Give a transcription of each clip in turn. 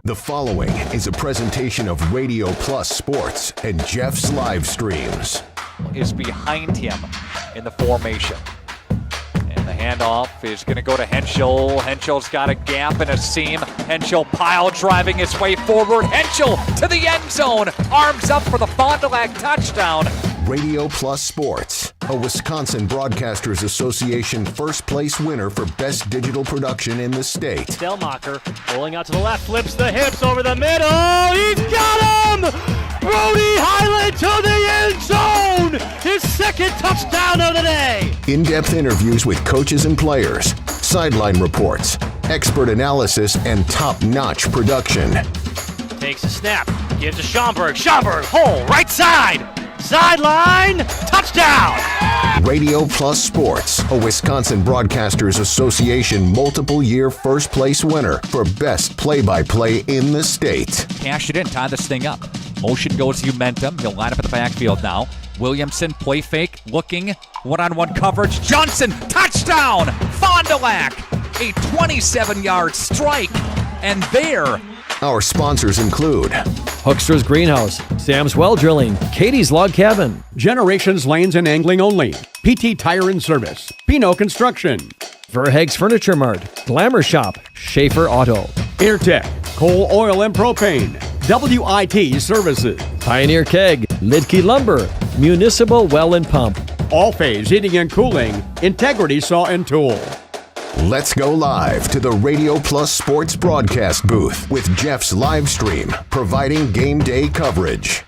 The following is a presentation of Radio Plus Sports and Jeff's Livestreams. Is behind him in the formation. And the handoff is going to go to Henschel. Henschel's got a gap and a seam. Henschel pile driving his way forward. Henschel to the end zone. Arms up for the Fond du Lac touchdown. Radio Plus Sports, a Wisconsin Broadcasters Association first place winner for best digital production in the state. Delmacher rolling out to the left, flips the hips over the middle. He's got him! Brody Highland to the end zone! His second touchdown of the day! In-depth interviews with coaches and players, sideline reports, expert analysis, and top-notch production. Takes a snap, gives to Schomburg. Schomburg, hole, right side! Sideline, touchdown! Radio Plus Sports, a Wisconsin Broadcasters Association multiple-year first-place winner for best play-by-play in the state. Cash it in, tie this thing up. Motion goes to Umentum. He'll line up at the backfield now. Williamson, play fake, looking, one-on-one coverage. Johnson, touchdown! Fond du Lac, a 27-yard strike. And there, our sponsors include Hoekstra's Greenhouse, Sam's Well Drilling, Katie's Log Cabin, Generations Lanes and Angling Only, PT Tire and Service, Pino Construction, Verheg's Furniture Mart, Glamour Shop, Schaefer Auto, Airtech, Coal, Oil and Propane, WIT Services, Pioneer Keg, Lidke Lumber, Municipal Well and Pump, All Phase Heating and Cooling, Integrity Saw and Tool. Let's go live to the Radio Plus Sports broadcast booth with Jeff's Livestream, providing game day coverage.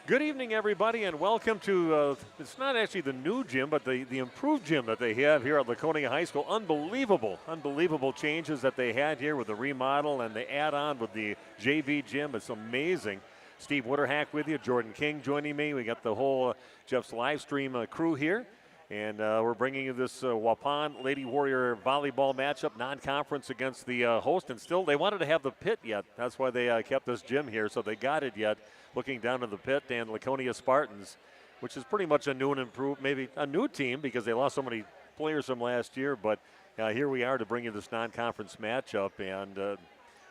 Good evening, everybody, and welcome to, it's not actually the new gym, but the improved gym that they have here at Laconia High School. Unbelievable changes that they had here with the remodel and the add-on with the JV gym. It's amazing. Steve Witterhack with you, Jordan King joining me. We got the whole Jeff's Livestream crew here, and we're bringing you this Waupun Lady Warrior volleyball matchup, non-conference against the host. And still, they wanted to have the pit yet. That's why they kept this gym here, so they got it yet. Looking down to the pit, and Laconia Spartans, which is pretty much a new and improved, maybe a new team because they lost so many players from last year. But here we are to bring you this non-conference matchup, and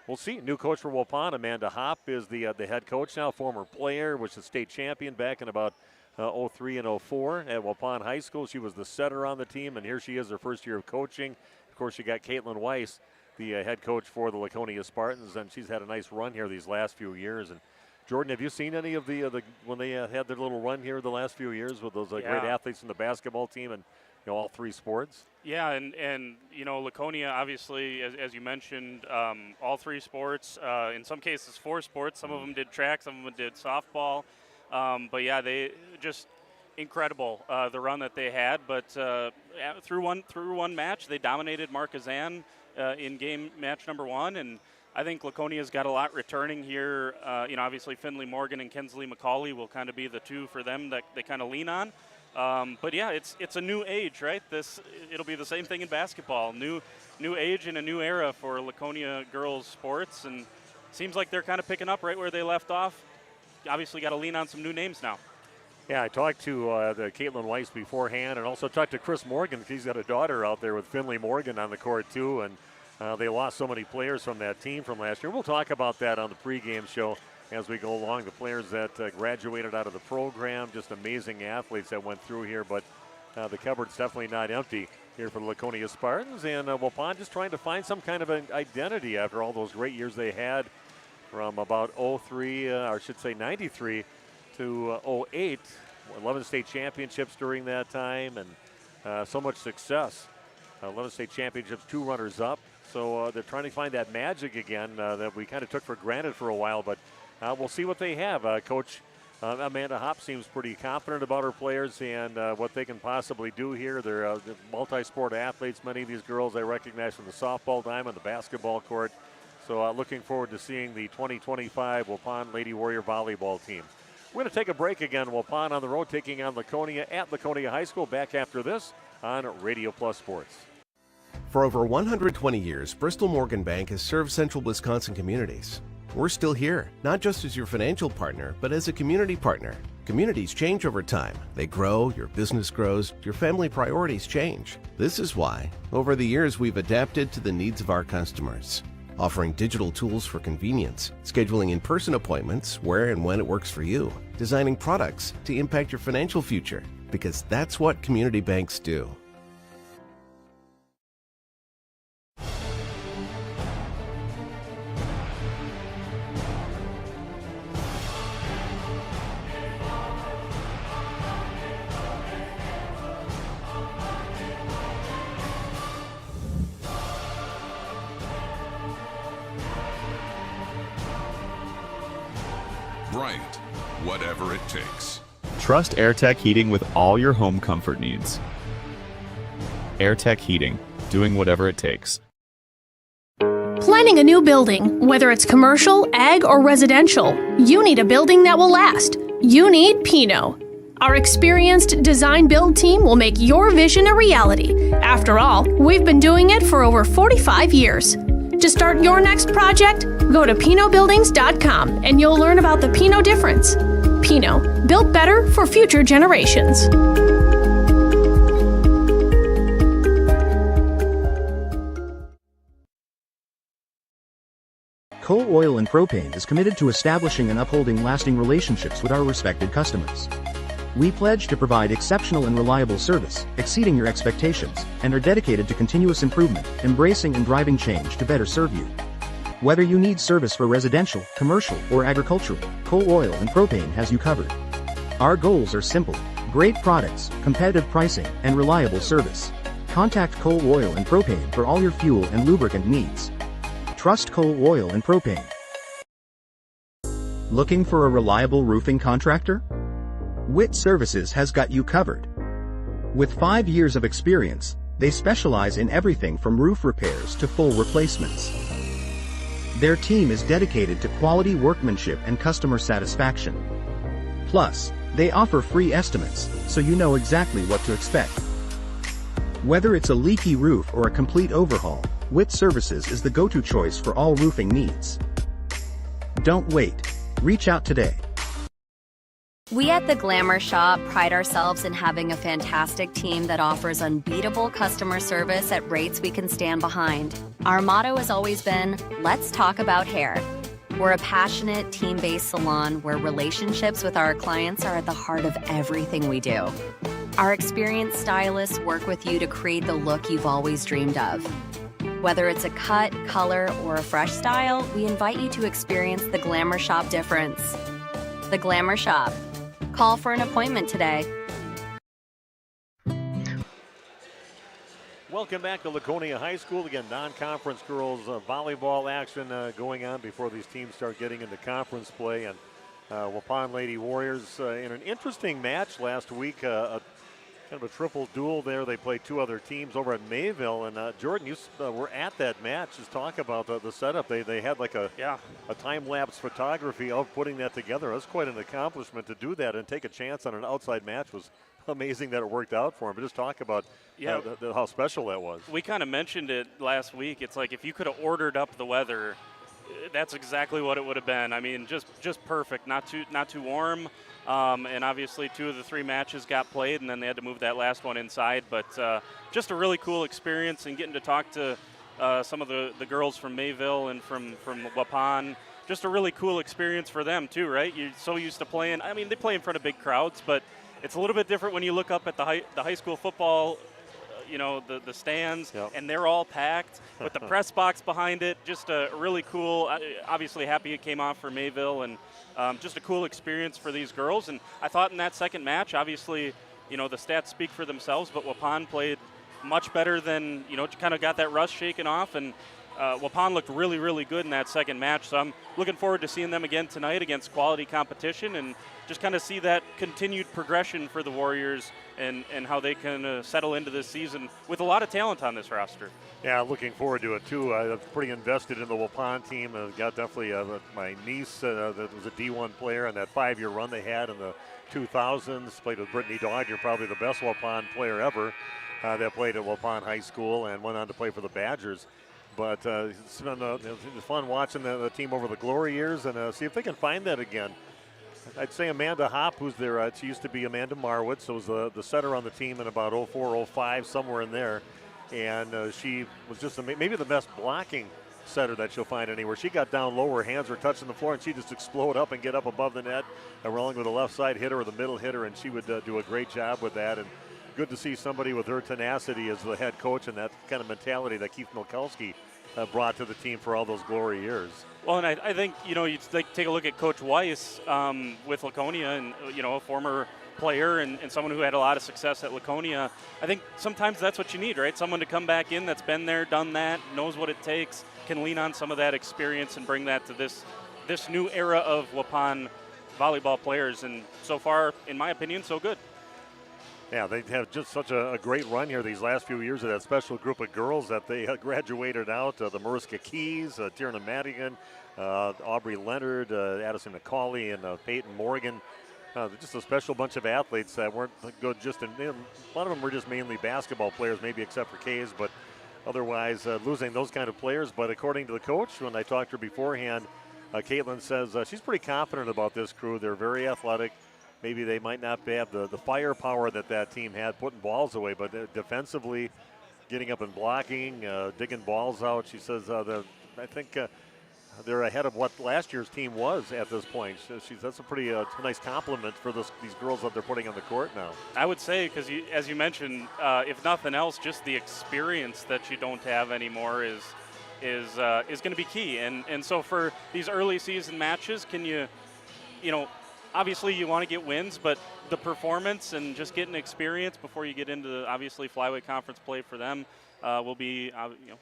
we'll see. New coach for Waupun, Amanda Hopp, is the head coach now, former player, was the state champion back in about 03 and 04 at Waupun High School. She was the setter on the team, and here she is, her first year of coaching. Of course, you got Caitlin Weiss, the head coach for the Laconia Spartans, and she's had a nice run here these last few years. And Jordan, have you seen any of the when they had their little run here the last few years with those great athletes in the basketball team and all three sports? Yeah, and Laconia, obviously, as you mentioned, all three sports. In some cases, four sports. Some of them did track, some of them did softball. But yeah, they just incredible the run that they had. But through one match, they dominated Marquezan in game match number one, and I think Laconia's got a lot returning here. Obviously Finley Morgan and Kinsley McCauley will kind of be the two for them that they kind of lean on. But yeah, it's a new age, right? It'll be the same thing in basketball. New age and a new era for Laconia girls sports, and seems like they're kind of picking up right where they left off. Obviously got to lean on some new names now. Yeah, I talked to the Caitlin Weiss beforehand, and also talked to Chris Morgan, because he's got a daughter out there with Finley Morgan on the court too, and they lost so many players from that team from last year. We'll talk about that on the pregame show as we go along. The players that graduated out of the program, just amazing athletes that went through here. But the cupboard's definitely not empty here for the Laconia Spartans. And Waupun just trying to find some kind of an identity after all those great years they had from about 93 to 08. 11 state championships during that time, and so much success. 11 state championships, 2 runners-up. So they're trying to find that magic again that we kind of took for granted for a while, but we'll see what they have. Coach Amanda Hopp seems pretty confident about her players and what they can possibly do here. They're multi-sport athletes. Many of these girls I recognize from the softball diamond, the basketball court. So looking forward to seeing the 2025 Waupun Lady Warrior volleyball team. We're going to take a break again. Waupun on the road taking on Laconia at Laconia High School. Back after this on Radio Plus Sports. For over 120 years, Bristol Morgan Bank has served central Wisconsin communities. We're still here, not just as your financial partner, but as a community partner. Communities change over time. They grow, your business grows, your family priorities change. This is why, over the years, we've adapted to the needs of our customers, offering digital tools for convenience, scheduling in-person appointments where and when it works for you, designing products to impact your financial future, because that's what community banks do. Bryant, whatever it takes. Trust AirTech Heating with all your home comfort needs. AirTech Heating, doing whatever it takes. Planning a new building, whether it's commercial, ag, or residential, you need a building that will last. You need Pino. Our experienced design build team will make your vision a reality. After all, we've been doing it for over 45 years. To start your next project, go to PinoBuildings.com and you'll learn about the Pino difference. Pino, built better for future generations. Coal Oil and Propane is committed to establishing and upholding lasting relationships with our respected customers. We pledge to provide exceptional and reliable service, exceeding your expectations, and are dedicated to continuous improvement, embracing and driving change to better serve you. Whether you need service for residential, commercial, or agricultural, Coal Oil and Propane has you covered. Our goals are simple: great products, competitive pricing, and reliable service. Contact Coal Oil and Propane for all your fuel and lubricant needs. Trust Coal Oil and Propane. Looking for a reliable roofing contractor? Witt Services has got you covered. With 5 years of experience, they specialize in everything from roof repairs to full replacements. Their team is dedicated to quality workmanship and customer satisfaction. Plus, they offer free estimates, so you know exactly what to expect. Whether it's a leaky roof or a complete overhaul, Witt Services is the go-to choice for all roofing needs. Don't wait. Reach out today. We at the Glamour Shop pride ourselves in having a fantastic team that offers unbeatable customer service at rates we can stand behind. Our motto has always been, let's talk about hair. We're a passionate, team-based salon where relationships with our clients are at the heart of everything we do. Our experienced stylists work with you to create the look you've always dreamed of. Whether it's a cut, color, or a fresh style, we invite you to experience the Glamour Shop difference. The Glamour Shop. Call for an appointment today. Welcome back to Laconia High School. Again, non-conference girls volleyball action going on before these teams start getting into conference play. And Waupun Lady Warriors in an interesting match last week, kind of a triple duel there. They played two other teams over at Mayville. And Jordan, you were at that match. Just talk about the setup. They had like a time-lapse photography of putting that together. It was quite an accomplishment to do that and take a chance on an outside match. Was amazing that it worked out for him. But just talk about how special that was. We kind of mentioned it last week. It's like if you could have ordered up the weather, that's exactly what it would have been. I mean, just perfect. Not too warm. And obviously 2 of the 3 matches got played, and then they had to move that last one inside. But just a really cool experience, and getting to talk to some of the girls from Mayville and from Waupun. Just a really cool experience for them too, right? You're so used to playing. I mean, they play in front of big crowds, but it's a little bit different when you look up at the high school football, the stands, and they're all packed with the press box behind it. Just a really cool, obviously happy it came off for Mayville, and just a cool experience for these girls. And I thought in that second match, obviously, the stats speak for themselves, but Waupun played much better than, kind of got that rust shaken off, and Waupun looked really, really good in that second match. So I'm looking forward to seeing them again tonight against quality competition, and just kind of see that continued progression for the Warriors and how they can settle into this season with a lot of talent on this roster. Yeah, looking forward to it too. I'm pretty invested in the Waupun team. Got definitely my niece that was a D1 player on that 5-year run they had in the 2000s. Played with Brittany Dodger, probably the best Waupun player ever that played at Waupun High School and went on to play for the Badgers. But it's been fun watching the team over the glory years and see if they can find that again. I'd say Amanda Hopp, who's there. She used to be Amanda Marwitz, so was the setter on the team in about 04, 05, somewhere in there. And she was just maybe the best blocking setter that you'll find anywhere. She got down low, her hands were touching the floor, and she just explode up and get up above the net, rolling with a left side hitter or the middle hitter, and she would do a great job with that. And good to see somebody with her tenacity as the head coach and that kind of mentality that Keith Milkowski brought to the team for all those glory years. Well, and I think, you take a look at Coach Weiss with Laconia, and, a former player and someone who had a lot of success at Laconia. I think sometimes that's what you need, right? Someone to come back in that's been there, done that, knows what it takes, can lean on some of that experience and bring that to this new era of Waupun volleyball players. And so far, in my opinion, so good. Yeah, they have just such a great run here these last few years of that special group of girls that they graduated out. The Mariska Keys, Tierna Madigan, Aubrey Leonard, Addison McCauley, and Peyton Morgan. Just a special bunch of athletes that weren't good just in a lot of them were just mainly basketball players, maybe except for Kays, but otherwise losing those kind of players. But according to the coach, when I talked to her beforehand, Caitlin says she's pretty confident about this crew. They're very athletic. Maybe they might not have the firepower that team had putting balls away, but defensively, getting up and blocking, digging balls out. She says I think they're ahead of what last year's team was at this point. So that's a pretty nice compliment for these girls that they're putting on the court now. I would say, because as you mentioned, if nothing else, just the experience that you don't have anymore is going to be key. And so for these early season matches, can you obviously you want to get wins, but the performance and just getting experience before you get into the obviously flyweight conference play for them will be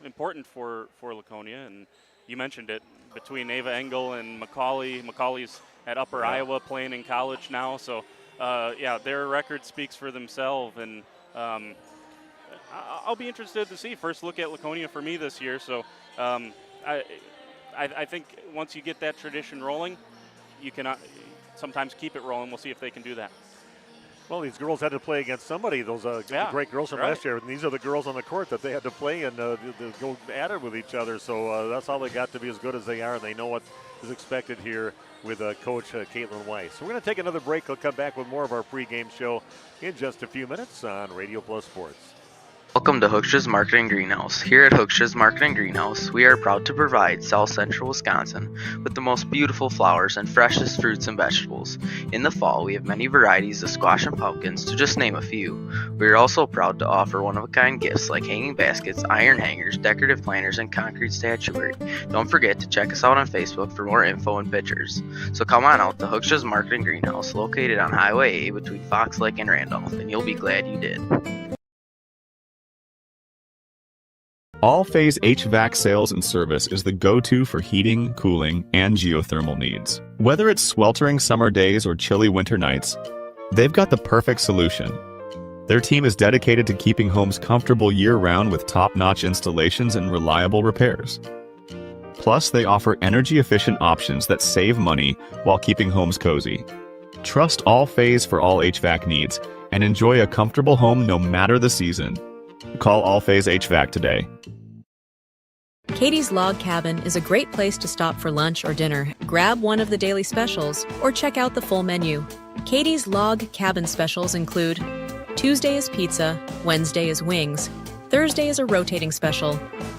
important for Laconia. And you mentioned it, between Ava Engel and McCauley. McCauley's at Upper Iowa playing in college now. So, their record speaks for themselves. And I'll be interested to see. First look at Laconia for me this year. So I think once you get that tradition rolling, you can sometimes keep it rolling. We'll see if they can do that. Well, these girls had to play against somebody, those great girls from last year. And these are the girls on the court that they had to play and go at it with each other. So that's all they got to be as good as they are. And they know what is expected here with Coach Caitlin Weiss. So we're going to take another break. We'll come back with more of our pregame show in just a few minutes on Radio Plus Sports. Welcome to Hooksha's Marketing Greenhouse. Here at Hooksha's Marketing Greenhouse, we are proud to provide South Central Wisconsin with the most beautiful flowers and freshest fruits and vegetables. In the fall, we have many varieties of squash and pumpkins, to just name a few. We are also proud to offer one-of-a-kind gifts like hanging baskets, iron hangers, decorative planters, and concrete statuary. Don't forget to check us out on Facebook for more info and pictures. So come on out to Hooksha's Marketing Greenhouse, located on Highway A between Fox Lake and Randolph, and you'll be glad you did. All-Phase HVAC sales and service is the go-to for heating, cooling, and geothermal needs. Whether it's sweltering summer days or chilly winter nights, they've got the perfect solution. Their team is dedicated to keeping homes comfortable year-round with top-notch installations and reliable repairs. Plus, they offer energy-efficient options that save money while keeping homes cozy. Trust All-Phase for all HVAC needs and enjoy a comfortable home no matter the season. Call All-Phase HVAC today. Katie's Log Cabin is a great place to stop for lunch or dinner. Grab one of the daily specials or check out the full menu. Katie's Log Cabin specials include Tuesday is pizza, Wednesday is wings, Thursday is a rotating special,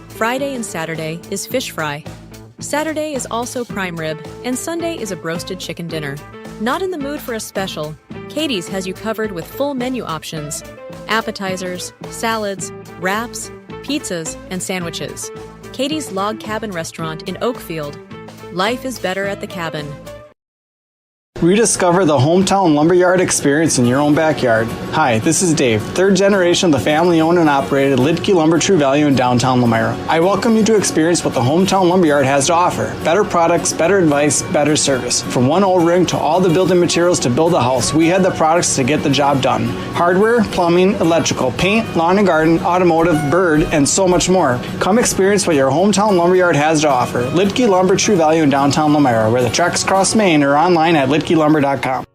Friday and Saturday is fish fry, Saturday is also prime rib, and Sunday is a broasted chicken dinner. Not in the mood for a special? Katie's has you covered with full menu options, appetizers, salads, wraps, pizzas, and sandwiches. Katie's Log Cabin Restaurant in Oakfield. Life is better at the cabin. Rediscover the hometown lumberyard experience in your own backyard. Hi, this is Dave, third generation of the family-owned and operated Lidke Lumber True Value in downtown Lamira. I welcome you to experience what the hometown lumberyard has to offer. Better products, better advice, better service. From one O-ring to all the building materials to build a house, we had the products to get the job done. Hardware, plumbing, electrical, paint, lawn and garden, automotive, bird, and so much more. Come experience what your hometown lumberyard has to offer. Lidke Lumber True Value in downtown Lamira, where the tracks cross Main, or online at lidkelumber.com.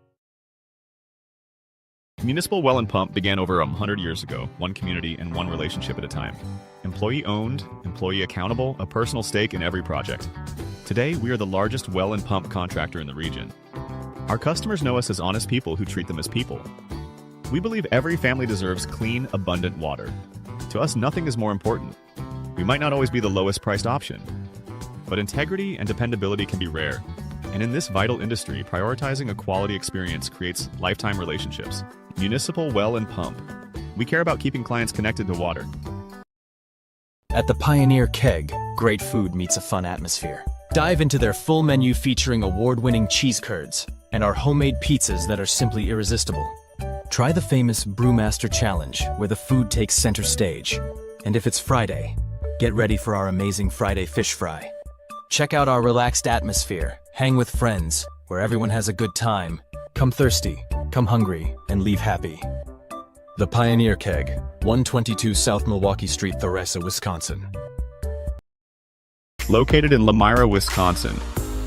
Municipal Well and Pump began over 100 years ago, one community and one relationship at a time. Employee owned, employee accountable, a personal stake in every project. Today, we are the largest well and pump contractor in the region. Our customers know us as honest people who treat them as people. We believe every family deserves clean, abundant water. To us, nothing is more important. We might not always be the lowest priced option, but integrity and dependability can be rare. And in this vital industry, prioritizing a quality experience creates lifetime relationships. Municipal Well and Pump. We care about keeping clients connected to water. At the Pioneer Keg, great food meets a fun atmosphere. Dive into their full menu featuring award-winning cheese curds and our homemade pizzas that are simply irresistible. Try the famous Brewmaster Challenge, where the food takes center stage. And if it's Friday, get ready for our amazing Friday fish fry. Check out our relaxed atmosphere, hang with friends, where everyone has a good time. Come thirsty, come hungry, and leave happy. The Pioneer Keg, 122 South Milwaukee Street, Theresa, Wisconsin. Located in Lamira, Wisconsin,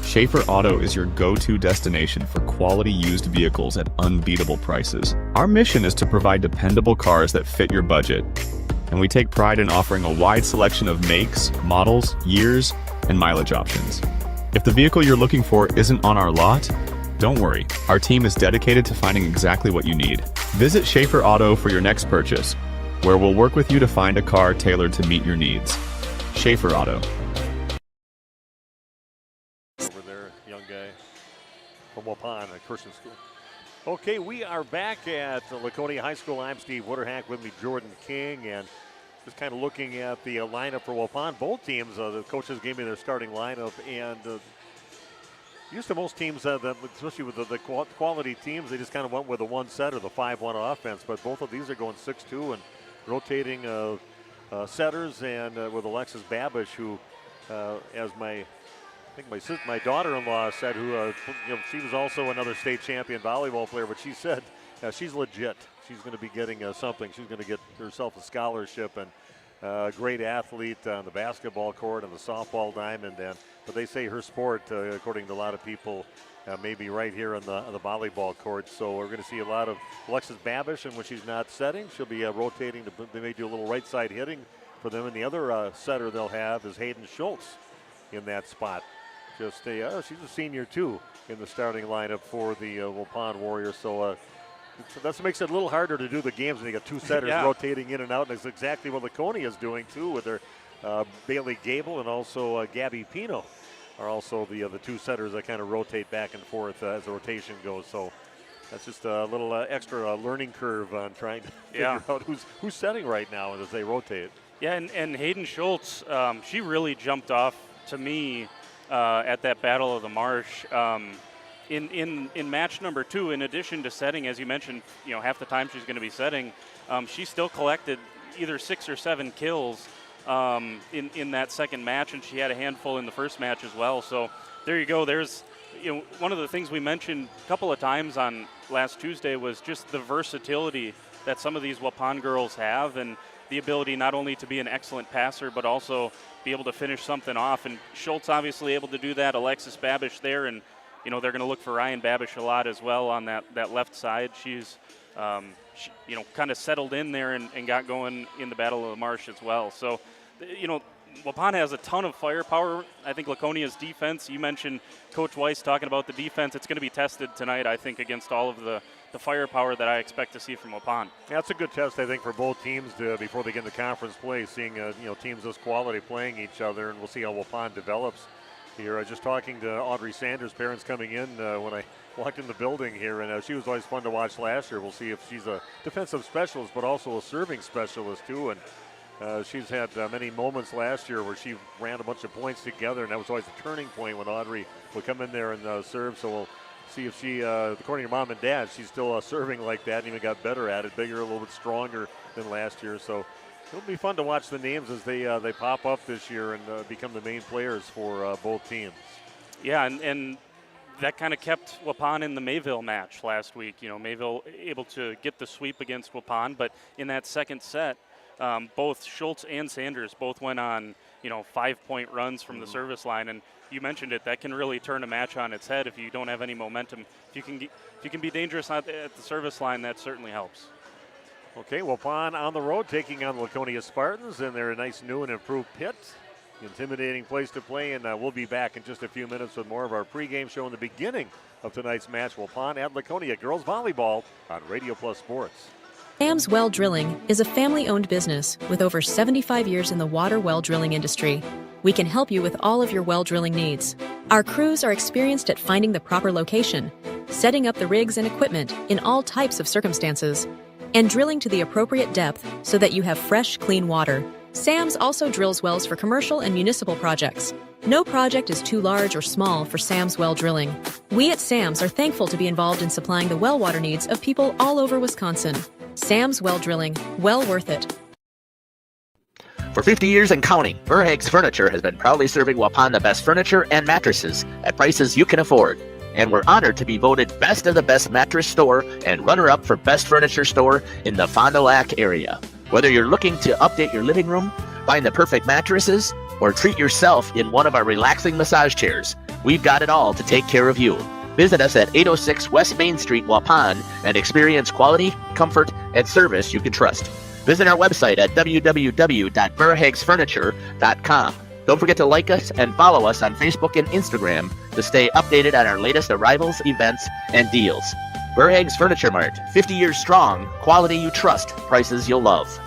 Schaefer Auto is your go-to destination for quality used vehicles at unbeatable prices. Our mission is to provide dependable cars that fit your budget, and we take pride in offering a wide selection of makes, models, years, and mileage options. If the vehicle you're looking for isn't on our lot, don't worry. Our team is dedicated to finding exactly what you need. Visit Schaefer Auto for your next purchase, where we'll work with you to find a car tailored to meet your needs. Schaefer Auto. Over there, young guy from Waupun, a Christian school. Okay, we are back at Laconia High School. I'm Steve Witterhack, with me Jordan King, and just kind of looking at the lineup for Waupun. Both teams, the coaches gave me their starting lineup, and used to most teams, especially with the quality teams, they just kind of went with a one set or the 5-1 offense. But both of these are going 6-2 and rotating setters, and with Alexis Babish, who, as my daughter-in-law said, who she was also another state champion volleyball player, but she said she's legit. She's going to be getting something. She's going to get herself a scholarship, and a great athlete on the basketball court and the softball diamond. But they say her sport, according to a lot of people, may be right here on the volleyball court. So we're going to see a lot of Alexis Babish, and when she's not setting, she'll be rotating. They may do a little right side hitting for them, and the other setter they'll have is Hayden Schultz in that spot. Just she's a senior too in the starting lineup for the Waupun Warriors. So that makes it a little harder to do the games when you got two setters rotating in and out, and it's exactly what Laconia is doing too with their Bailey Gable and also Gabby Pino are also the two setters that kind of rotate back and forth as the rotation goes. So that's just a little extra learning curve on trying to figure out who's setting right now as they rotate. Yeah, and Hayden Schultz, she really jumped off to me at that Battle of the Marsh. In match number 2, in addition to setting, as you mentioned, half the time she's going to be setting, she still collected either 6 or 7 kills in that second match, and she had a handful in the first match as well. So there you go. There's one of the things we mentioned a couple of times on last Tuesday was just the versatility that some of these Waupun girls have, and the ability not only to be an excellent passer but also be able to finish something off. And Schultz obviously able to do that. Alexis Babish there, and they're going to look for Ryan Babish a lot as well on that left side. She's, kind of settled in there and got going in the Battle of the Marsh as well. So, Waupun has a ton of firepower. I think Laconia's defense, you mentioned Coach Weiss talking about the defense. It's going to be tested tonight, I think, against all of the firepower that I expect to see from Waupun. That's a good test, I think, for both teams before they get into conference play, seeing teams this quality playing each other, and we'll see how Waupun develops here. I was just talking to Audrey Sanders' parents coming in when I walked in the building here, and she was always fun to watch last year. We'll see if she's a defensive specialist but also a serving specialist too, and she's had many moments last year where she ran a bunch of points together, and that was always a turning point when Audrey would come in there and serve. So we'll see if she, according to mom and dad, she's still serving like that and even got better at it, bigger, a little bit stronger than last year. So it'll be fun to watch the names as they pop up this year and become the main players for both teams. Yeah, and that kind of kept Waupun in the Mayville match last week. Mayville able to get the sweep against Waupun, but in that second set, both Schultz and Sanders both went on, 5-point runs from the service line, and you mentioned it. That can really turn a match on its head if you don't have any momentum. If you can be dangerous at the service line, that certainly helps. Okay, Waupun on the road taking on the Laconia Spartans in their nice new and improved pit. Intimidating place to play, and we'll be back in just a few minutes with more of our pregame show in the beginning of tonight's match. Waupun at Laconia girls volleyball on Radio Plus Sports. Sam's Well Drilling is a family-owned business with over 75 years in the water well drilling industry. We can help you with all of your well drilling needs. Our crews are experienced at finding the proper location, setting up the rigs and equipment in all types of circumstances, and drilling to the appropriate depth so that you have fresh, clean water. Sam's also drills wells for commercial and municipal projects. No project is too large or small for Sam's Well Drilling. We at Sam's are thankful to be involved in supplying the well water needs of people all over Wisconsin. Sam's Well Drilling, well worth it. For 50 years and counting, Verhaeg's Furniture has been proudly serving Waupun the best furniture and mattresses at prices you can afford. And we're honored to be voted Best of the Best Mattress Store and runner-up for Best Furniture Store in the Fond du Lac area. Whether you're looking to update your living room, find the perfect mattresses, or treat yourself in one of our relaxing massage chairs, we've got it all to take care of you. Visit us at 806 West Main Street, Waupun, and experience quality, comfort, and service you can trust. Visit our website at www.verhaegsfurniture.com. Don't forget to like us and follow us on Facebook and Instagram to stay updated on our latest arrivals, events, and deals. Verhaeg's Furniture Mart, 50 years strong, quality you trust, prices you'll love.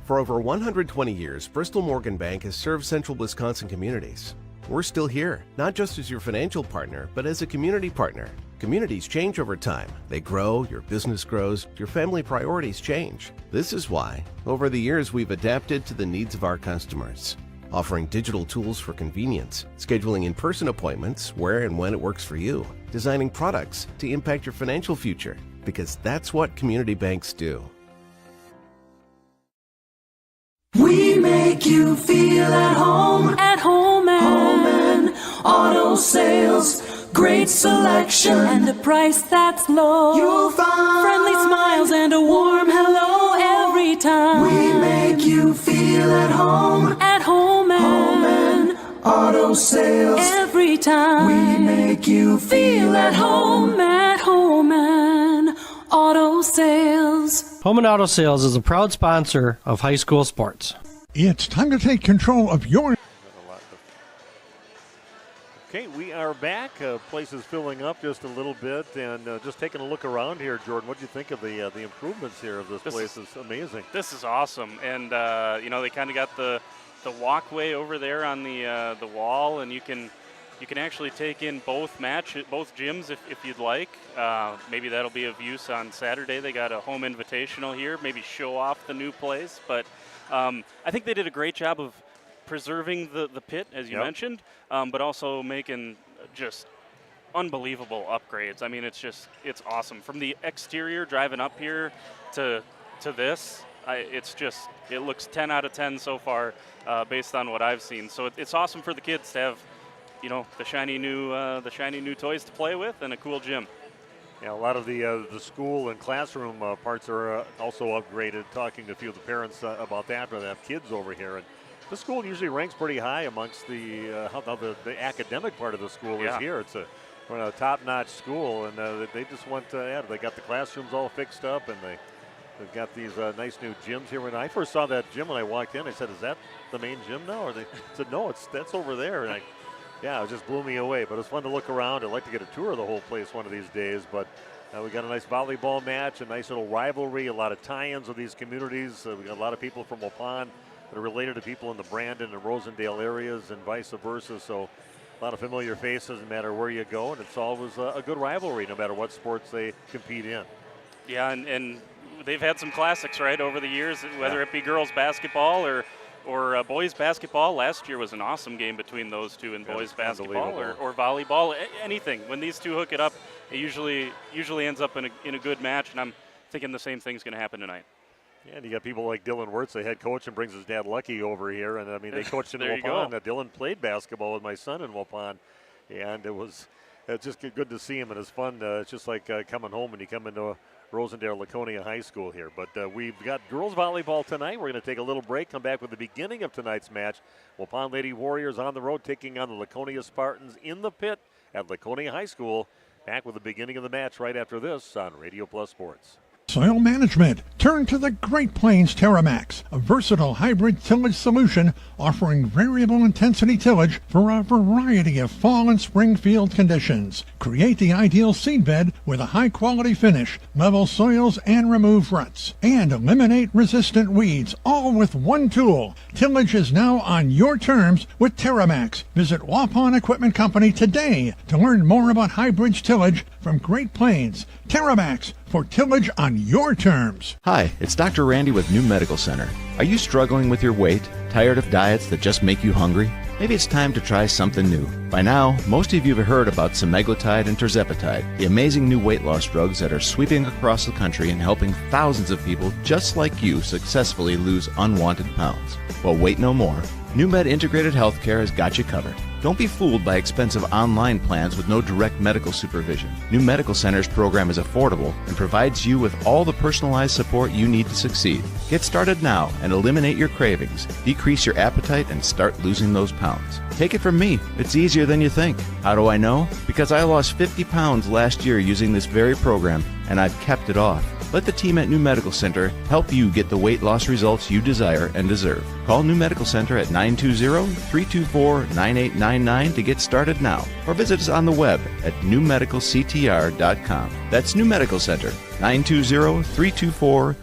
For over 120 years, Bristol Morgan Bank has served central Wisconsin communities. We're still here, not just as your financial partner, but as a community partner. Communities change over time. They grow, your business grows, your family priorities change. This is why, over the years, we've adapted to the needs of our customers, offering digital tools for convenience, scheduling in-person appointments where and when it works for you, designing products to impact your financial future, because that's what community banks do. We make you feel at home and auto sales. Great selection and a price that's low. You'll find friendly smiles and a warm hello every time. We make you feel at home and auto sales. Every time we make you feel at home and auto sales. Home and Auto Sales is a proud sponsor of high school sports. It's time to take control of your... Okay, we are back. Place is filling up just a little bit, and just taking a look around here, Jordan. What do you think of the improvements here of this place? Is amazing. This is awesome, and they kind of got the walkway over there on the wall, and you can actually take in both gyms if you'd like. Maybe that'll be of use on Saturday. They got a home invitational here. Maybe show off the new place, but I think they did a great job of preserving the pit, as you mentioned, but also making just unbelievable upgrades. I mean, it's awesome. From the exterior, driving up here to this, it looks 10 out of 10 so far, based on what I've seen. So it's awesome for the kids to have, the shiny new toys to play with and a cool gym. Yeah, a lot of the school and classroom parts are also upgraded. Talking to a few of the parents about that, where they have kids over here, and the school usually ranks pretty high amongst the academic part of the school is here. It's a top-notch school, and they just went they got the classrooms all fixed up, and they've got these nice new gyms here. When I first saw that gym when I walked in, I said, "Is that the main gym now?" Or they said, "No, that's over there." And it just blew me away. But it's fun to look around. I'd like to get a tour of the whole place one of these days. But we got a nice volleyball match, a nice little rivalry, a lot of tie-ins with these communities. We got a lot of people from Waupun that are related to people in the Brandon and Rosendale areas, and vice versa. So a lot of familiar faces no matter where you go, and it's always a good rivalry no matter what sports they compete in. Yeah, and they've had some classics, right, over the years, whether it be girls basketball or boys basketball. Last year was an awesome game between those two in boys basketball or volleyball. Anything. When these two hook it up, it usually ends up in a good match, and I'm thinking the same thing's going to happen tonight. Yeah, and you got people like Dylan Wirtz, the head coach, and brings his dad Lucky over here. And, I mean, they coached in Waupun. Dylan played basketball with my son in Waupun, and it's just good to see him, and it's fun. It's just like coming home when you come into Rosendale Laconia High School here. But we've got girls volleyball tonight. We're going to take a little break, come back with the beginning of tonight's match. Waupun Lady Warriors on the road taking on the Laconia Spartans in the pit at Laconia High School. Back with the beginning of the match right after this on Radio Plus Sports. Soil management. Turn to the Great Plains TerraMax, a versatile hybrid tillage solution offering variable intensity tillage for a variety of fall and spring field conditions. Create the ideal seed bed with a high quality finish, level soils and remove ruts, and eliminate resistant weeds, all with one tool. Tillage is now on your terms with TerraMax. Visit Waupun Equipment Company today to learn more about hybrid tillage from Great Plains. TerraMax, for tillage on your terms. Hi, it's Dr. Randy with New Medical Center. Are you struggling with your weight? Tired of diets that just make you hungry? Maybe it's time to try something new. By now, most of you have heard about semaglutide and tirzepatide, the amazing new weight loss drugs that are sweeping across the country and helping thousands of people just like you successfully lose unwanted pounds. Well, wait no more. NewMed Integrated Healthcare has got you covered. Don't be fooled by expensive online plans with no direct medical supervision. New Medical Center's program is affordable and provides you with all the personalized support you need to succeed. Get started now and eliminate your cravings, decrease your appetite, and start losing those pounds. Take it from me, it's easier than you think. How do I know? Because I lost 50 pounds last year using this very program, and I've kept it off. Let the team at New Medical Center help you get the weight loss results you desire and deserve. Call New Medical Center at 920-324-9899 to get started now, or visit us on the web at newmedicalctr.com. That's New Medical Center, 920-324-9899.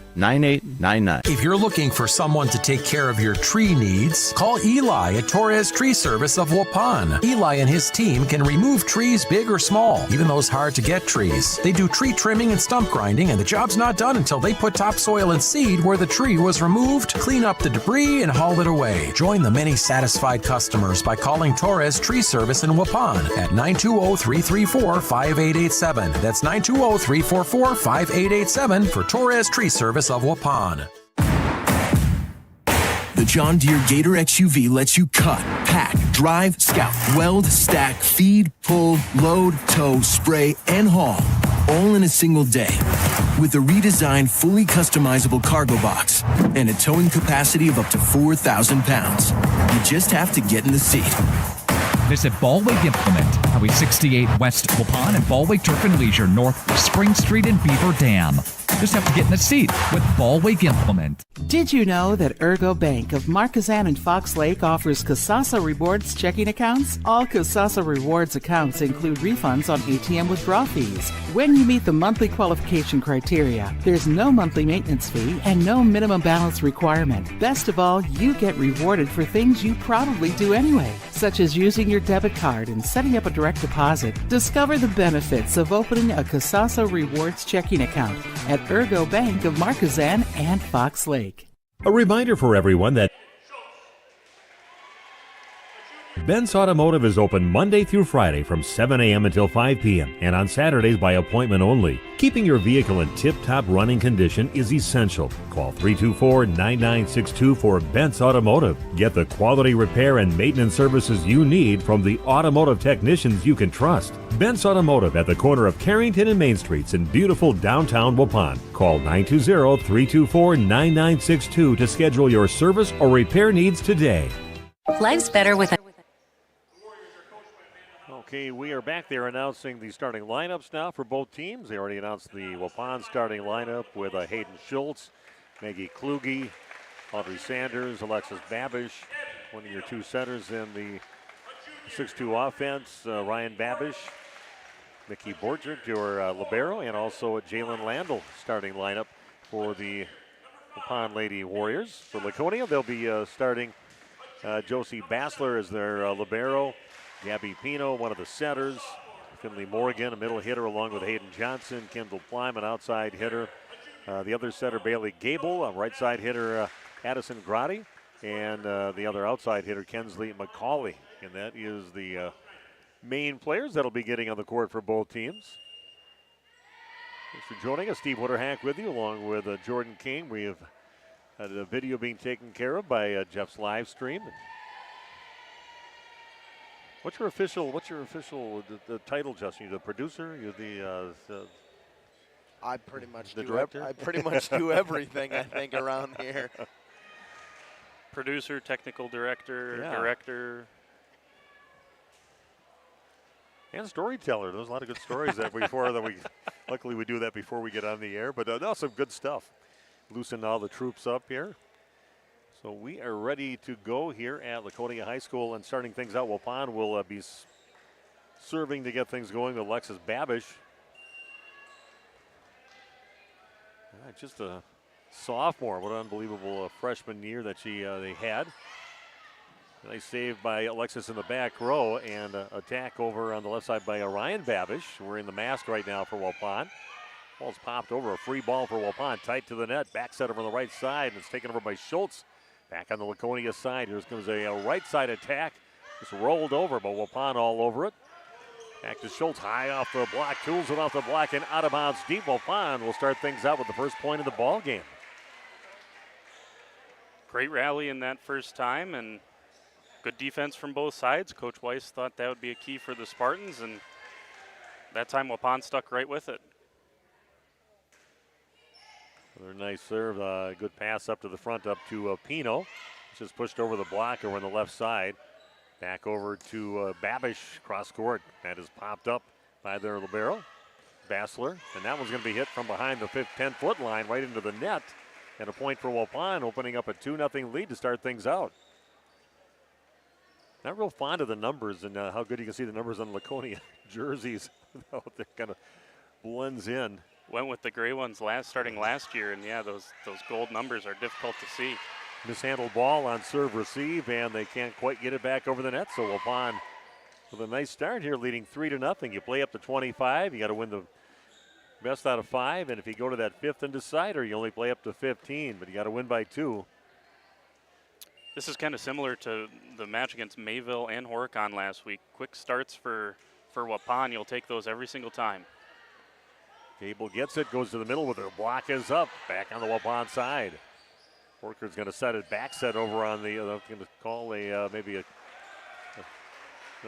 If you're looking for someone to take care of your tree needs, call Eli at Torres Tree Service of Waupun. Eli and his team can remove trees big or small, even those hard to get trees. They do tree trimming and stump grinding, and the job's not done until they put topsoil and seed where the tree was removed, clean up the debris, and haul it away. Join the many satisfied customers by calling Torres Tree Service in Waupun at 920-334-5887. That's 920-344-5887 for Torres Tree Service of Waupun. The John Deere Gator XUV lets you cut, pack, drive, scout, weld, stack, feed, pull, load, tow, spray, and haul, all in a single day. With a redesigned, fully customizable cargo box and a towing capacity of up to 4,000 pounds. You just have to get in the seat. Visit Ballweg Implement, Highway 68 West Waupun and Ballweg Turf and Leisure North of Spring Street and Beaver Dam. Just have to get in the seat with Ballweg Implement. Did you know that Ergo Bank of Marquezan and Fox Lake offers Casasa Rewards checking accounts? All Casasa Rewards accounts include refunds on ATM withdrawal fees. When you meet the monthly qualification criteria, there's no monthly maintenance fee and no minimum balance requirement. Best of all, you get rewarded for things you probably do anyway, such as using your debit card and setting up a direct deposit. Discover the benefits of opening a Casasa Rewards checking account at Ergo Bank of Marquezan and Fox Lake. A reminder for everyone that Ben's Automotive is open Monday through Friday from 7 a.m. until 5 p.m. and on Saturdays by appointment only. Keeping your vehicle in tip-top running condition is essential. Call 324-9962 for Ben's Automotive. Get the quality repair and maintenance services you need from the automotive technicians you can trust. Ben's Automotive at the corner of Carrington and Main Streets in beautiful downtown Waupun. Call 920-324-9962 to schedule your service or repair needs today. Life's better with a... Okay, we are back there announcing the starting lineups now for both teams. They already announced the Waupun starting lineup with Hayden Schultz, Maggie Kluge, Audrey Sanders, Alexis Babish, one of your two centers in the 6-2 offense, Ryan Babish, Mickey Borchert, your libero, and also Jalen Landl starting lineup for the Waupun Lady Warriors. For Laconia, they'll be starting Josie Bassler as their libero, Gabby Pino, one of the setters, Finley Morgan, a middle hitter, along with Hayden Johnson, Kendall Plyme, an outside hitter. The other setter, Bailey Gable, a right side hitter, Addison Grotti, and the other outside hitter, Kensley McCauley. And that is the main players that'll be getting on the court for both teams. Thanks for joining us. Steve Witterhack with you, along with Jordan King. We have had a video being taken care of by Jeff's live stream. What's your official the title, Justin? You're the producer? You're the I pretty much the do director? I pretty much do everything, I think, around here. Producer, technical director, Yeah. director. And storyteller. There's a lot of good stories that we Luckily, we do that before we get on the air. But no, some good stuff. Loosen all the troops up here. So we are ready to go here at Laconia High School. And starting things out, Waupun will be serving to get things going. Alexis Babish. Just a sophomore. What an unbelievable freshman year that they had. Nice save by Alexis in the back row, and attack over on the left side by Ryan Babish. We're in the mask right now for Waupun. Ball's popped over, a free ball for Waupun, tight to the net. Back set over on the right side, and it's taken over by Schultz. Back on the Laconia side, here comes a right side attack. Just rolled over, but Waupun all over it. Back to Schultz, high off the block, tools it off the block, and out of bounds deep. Waupun will start things out with the first point of the ball game. Great rally in that first time, and good defense from both sides. Coach Weiss thought that would be a key for the Spartans, and that time Waupun stuck right with it. Another nice serve, good pass up to the front, up to Pino. Just pushed over the block over on the left side. Back over to Babish, cross court. That is popped up by their libero, Bassler. And that one's going to be hit from behind the 10-foot line right into the net. And a point for Waupun, opening up a 2-0 lead to start things out. Not real fond of the numbers and how good you can see the numbers on Laconia jerseys. They kind of blends in. Went with the gray ones starting last year, and yeah, those gold numbers are difficult to see. Mishandled ball on serve receive, and they can't quite get it back over the net. So Waupun with a nice start here, leading 3-0. You play up to 25. You got to win the best out of 5, and if you go to that 5th and decider, you only play up to 15, but you got to win by 2. This is kind of similar to the match against Mayville and Horicon last week. Quick starts for Waupun. You'll take those every single time. Gable gets it, goes to the middle with her block is up. Back on the Waupun side. Worker's going to set it back set over on the, going to call maybe an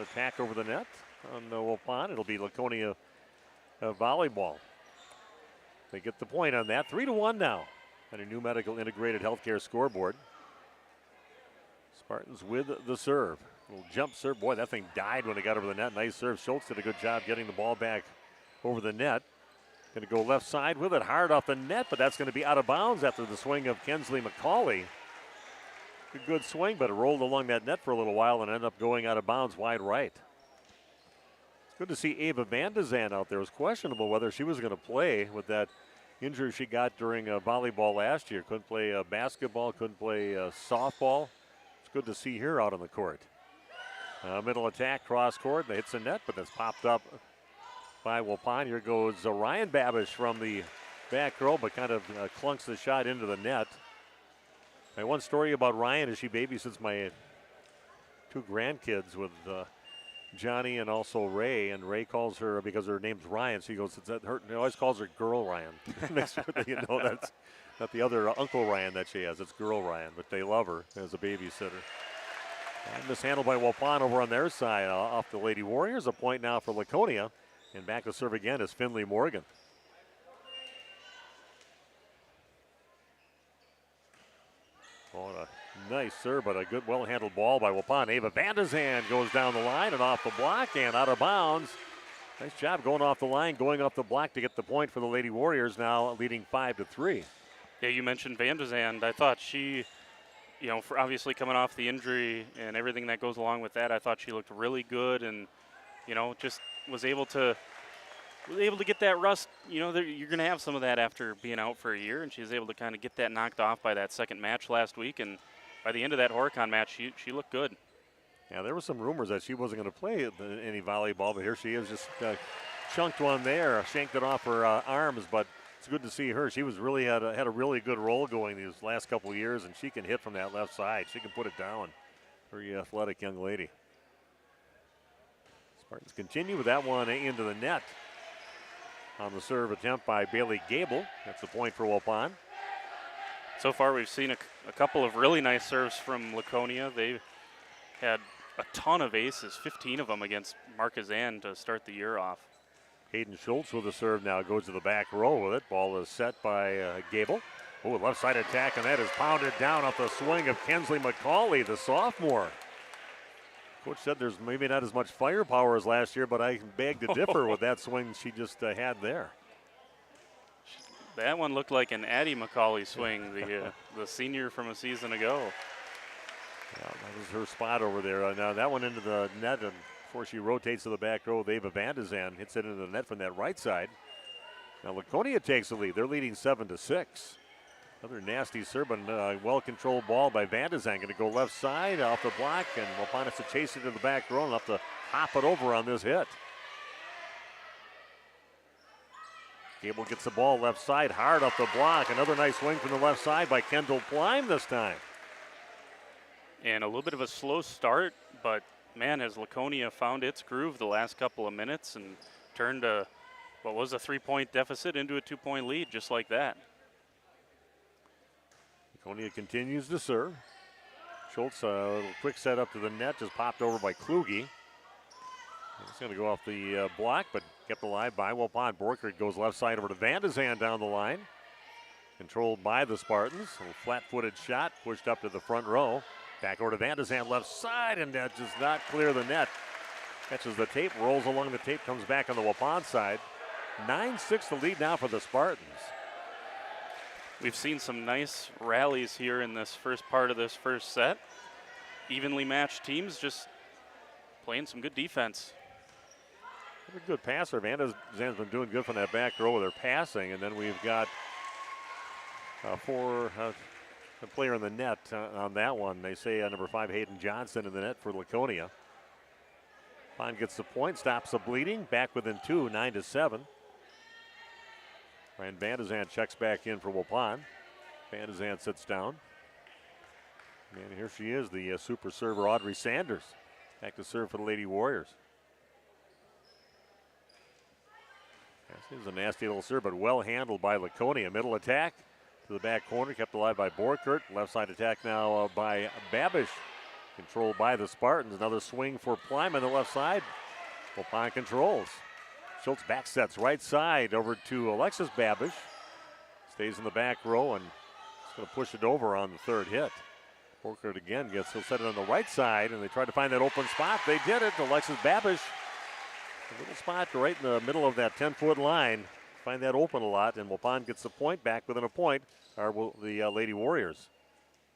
attack over the net on Waupun. It'll be Laconia volleyball. They get the point on that. 3-1 now on a new medical integrated healthcare scoreboard. Spartans with the serve. Little jump serve. Boy, that thing died when it got over the net. Nice serve. Schultz did a good job getting the ball back over the net. Going to go left side with it. Hard off the net, but that's going to be out of bounds after the swing of Kensley McCauley. A good swing, but it rolled along that net for a little while and ended up going out of bounds wide right. It's good to see Ava Van de Zand out there. It was questionable whether she was going to play with that injury she got during volleyball last year. Couldn't play basketball, couldn't play softball. It's good to see her out on the court. Middle attack, cross court, and hits the net, but that's popped up by Waupun. Here goes Ryan Babish from the back row, but kind of clunks the shot into the net. My one story about Ryan is she babysits my 2 grandkids with Johnny and also Ray, and Ray calls her, because her name's Ryan, she goes, it's her, he always calls her Girl Ryan. Make sure that you know that's not the other Uncle Ryan that she has, it's Girl Ryan, but they love her as a babysitter. And mishandled by Waupun over on their side off the Lady Warriors. A point now for Laconia. And back to serve again is Finley Morgan. Oh, a nice serve, but a good, well-handled ball by Waupun. Ava Van de Zand goes down the line and off the block and out of bounds. Nice job going off the line, going off the block to get the point for the Lady Warriors, now leading 5-3. Yeah, you mentioned Van de Zand. I thought she, for obviously coming off the injury and everything that goes along with that, I thought she looked really good and, just was able to get that rust. You're going to have some of that after being out for a year, and she was able to kind of get that knocked off by that second match last week. And by the end of that Horicon match, she looked good. Yeah, there were some rumors that she wasn't going to play any volleyball, but here she is, just chunked one there, shanked it off her arms. But it's good to see her. She was really had a really good role going these last couple of years, and she can hit from that left side. She can put it down. Very athletic young lady. Spartans continue with that one into the net. On the serve attempt by Bailey Gable. That's the point for Waupun. So far we've seen a couple of really nice serves from Laconia. They've had a ton of aces, 15 of them against Marquezan to start the year off. Hayden Schultz with the serve now, goes to the back row with it. Ball is set by Gable. Oh, left side attack, and that is pounded down off the swing of Kensley McCauley, the sophomore. Coach said there's maybe not as much firepower as last year, but I beg to differ with that swing she just had there. That one looked like an Addie McCauley swing, the senior from a season ago. Yeah, that was her spot over there. Now that one into the net, and before she rotates to the back row, Ava Van de Zan hits it into the net from that right side. Now Laconia takes the lead. They're leading 7-6. Another nasty serve, and well-controlled ball by Van de Zan. Going to go left side off the block, and Waupun has to chase it to the back row and have to hop it over on this hit. Gable gets the ball left side, hard off the block. Another nice swing from the left side by Kendall Pleim this time. And a little bit of a slow start, but man, has Laconia found its groove the last couple of minutes and turned what was a 3-point deficit into a 2-point lead just like that. Laconia continues to serve. Schultz, a little quick set up to the net, just popped over by Kluge. It's going to go off the block, but kept alive by Waupun. Borkert goes left side over to Van de Zan down the line. Controlled by the Spartans. A flat-footed shot pushed up to the front row. Back over to Van de Zan left side, and that does not clear the net. Catches the tape, rolls along the tape, comes back on the Waupun side. 9-6 the lead now for the Spartans. We've seen some nice rallies here in this first part of this first set. Evenly matched teams just playing some good defense. A good passer. Van de Zan's been doing good from that back row with their passing. And then we've got a player in the net on that one. They say number 5, Hayden Johnson in the net for Laconia. Pond gets the point, stops the bleeding. Back within 2, 9-7. Ryan Van de Zan checks back in for Waupun. Van de Zan sits down. And here she is, the super server Audrey Sanders. Back to serve for the Lady Warriors. This is a nasty little serve, but well handled by Laconia. Middle attack to the back corner, kept alive by Borkert. Left side attack now by Babish. Controlled by the Spartans. Another swing for Pleim on the left side. Waupun controls. Schultz back sets right side over to Alexis Babish. Stays in the back row and is going to push it over on the third hit. Borkert again he'll set it on the right side, and they tried to find that open spot. They did it. Alexis Babish. A little spot right in the middle of that 10-foot line. Find that open a lot, and Waupun gets the point. Back within a point are the Lady Warriors.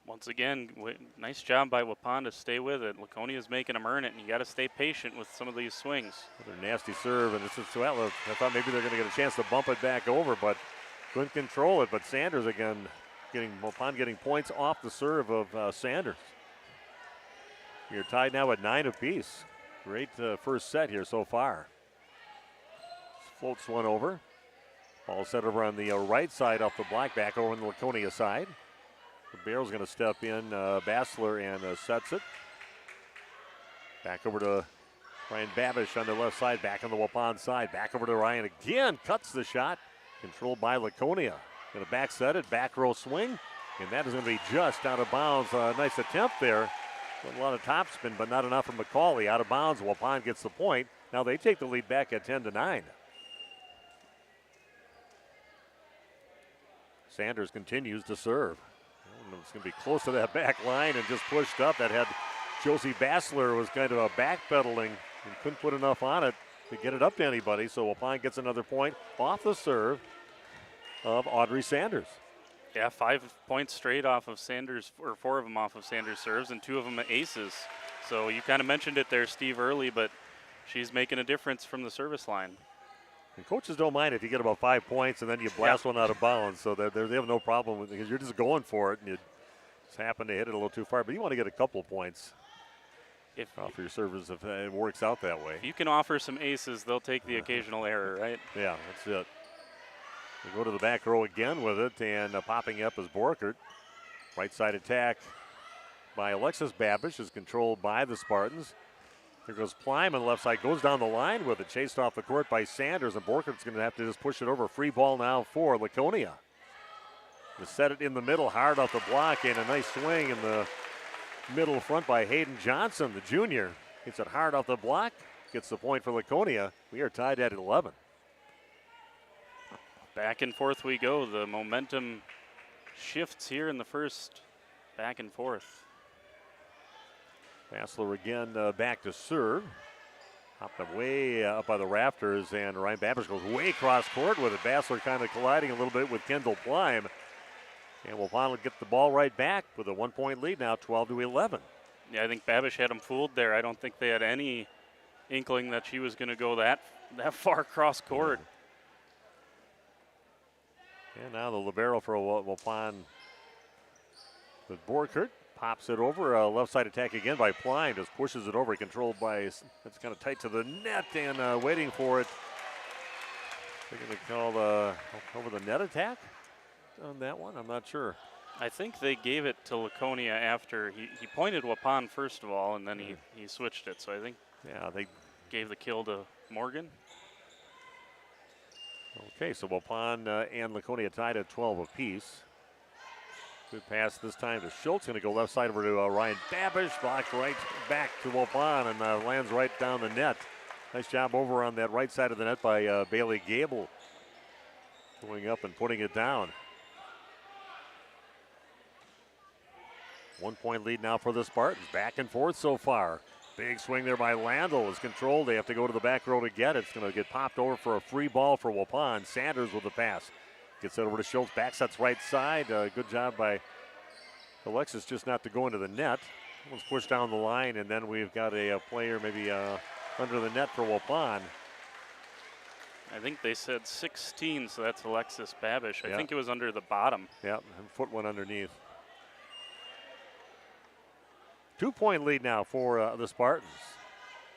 Once again, nice job by Waupun to stay with it. Laconia's making them earn it, and you got to stay patient with some of these swings. Another nasty serve, and this is I thought maybe they're going to get a chance to bump it back over, but couldn't control it. But Sanders again, Waupun getting points off the serve of Sanders. You're tied now at 9 apiece. Great first set here so far. Floats one over. Ball set over on the right side off the block, back over on the Laconia side. The Barrel's going to step in, Bassler, and sets it. Back over to Ryan Babish on the left side, back on the Waupun side. Back over to Ryan again, cuts the shot. Controlled by Laconia. Going to back set it, back row swing, and that is going to be just out of bounds. Nice attempt there. A lot of topspin, but not enough for McCauley. Out of bounds, Waupun gets the point. Now they take the lead back at 10-9. Sanders continues to serve. It's going to be close to that back line and just pushed up. That had Josie Bassler was kind of backpedaling and couldn't put enough on it to get it up to anybody. So Waupun gets another point off the serve of Audrey Sanders. Yeah, 5 points straight off of Sanders, or 4 of them off of Sanders' serves, and 2 of them aces. So you kind of mentioned it there, Steve, early, but she's making a difference from the service line. And coaches don't mind if you get about 5 points and then you blast one out of bounds. So they have no problem with it because you're just going for it and you just happen to hit it a little too far. But you want to get a couple of points off your servers if it works out that way. If you can offer some aces, they'll take the occasional error, right? Yeah, that's it. We go to the back row again with it, and popping up is Borkert. Right side attack by Alexis Babish is controlled by the Spartans. Here goes Pleim on the left side, goes down the line with it, chased off the court by Sanders, and Borkert's going to have to just push it over. Free ball now for Laconia. To set it in the middle, hard off the block, and a nice swing in the middle front by Hayden Johnson, the junior. Hits it hard off the block, gets the point for Laconia. We are tied at 11. Back and forth we go. The momentum shifts here in the first. Back and forth. Bassler again back to serve. Popped them way up by the rafters, and Ryan Babish goes way cross court with it. Bassler kind of colliding a little bit with Kendall Plime. And Waupun will get the ball right back with a 1-point lead now, 12-11. Yeah, I think Babish had him fooled there. I don't think they had any inkling that she was going to go that far cross court. And now the libero for Waupun with Borkert. Pops it over, left side attack again by Plime, just pushes it over, controlled by, it's kind of tight to the net, and waiting for it. They're going to call the over the net attack on that one, I'm not sure. I think they gave it to Laconia after he pointed Waupun first of all, and then he switched it. So I think they gave the kill to Morgan. Okay, so Waupun and Laconia tied at 12 apiece. Good pass this time to Schultz. Going to go left side over to Ryan Babish. Blocked right back to Waupun and lands right down the net. Nice job over on that right side of the net by Bailey Gable. Going up and putting it down. 1-point lead now for the Spartans. Back and forth so far. Big swing there by Landl is controlled. They have to go to the back row to get it. It's going to get popped over for a free ball for Waupun. Sanders with the pass. Gets it over to Schultz. Back sets right side. Good job by Alexis just not to go into the net. One's pushed down the line, and then we've got a player maybe under the net for Waupun. I think they said 16, so that's Alexis Babish. I think it was under the bottom. Yeah, and foot went underneath. 2-point lead now for the Spartans.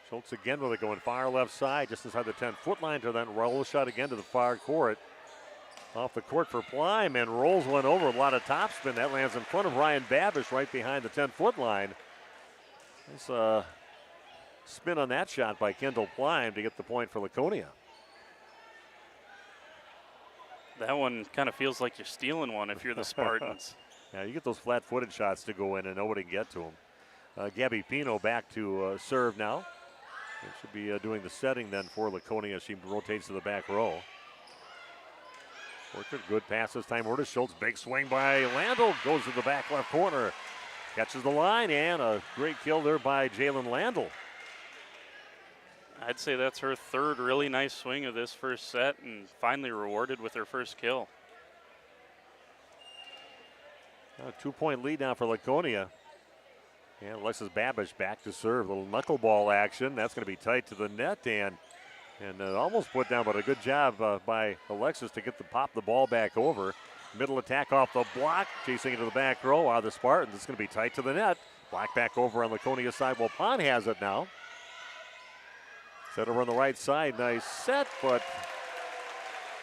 Schultz again with it going far left side, just inside the 10-foot line to that roll shot again to the far court. Off the court for Plime, and rolls one over. A lot of topspin. That lands in front of Ryan Babish right behind the 10-foot line. Nice spin on that shot by Kendall Plime to get the point for Laconia. That one kind of feels like you're stealing one if you're the Spartans. Yeah, you get those flat-footed shots to go in, and nobody can get to them. Gabby Pino back to serve now. And should be doing the setting then for Laconia. She rotates to the back row. Good pass this time over to Schultz. Big swing by Landl. Goes to the back left corner. Catches the line, and a great kill there by Jalen Landl. I'd say that's her third really nice swing of this first set, and finally rewarded with her first kill. A 2-point lead now for Laconia. And Alexis Babish back to serve. A little knuckleball action. That's going to be tight to the net, and almost put down, but a good job by Alexis to get pop the ball back over. Middle attack off the block, chasing into the back row are the Spartans. It's going to be tight to the net. Block back over on Laconia's side. Waupun has it now. Set over on the right side. Nice set, but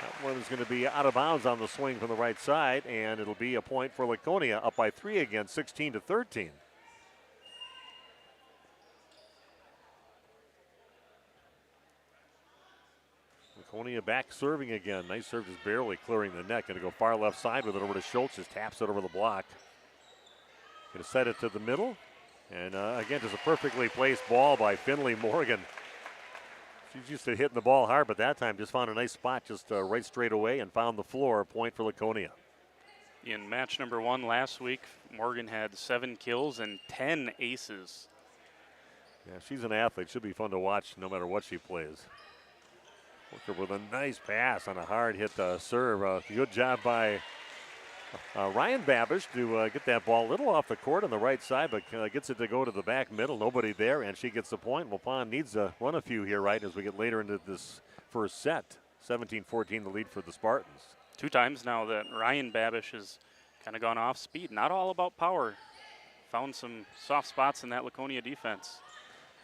that one is going to be out of bounds on the swing from the right side, and it'll be a point for Laconia, up by 3 again, 16-13. Laconia back serving again. Nice serve, just barely clearing the net. Going to go far left side with it over to Schultz. Just taps it over the block. Going to set it to the middle. And again, just a perfectly placed ball by Finley Morgan. She's used to hitting the ball hard, but that time just found a nice spot just right straight away and found the floor. Point for Laconia. In match number 1 last week, Morgan had 7 kills and 10 aces. Yeah, she's an athlete. Should be fun to watch no matter what she plays. Worker with a nice pass on a hard hit serve. Good job by Ryan Babish to get that ball a little off the court on the right side, but gets it to go to the back middle. Nobody there, and she gets the point. Waupun needs to run a few here, right, as we get later into this first set. 17-14 the lead for the Spartans. 2 times now that Ryan Babish has kind of gone off speed. Not all about power. Found some soft spots in that Laconia defense.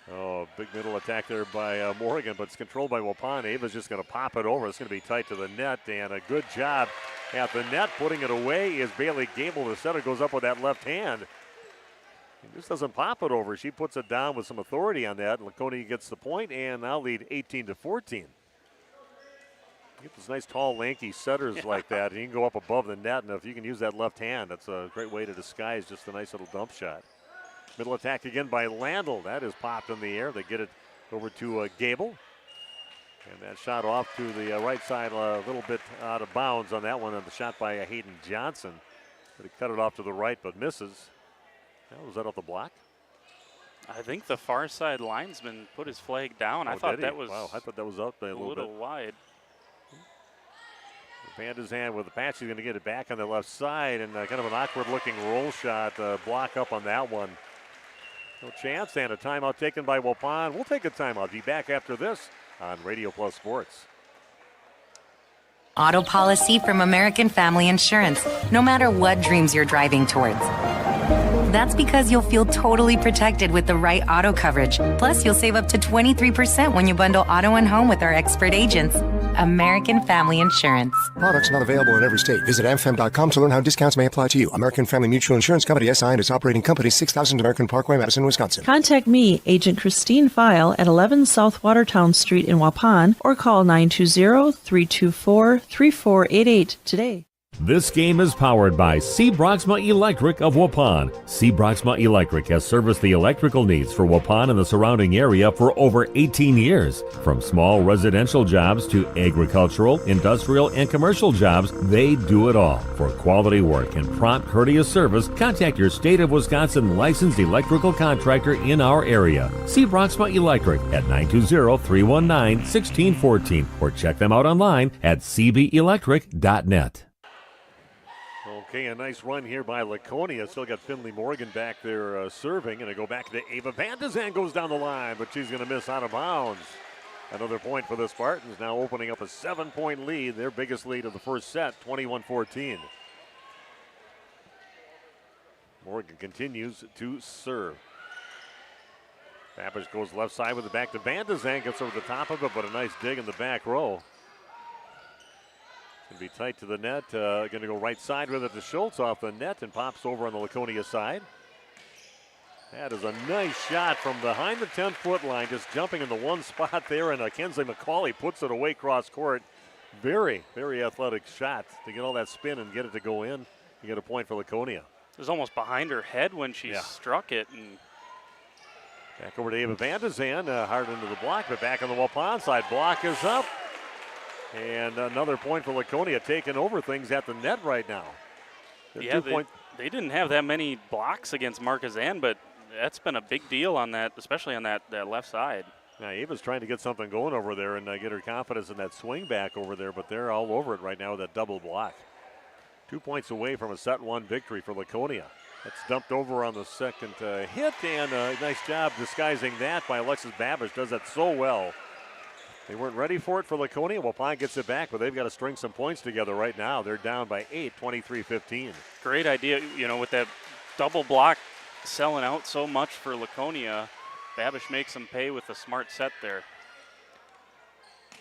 Oh, big middle attack there by Morgan, but it's controlled by Waupun. Ava's just going to pop it over. It's going to be tight to the net, and a good job at the net. Putting it away is Bailey Gable. The setter goes up with that left hand. He just doesn't pop it over. She puts it down with some authority on that. Laconia gets the point, and now lead 18-14. You get those nice, tall, lanky setters like that, and you can go up above the net, and if you can use that left hand, that's a great way to disguise just a nice little dump shot. Middle attack again by Landl. That is popped in the air. They get it over to Gable. And that shot off to the right side a little bit out of bounds on that one. And the shot by Hayden Johnson. But he cut it off to the right but misses. Was that off the block? I think the far side linesman put his flag down. I thought that was I thought that was up there a little wide. Van de Zand with the patch. He's going to get it back on the left side, and kind of an awkward-looking roll shot. Block up on that one. No chance, and a timeout taken by Waupun. We'll take a timeout. Be back after this on Radio Plus Sports. Auto policy from American Family Insurance, no matter what dreams you're driving towards. That's because you'll feel totally protected with the right auto coverage. Plus, you'll save up to 23% when you bundle auto and home with our expert agents. American Family Insurance. Products not available in every state. Visit amfam.com to learn how discounts may apply to you. American Family Mutual Insurance Company, SI, and its operating company, 6000 American Parkway, Madison, Wisconsin. Contact me, Agent Christine File, at 11 South Watertown Street in Waupun, or call 920-324-3488 today. This game is powered by C. Broxma Electric of Waupun. C. Broxma Electric has serviced the electrical needs for Waupun and the surrounding area for over 18 years. From small residential jobs to agricultural, industrial, and commercial jobs, they do it all. For quality work and prompt, courteous service, contact your State of Wisconsin licensed electrical contractor in our area. C. Broxma Electric at 920-319-1614 or check them out online at cbelectric.net. Okay, a nice run here by Laconia. Still got Finley Morgan back there serving. And I go back to Ava Van de Zand, goes down the line, but she's going to miss out of bounds. Another point for the Spartans, now opening up a 7-point lead, their biggest lead of the first set, 21-14. Morgan continues to serve. Babish goes left side with it back to Van de Zand, gets over the top of it, but a nice dig in the back row. Going to be tight to the net. Going to go right side with it to Schultz off the net and pops over on the Laconia side. That is a nice shot from behind the 10-foot line, just jumping in the one spot there, and Kinsley McCauley puts it away cross court. Very, very athletic shot to get all that spin and get it to go in. You get a point for Laconia. It was almost behind her head when she struck it. And back over to Ava Van de Zand, hard into the block, but back on the Waupun side. Block is up. And another point for Laconia, taking over things at the net right now. Yeah, they didn't have that many blocks against Marquezan, but that's been a big deal on that, especially on that left side. Now, Ava's trying to get something going over there and get her confidence in that swing back over there, but they're all over it right now with that double block. 2 points away from a set one victory for Laconia. That's dumped over on the second hit, and a nice job disguising that by Alexis Babish. Does that so well. They weren't ready for it for Laconia. Waupun gets it back, but they've got to string some points together right now. They're down by 8, 23-15. Great idea, with that double block selling out so much for Laconia. Babish makes them pay with a smart set there.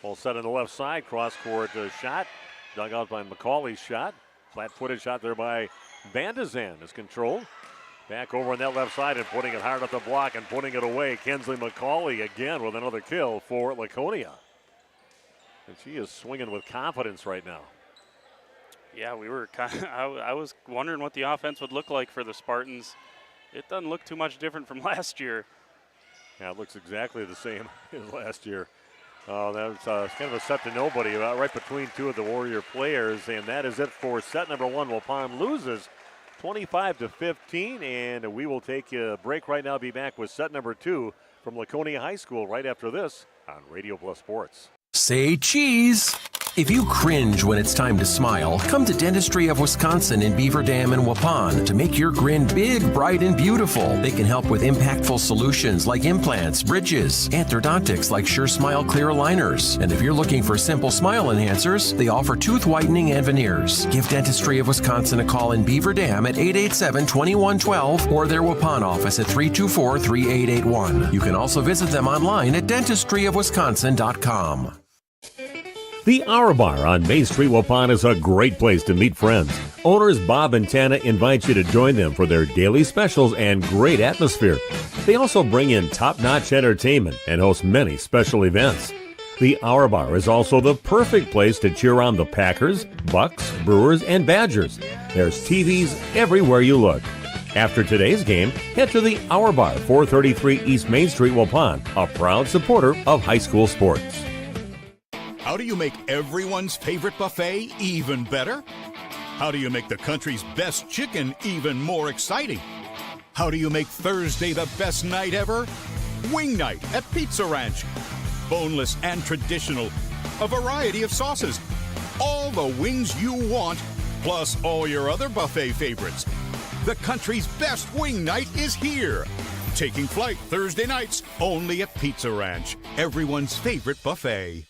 Full set on the left side, cross-court shot. Dug out by McCauley's shot. Flat-footed shot there by Van de Zand is controlled. Back over on that left side and putting it hard at the block and putting it away. Kinsley McCauley again with another kill for Laconia. And she is swinging with confidence right now. Yeah, we were I was wondering what the offense would look like for the Spartans. It doesn't look too much different from last year. Yeah, it looks exactly the same as last year. That was kind of a set to nobody right between two of the Warrior players. And that is it for set number one. Waupun loses 25-15, and we will take a break right now. Be back with set number two from Laconia High School right after this on Radio Plus Sports. Say cheese. If you cringe when it's time to smile, come to Dentistry of Wisconsin in Beaver Dam and Waupun to make your grin big, bright, and beautiful. They can help with impactful solutions like implants, bridges, orthodontics like Sure Smile clear aligners. And if you're looking for simple smile enhancers, they offer tooth whitening and veneers. Give Dentistry of Wisconsin a call in Beaver Dam at 887-2112 or their Waupun office at 324-3881. You can also visit them online at dentistryofwisconsin.com. The Hour Bar on Main Street, Waupun is a great place to meet friends. Owners Bob and Tana invite you to join them for their daily specials and great atmosphere. They also bring in top-notch entertainment and host many special events. The Hour Bar is also the perfect place to cheer on the Packers, Bucks, Brewers, and Badgers. There's TVs everywhere you look. After today's game, head to the Hour Bar, 433 East Main Street, Waupun, a proud supporter of high school sports. How do you make everyone's favorite buffet even better? How do you make the country's best chicken even more exciting? How do you make Thursday the best night ever? Wing night at Pizza Ranch. Boneless and traditional. A variety of sauces. All the wings you want, plus all your other buffet favorites. The country's best wing night is here. Taking flight Thursday nights only at Pizza Ranch, everyone's favorite buffet.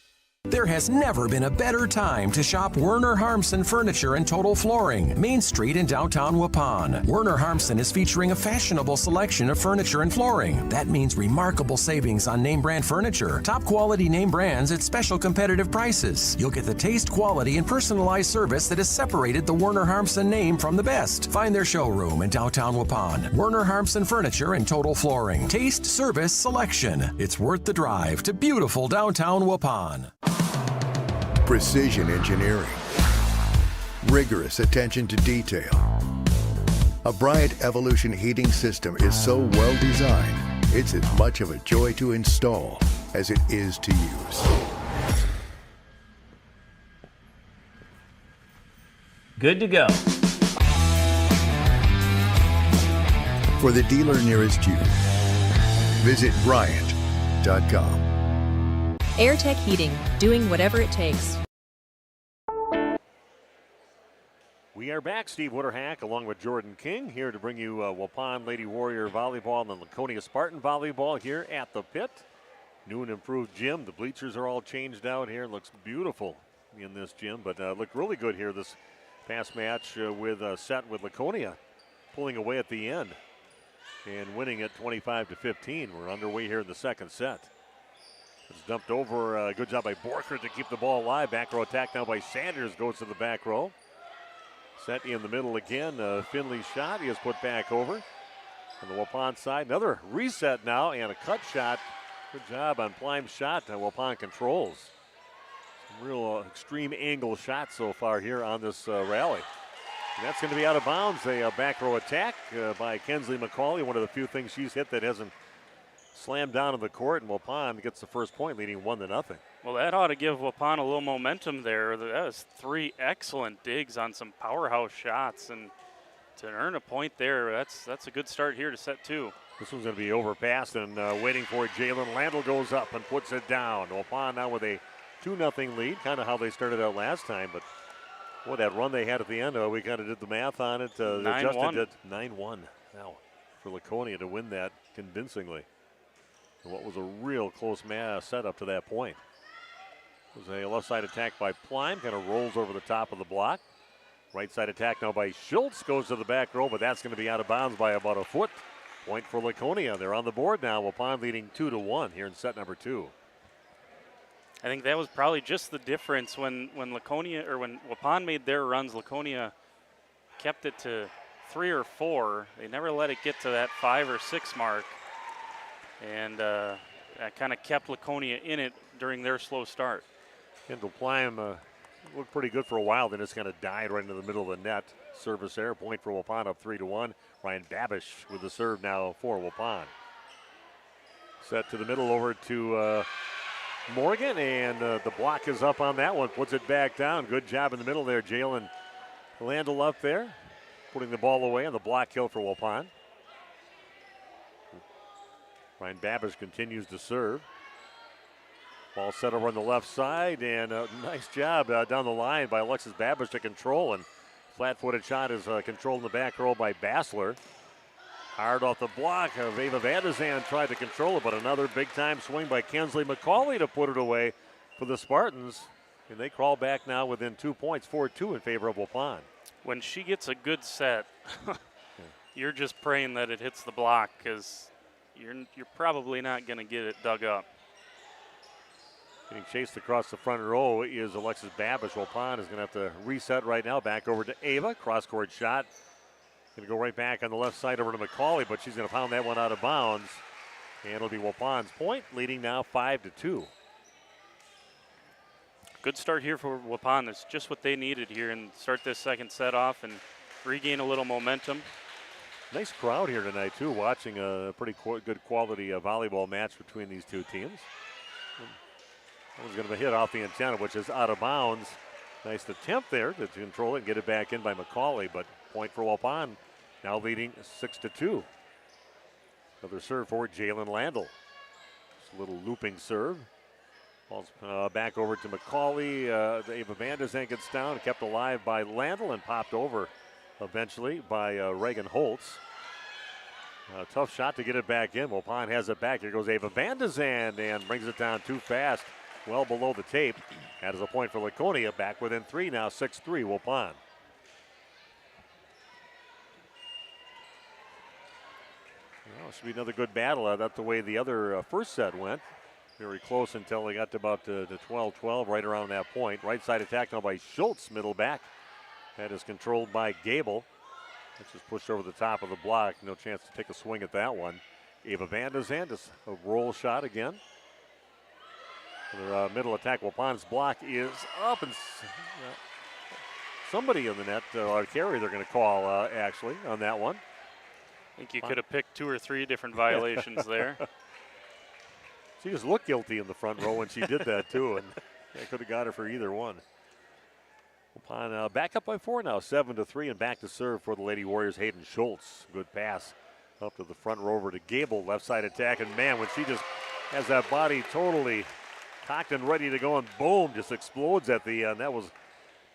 There has never been a better time to shop Werner Harmsen Furniture and Total Flooring, Main Street in downtown Waupun. Werner Harmsen is featuring a fashionable selection of furniture and flooring. That means remarkable savings on name brand furniture, top quality name brands at special competitive prices. You'll get the taste, quality, and personalized service that has separated the Werner Harmsen name from the best. Find their showroom in downtown Waupun. Werner Harmsen Furniture and Total Flooring. Taste, service, selection. It's worth the drive to beautiful downtown Waupun. Precision engineering, rigorous attention to detail. A Bryant Evolution heating system is so well designed, it's as much of a joy to install as it is to use. Good to go. For the dealer nearest you, visit Bryant.com. AirTech Heating, doing whatever it takes. We are back. Steve Witterhack along with Jordan King here to bring you Waupun Lady Warrior Volleyball and the Laconia Spartan Volleyball here at the pit. New and improved gym. The bleachers are all changed out here. Looks beautiful in this gym, but looked really good here this past match with a set with Laconia pulling away at the end and winning at 25-15. We're underway here in the second set. It's dumped over. Good job by Borkert to keep the ball alive. Back row attack now by Sanders. Goes to the back row. Set in the middle again. Finley's shot. He is put back over. On the Waupun side. Another reset now and a cut shot. Good job on Plime's shot. Waupun controls. Some real extreme angle shots so far here on this rally. And that's going to be out of bounds. A back row attack by Kensley McCauley. One of the few things she's hit that hasn't slammed down in the court, and Waupun gets the first point, leading 1-0. Well, that ought to give Waupun a little momentum there. That was 3 excellent digs on some powerhouse shots, and to earn a point there, that's a good start here to set 2. This one's going to be overpassed, and waiting for it. Jalen Landl goes up and puts it down. Waupun now with a 2-0 lead, kind of how they started out last time, but boy, that run they had at the end, we kind of did the math on it. Justin did 9-1 now for Laconia to win that convincingly. What was a real close setup to that point. It was a left side attack by Plime, kind of rolls over the top of the block. Right side attack now by Schultz, goes to the back row, but that's going to be out of bounds by about a foot. Point for Laconia. They're on the board now. Waupun leading 2-1 here in set number 2. I think that was probably just the difference when Laconia, or when Waupun made their runs. Laconia kept it to 3 or 4. They never let it get to that 5 or 6 mark. And that kind of kept Laconia in it during their slow start. Kendall Plime looked pretty good for a while, then just kind of died right into the middle of the net. Service error, point for Waupun, up 3-1. Ryan Babish with the serve now for Waupun. Set to the middle over to Morgan, and the block is up on that one. Puts it back down. Good job in the middle there. Jalen Landl up there, putting the ball away on the block kill for Waupun. Ryan Babish continues to serve. Ball set over on the left side, and a nice job down the line by Alexis Babish to control, and flat-footed shot is controlled in the back row by Bassler. Hard off the block. Ava Vandezan tried to control it, but another big-time swing by Kensley McCauley to put it away for the Spartans. And they crawl back now within 2 points, 4-2 in favor of Waupun. When she gets a good set, you're just praying that it hits the block, because you're probably not going to get it dug up. Getting chased across the front row is Alexis Babish. Waupun is going to have to reset right now. Back over to Ava. Cross-court shot. Going to go right back on the left side over to McCauley, but she's going to pound that one out of bounds. And it'll be Waupun's point, leading now 5-2. Good start here for Waupun. That's just what they needed here, and start this second set off and regain a little momentum. Nice crowd here tonight, too, watching a pretty good quality volleyball match between these two teams. That was going to be hit off the antenna, which is out of bounds. Nice attempt there to control it and get it back in by McCauley, but point for Waupun, now leading 6-2. Another serve for Jalen Landell. Just a little looping serve. Ball's back over to McCauley. Ava Van de Zandt gets down, kept alive by Landell and popped over eventually by Reagan Holtz. Tough shot to get it back in. Waupun has it back. Here goes Ava Van de Zandt and brings it down too fast, well below the tape. That is a point for Laconia. Back within 3 now, 6-3 Waupun. Well, it should be another good battle. That's the way the other first set went. Very close until they got to about the 12-12, right around that point. Right side attack now by Schultz, middle back. That is controlled by Gable. That's just pushed over the top of the block. No chance to take a swing at that one. Ava Van de Zandt, a roll shot again. Their middle attack, Waupun's block is up, and somebody in the net, or carry they're going to call actually on that one. I think you could have picked 2 or 3 different violations there. She just looked guilty in the front row when she did that too, and they could have got her for either one. Waupun back up by 4 now, 7-3, and back to serve for the Lady Warriors, Hayden Schultz. Good pass up to the front row over to Gable, left side attack, and man, when she just has that body totally cocked and ready to go, and boom, just explodes at the end. That was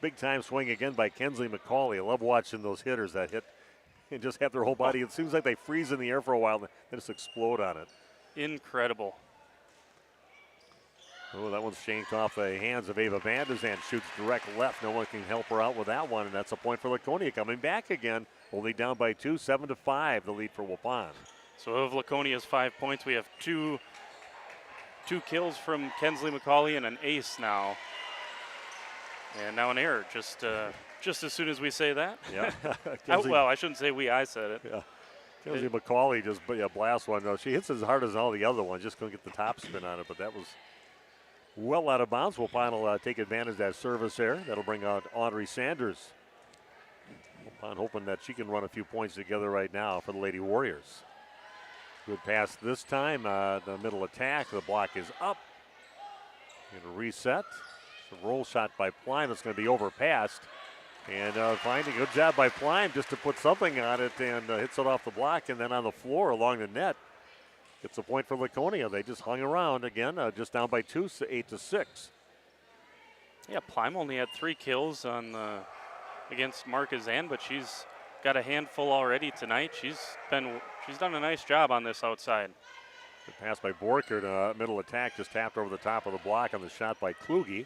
big time swing again by Kensley McCauley. I love watching those hitters that hit and just have their whole body. It seems like they freeze in the air for a while and then just explode on it. Incredible. Oh, that one's shanked off the hands of Ava Van de Zandt. Shoots direct left. No one can help her out with that one, and that's a point for Laconia. Coming back again, only down by 2, 7-5, the lead for Waupun. So of Laconia's 5 points, we have two kills from Kensley McCauley and an ace now. And now an error, just as soon as we say that. Yeah. Well, I shouldn't say we, I said it. Yeah. Kensley McCauley just blasts one. No, she hits as hard as all the other ones, just couldn't get the top spin on it, but that was well out of bounds. Waupun will take advantage of that service error. That'll bring out Audrey Sanders. Waupun hoping that she can run a few points together right now for the Lady Warriors. Good pass this time. The middle attack. The block is up. And a reset. It's a roll shot by Plime. It's going to be overpassed. And finding a good job by Plime just to put something on it, and hits it off the block and then on the floor along the net. It's a point for Laconia. They just hung around again, just down by 2, 8-6. Yeah, Plime only had 3 kills on against Marquezan, but she's got a handful already tonight. She's done a nice job on this outside. Good pass by Borkert. Middle attack just tapped over the top of the block on the shot by Kluge.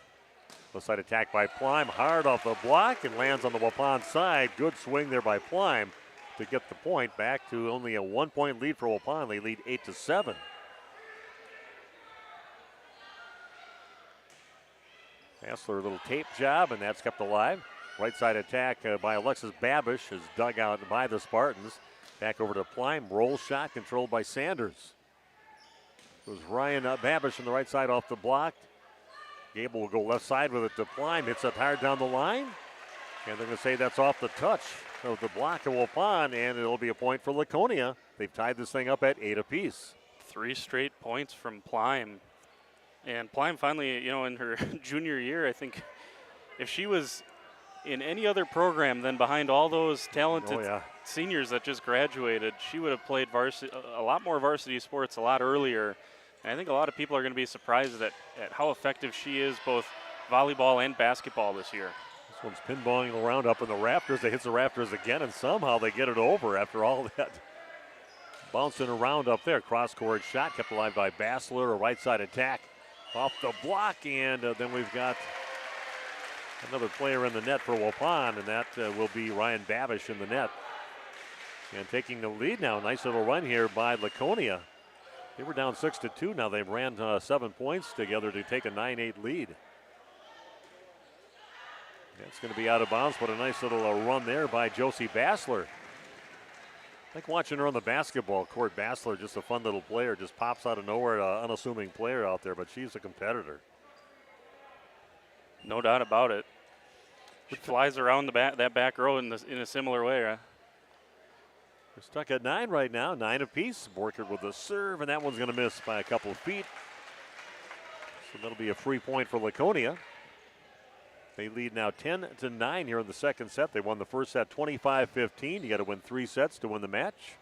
Left side attack by Plime, hard off the block and lands on the Waupun side. Good swing there by Plime to get the point. Back to only a 1-point lead for Waupun. They lead 8-7. Hassler, a little tape job, and that's kept alive. Right side attack by Alexis Babish is dug out by the Spartans. Back over to Plime. Roll shot controlled by Sanders. It was Ryan Babish on the right side off the block. Gable will go left side with it to Plime. Hits it hard down the line. And they're going to say that's off the touch of the block of Waupun, and it'll be a point for Laconia. They've tied this thing up at 8 apiece. 3 straight points from Plime. And Plime finally, in her junior year, I think if she was in any other program than behind all those talented seniors that just graduated, she would have played a lot more varsity sports a lot earlier. And I think a lot of people are going to be surprised at how effective she is, both volleyball and basketball this year. This one's pinballing around up in the rafters. They hit the rafters again, and somehow they get it over after all that. Bouncing around up there. Cross-court shot kept alive by Bassler. A right side attack off the block, and then we've got another player in the net for Waupun, and that will be Ryan Babish in the net. And taking the lead now. Nice little run here by Laconia. They were down 6-2. Now they've ran 7 points together to take a 9-8 lead. That's going to be out of bounds, but a nice little run there by Josie Bassler. I like watching her on the basketball court. Bassler, just a fun little player, just pops out of nowhere, an unassuming player out there, but she's a competitor. No doubt about it. She flies around that back row in a similar way, right? We're stuck at 9 right now, 9 apiece. Borkert with the serve, and that one's going to miss by a couple of feet. So that'll be a free point for Laconia. They lead now 10-9 here in the second set. They won the first set 25-15. You got to win 3 sets to win the match.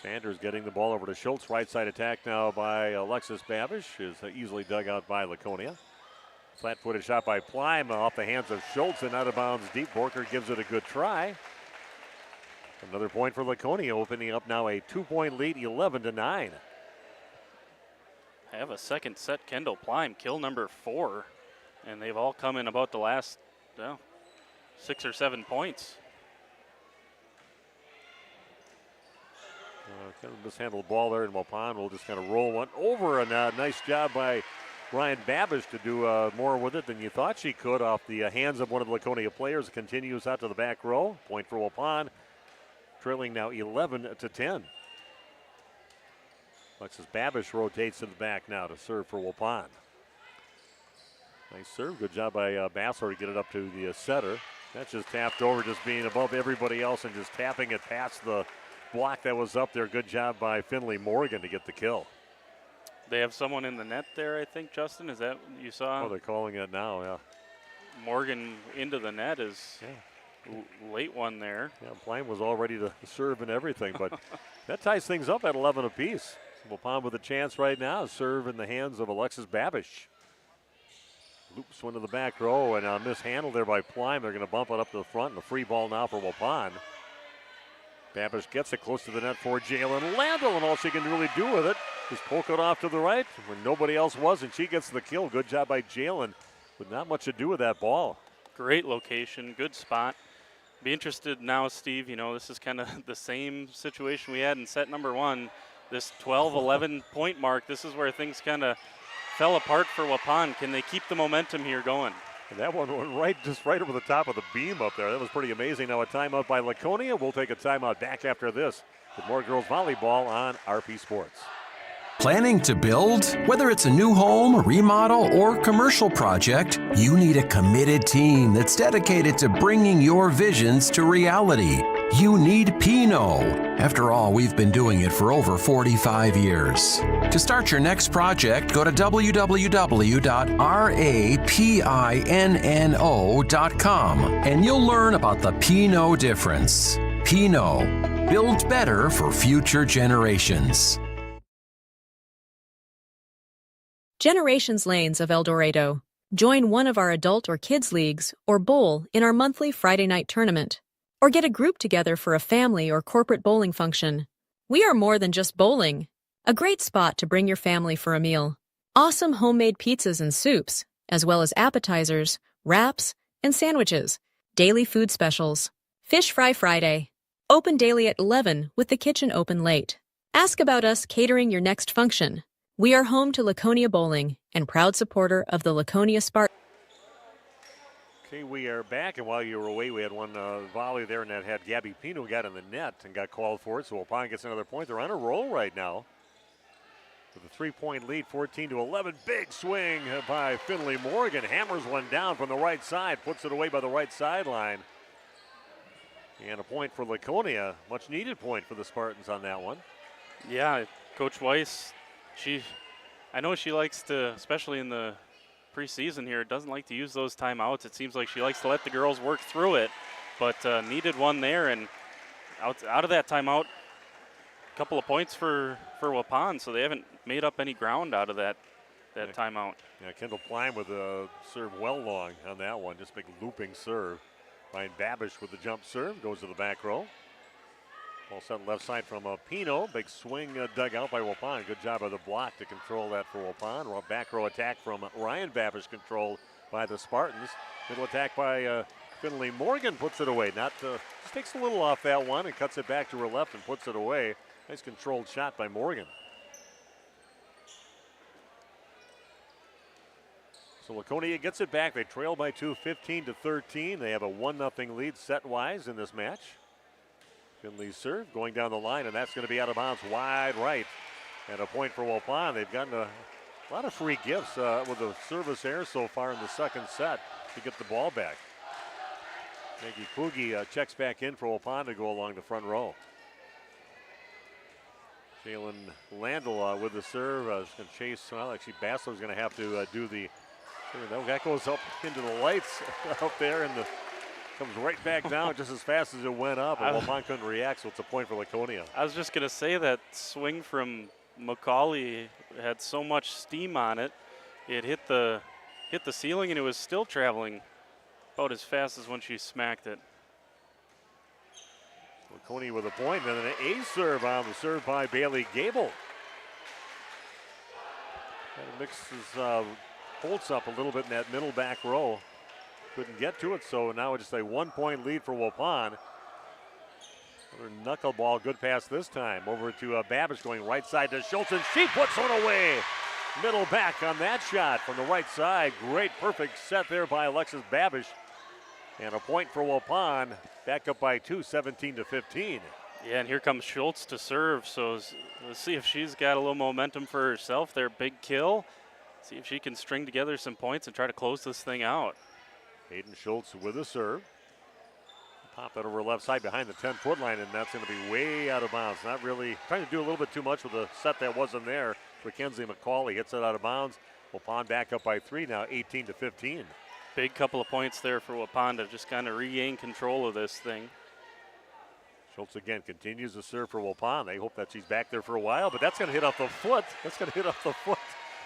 Sanders getting the ball over to Schultz. Right side attack now by Alexis Babish is easily dug out by Laconia. Flat-footed shot by Plime off the hands of Schultz and out of bounds deep. Borker gives it a good try. Another point for Laconia, opening up now a 2-point lead, 11-9. Have a second set. Kendall Plime, kill number 4. And they've all come in about the last 6 or 7 points. Kind of mishandled ball there, and Waupun will just kind of roll one over. And nice job by Ryan Babish to do more with it than you thought she could off the hands of one of the Laconia players. Continues out to the back row. Point for Waupun, trailing now 11-10. Alexis Babish rotates to the back now to serve for Waupun. Nice serve. Good job by Bassler to get it up to the setter. That's just tapped over, just being above everybody else and just tapping it past the block that was up there. Good job by Finley Morgan to get the kill. They have someone in the net there, I think, Justin. Is that what you saw? Oh, they're calling it now, yeah. Morgan into the net is late one there. Yeah, Plime was all ready to serve and everything, but that ties things up at 11 apiece. Waupun with a chance right now. Serve in the hands of Alexis Babish. Loops one to the back row and mishandled there by Plime. They're going to bump it up to the front and a free ball now for Waupun. Babish gets it close to the net for Jalen Landell, and all she can really do with it is poke it off to the right when nobody else was, and she gets the kill. Good job by Jalen, with not much to do with that ball. Great location, good spot. Be interested now, Steve. You know, this is kind of the same situation we had in set number 1. This 12-11 point mark, this is where things kind of fell apart for Waupun. Can they keep the momentum here going? And that one went just right over the top of the beam up there. That was pretty amazing. Now a timeout by Laconia. We'll take a timeout back after this with more girls volleyball on RP Sports. Planning to build? Whether it's a new home, remodel, or commercial project, you need a committed team that's dedicated to bringing your visions to reality. You need Pinot. After all, we've been doing it for over 45 years. To start your next project, go to www.rapinno.com and you'll learn about the Pinot difference. Pinot, build better for future generations. Generations Lanes of El Dorado. Join one of our adult or kids leagues or bowl in our monthly Friday night tournament. Or get a group together for a family or corporate bowling function. We are more than just bowling. A great spot to bring your family for a meal. Awesome homemade pizzas and soups, as well as appetizers, wraps, and sandwiches. Daily food specials. Fish Fry Friday. Open daily at 11 with the kitchen open late. Ask about us catering your next function. We are home to Laconia Bowling and proud supporter of the Laconia Spartans. Okay, we are back, and while you were away, we had one volley there, and that had Gabby Pino got in the net and got called for it, so Waupun gets another point. They're on a roll right now with a 3-point lead, 14-11. Big swing by Finley Morgan. Hammers one down from the right side, puts it away by the right sideline. And a point for Laconia. Much needed point for the Spartans on that one. Yeah, Coach Weiss, I know she likes to, especially in the preseason here, doesn't like to use those timeouts. It seems like she likes to let the girls work through it, but needed one there, and out of that timeout, a couple of points for Waupun, so they haven't made up any ground out of that timeout. Yeah, Kendall Plime with a serve well long on that one, just big looping serve. Ryan Babish with the jump serve, goes to the back row. Ball set left side from Pino. Big swing dug out by Waupun. Good job of the block to control that for Waupun. Back row attack from Ryan Babish, controlled by the Spartans. Middle attack by Finley Morgan, puts it away. Just takes a little off that one and cuts it back to her left and puts it away. Nice controlled shot by Morgan. So Laconia gets it back. They trail by 2, 15-13. They have a 1-0 lead set-wise in this match. Finley's serve going down the line, and that's going to be out of bounds wide right. And a point for Waupun. They've gotten a lot of free gifts with the service error so far in the second set to get the ball back. Maggie Poogie checks back in for Waupun to go along the front row. Jalen Landell with the serve. Is going to chase. Well, actually, Bassler's going to have to do the. That goes up into the lights out there in the Comes right back down just as fast as it went up, and Waupun couldn't react, so it's a point for Laconia. I was just going to say that swing from McCauley had so much steam on it. It hit the ceiling, and it was still traveling about as fast as when she smacked it. Laconia with a point, and then an ace serve on the serve by Bailey Gable. Kind of mixes Holtz up a little bit in that middle back row. Couldn't get to it, so now it's just a 1-point lead for Waupun. Another knuckleball, good pass this time. Over to Babish going right side to Schultz, and she puts one away. Middle back on that shot from the right side. Great, perfect set there by Alexis Babish. And a point for Waupun, back up by 2, 17-15. Yeah, and here comes Schultz to serve, so let's see if she's got a little momentum for herself there. Big kill. See if she can string together some points and try to close this thing out. Hayden Schultz with a serve. Pop that over left side behind the 10-foot line, and that's going to be way out of bounds. Not really trying to do a little bit too much with a set that wasn't there. Mackenzie McCauley hits it out of bounds. Waupun back up by 3 now, 18-15. Big couple of points there for Waupun to just kind of regain control of this thing. Schultz again continues to serve for Waupun. They hope that she's back there for a while, but that's going to hit off the foot. That's going to hit off the foot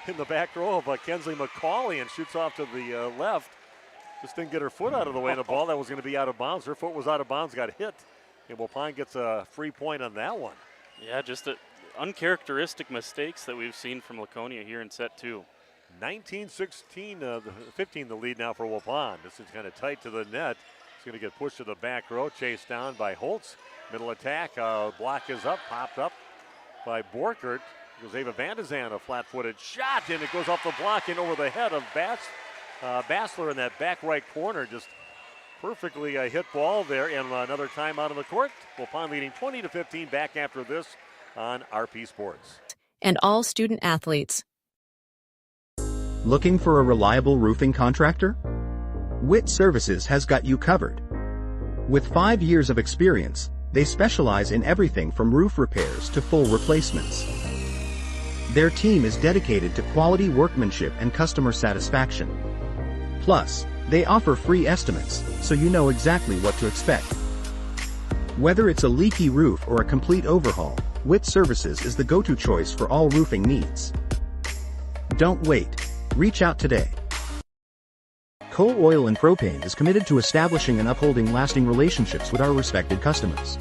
in the back row of Kensley McCauley and shoots off to the left. Just didn't get her foot out of the way, and the ball that was going to be out of bounds. Her foot was out of bounds, got hit, and Waupun gets a free point on that one. Yeah, just uncharacteristic mistakes that we've seen from Laconia here in set 2. 19-16, 15 the lead now for Waupun. This is kind of tight to the net. It's going to get pushed to the back row, chased down by Holtz. Middle attack, block is up, popped up by Borkert. Goes Ava Vandezan, a flat-footed shot, and it goes off the block and over the head of Bassler in that back right corner. Just perfectly hit ball there, and another timeout on the court. Waupun leading 20-15 back after this on RP Sports. And all student athletes. Looking for a reliable roofing contractor? Witt Services has got you covered. With 5 years of experience, they specialize in everything from roof repairs to full replacements. Their team is dedicated to quality workmanship and customer satisfaction. Plus, they offer free estimates, so you know exactly what to expect. Whether it's a leaky roof or a complete overhaul, Witt Services is the go-to choice for all roofing needs. Don't wait. Reach out today. Coal Oil and Propane is committed to establishing and upholding lasting relationships with our respected customers.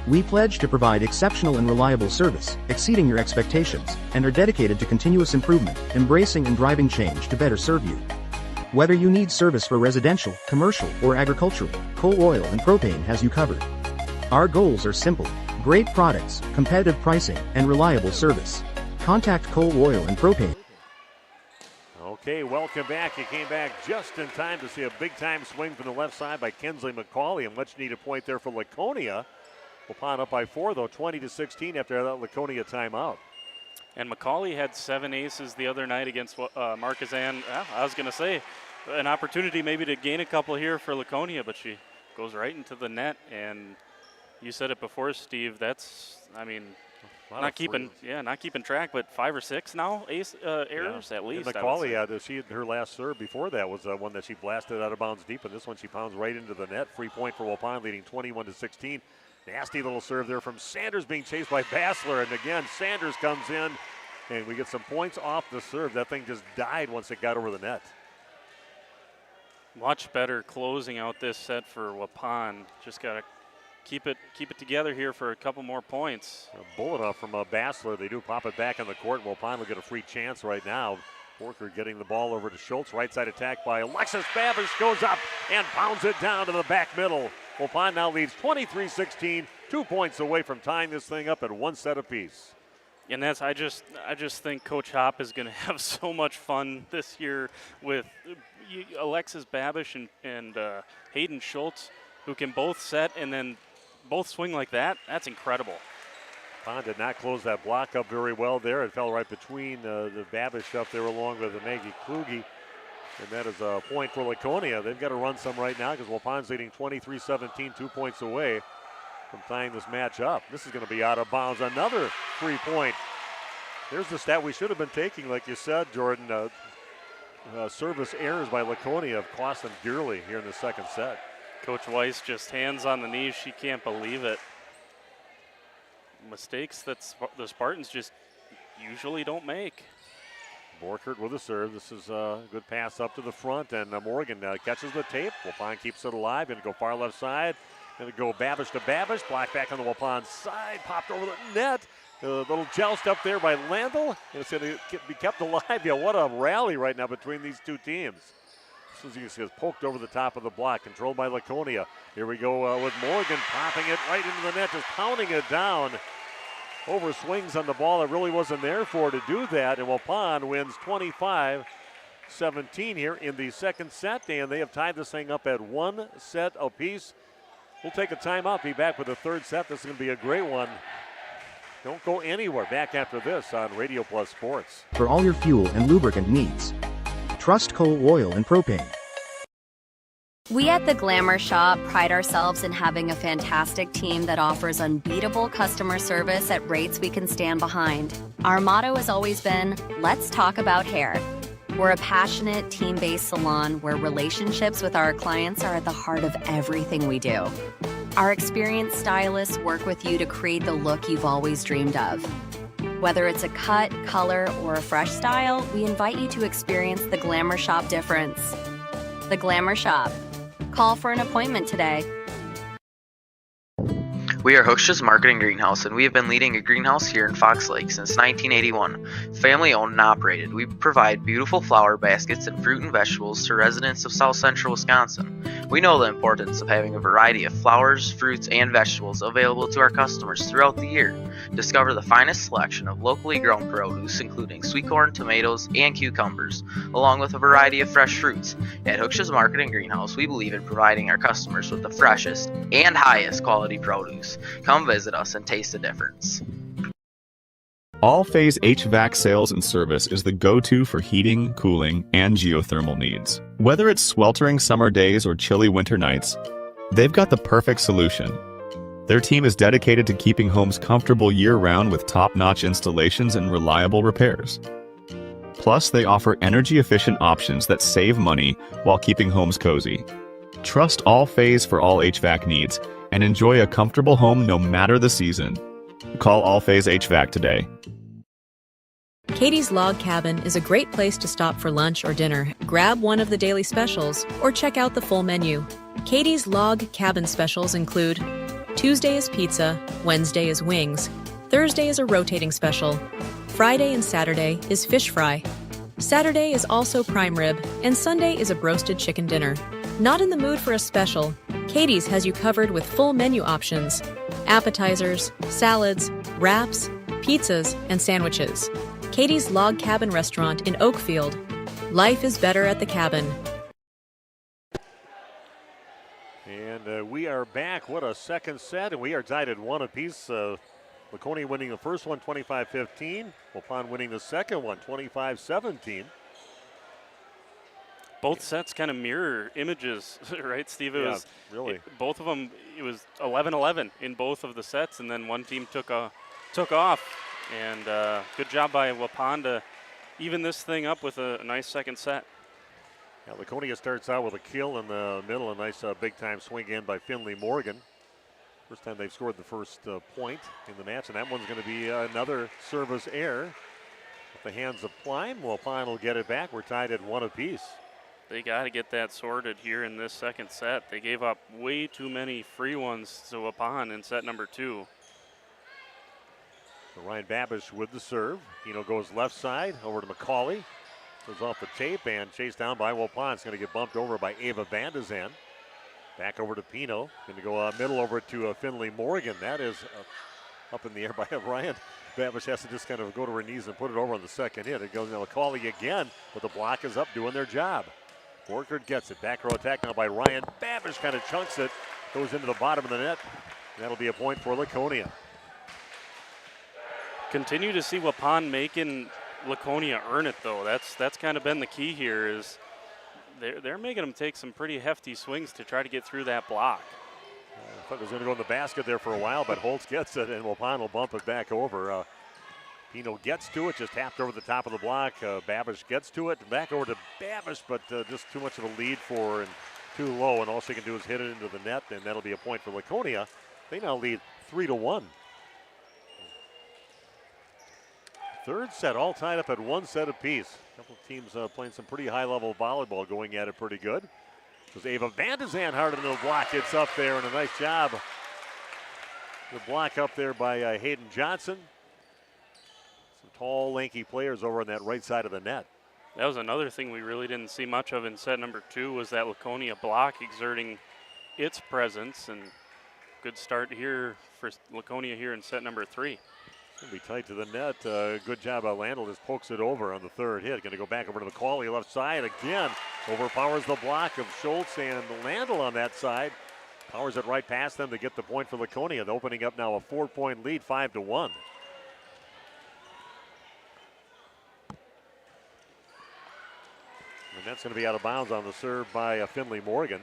We pledge to provide exceptional and reliable service, exceeding your expectations, and are dedicated to continuous improvement, embracing and driving change to better serve you. Whether you need service for residential, commercial, or agricultural, Coal Oil and Propane has you covered. Our goals are simple: great products, competitive pricing, and reliable service. Contact Coal Oil and Propane. Okay, welcome back. You came back just in time to see a big-time swing from the left side by Kensley McCauley, and much needed point there for Laconia. Waupun up by 4, though, 20-16 after that Laconia timeout. And McCauley had 7 aces the other night against Marquezan. I was going to say, an opportunity maybe to gain a couple here for Laconia, but she goes right into the net. And you said it before, Steve, that's, I mean, not keeping track, but 5 or 6 now errors at least. And McCauley, her last serve before that was one that she blasted out of bounds deep, and this one she pounds right into the net. Free point for Waupun, leading 21-16. Nasty little serve there from Sanders, being chased by Bassler, and again Sanders comes in, and we get some points off the serve. That thing just died once it got over the net. Much better closing out this set for Waupun. Just got to keep it together here for a couple more points. A bullet off from Bassler. They do pop it back on the court. Waupun will get a free chance right now. Porker getting the ball over to Schultz. Right side attack by Alexis Babish, goes up and pounds it down to the back middle. Waupun now leads 23-16, 2 points away from tying this thing up at 1 set apiece. And that's I just think Coach Hop is going to have so much fun this year with Alexis Babish and Hayden Schultz, who can both set and then both swing like that. That's incredible. Waupun did not close that block up very well there. It fell right between the Babish up there along with the Maggie Kluge. And that is a point for Laconia. They've got to run some right now because Wapun's leading 23-17, 2 points away from tying this match up. This is going to be out of bounds. Another 3-point. There's the stat we should have been taking, like you said, Jordan. Service errors by Laconia have cost them dearly here in the second set. Coach Weiss just hands on the knees. She can't believe it. Mistakes that the Spartans just usually don't make. Borkert with a serve. This is a good pass up to the front, and Morgan catches the tape. Waupun keeps it alive. Going to go far left side. Going to go Babish to Babish. Block back on the Waupun side. Popped over the net. A little joust up there by Landell. And it's going to be kept alive. Yeah, what a rally right now between these two teams. As soon as you can see it's poked over the top of the block. Controlled by Laconia. Here we go with Morgan popping it right into the net. Just pounding it down. Over swings on the ball. It really wasn't there for to do that. And Waupun wins 25-17 here in the second set. And they have tied this thing up at 1 set apiece. We'll take a timeout. Be back with the third set. This is going to be a great one. Don't go anywhere. Back after this on Radio Plus Sports. For all your fuel and lubricant needs, trust coal, oil, and propane. We at the Glamour Shop pride ourselves in having a fantastic team that offers unbeatable customer service at rates we can stand behind. Our motto has always been, let's talk about hair. We're a passionate, team-based salon where relationships with our clients are at the heart of everything we do. Our experienced stylists work with you to create the look you've always dreamed of. Whether it's a cut, color, or a fresh style, we invite you to experience the Glamour Shop difference. The Glamour Shop. Call for an appointment today. We are Hooksha's Marketing Greenhouse, and we have been leading a greenhouse here in Fox Lake since 1981. Family owned and operated, we provide beautiful flower baskets and fruit and vegetables to residents of South Central Wisconsin. We know the importance of having a variety of flowers, fruits, and vegetables available to our customers throughout the year. Discover the finest selection of locally grown produce, including sweet corn, tomatoes, and cucumbers, along with a variety of fresh fruits. At Hooksha's Marketing Greenhouse, we believe in providing our customers with the freshest and highest quality produce. Come visit us and taste the difference. All Phase HVAC sales and service is the go-to for heating, cooling, and geothermal needs. Whether it's sweltering summer days or chilly winter nights, they've got the perfect solution. Their team is dedicated to keeping homes comfortable year-round with top-notch installations and reliable repairs. Plus, they offer energy-efficient options that save money while keeping homes cozy. Trust All Phase for all HVAC needs and enjoy a comfortable home no matter the season. Call All Phase HVAC today. Katie's Log Cabin is a great place to stop for lunch or dinner. Grab one of the daily specials or check out the full menu. Katie's Log Cabin specials include Tuesday is pizza, Wednesday is wings, Thursday is a rotating special, Friday and Saturday is fish fry, Saturday is also prime rib, and Sunday is a broasted chicken dinner. Not in the mood for a special? Katie's has you covered with full menu options, appetizers, salads, wraps, pizzas, and sandwiches. Katie's Log Cabin Restaurant in Oakfield. Life is better at the cabin. And we are back. What a second set, and we are tied at 1 apiece. Laconia winning the first one 25-15. Waupun winning the second one 25-17. Both sets kind of mirror images, right, Steve? It was really. Both of them, it was 11-11 in both of the sets, and then one team took off. And good job by Waupun to even this thing up with a nice second set. Yeah, Laconia starts out with a kill in the middle, a nice big-time swing in by Finley Morgan. First time they've scored the first point in the match, and that one's going to be another service error. At the hands of Klein, Waupun will get it back. We're tied at 1 apiece. They got to get that sorted here in this second set. They gave up way too many free ones to Waupun in set number 2. So Ryan Babish with the serve. Pino goes left side over to McCauley. Goes off the tape and chased down by Waupun. It's going to get bumped over by Ava Vandezan. Back over to Pino. Going to go middle over to Finley Morgan. That is up in the air by Ryan. Babish has to just kind of go to her knees and put it over on the second hit. It goes to McCauley again, but the block is up doing their job. Borkert gets it. Back row attack now by Ryan. Babish kind of chunks it. Goes into the bottom of the net. That'll be a point for Laconia. Continue to see Waupun making Laconia earn it, though. That's kind of been the key here. Is they're making them take some pretty hefty swings to try to get through that block. I thought it was going to go in the basket there for a while, but Holtz gets it, and Waupun will bump it back over. Pino gets to it, just tapped over the top of the block. Babish gets to it, back over to Babish, but just too much of a lead for too low, and all she can do is hit it into the net, and that'll be a point for Laconia. They now lead 3-1. Third set, all tied up at 1 set apiece. A couple of teams playing some pretty high-level volleyball, going at it pretty good. Because Ava Van de Zand hard into the block. It's up there, and a nice job. The block up there by Hayden Johnson. Some tall, lanky players over on that right side of the net. That was another thing we really didn't see much of in set number 2 was that Laconia block exerting its presence, and good start here for Laconia here in set number 3. It's going to be tight to the net. Good job by Landl. Just pokes it over on the third hit. Going to go back over to McCauley left side again. Overpowers the block of Schultz and Landl on that side. Powers it right past them to get the point for Laconia. They're opening up now a 4-point lead, 5-1. And that's going to be out of bounds on the serve by Finley Morgan.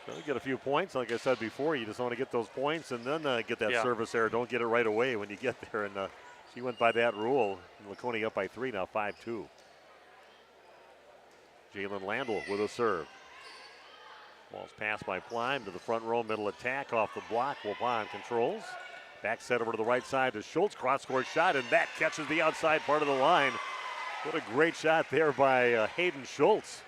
So you get a few points. Like I said before, you just want to get those points and then get that service error. Don't get it right away when you get there. And she went by that rule. And Laconia up by 3 now, 5-2. Jalen Landl with a serve. Ball's passed by Pleim to the front row, middle attack off the block. Waupun controls. Back set over to the right side to Schultz. Cross-court shot, and that catches the outside part of the line. What a great shot there by Hayden Schultz.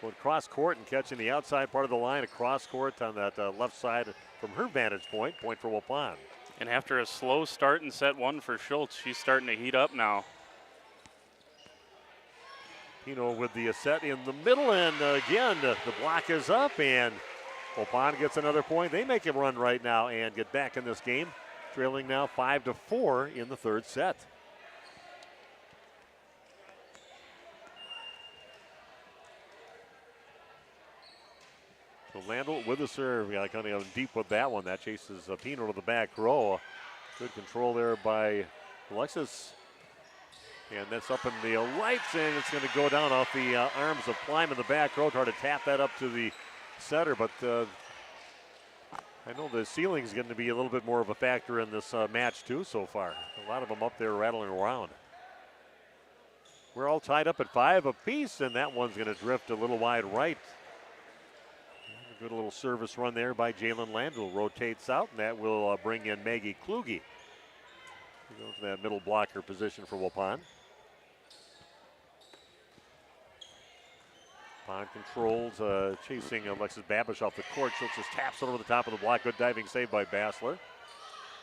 Going cross court and catching the outside part of the line across court on that left side from her vantage point. Point for Waupun. And after a slow start in set 1 for Schultz, she's starting to heat up now. Pino with the set in the middle, and again, the block is up, and Waupun gets another point. They make a run right now and get back in this game, trailing now 5-4 in the third set. So Landl with the serve. Yeah, kind of deep with that one. That chases Pino to the back row. Good control there by Alexis. And that's up in the lights, and it's going to go down off the arms of Pleim in the back row. Try to tap that up to the setter, but I know the ceiling's going to be a little bit more of a factor in this match too so far. A lot of them up there rattling around. We're all tied up at 5 apiece, and that one's going to drift a little wide right. A good little service run there by Jalen Landl. Rotates out, and that will bring in Maggie Kluge. Goes to that middle blocker position for Waupun. Waupun controls, chasing Alexis Babish off the court. Schultz just taps it over the top of the block. Good diving save by Bassler.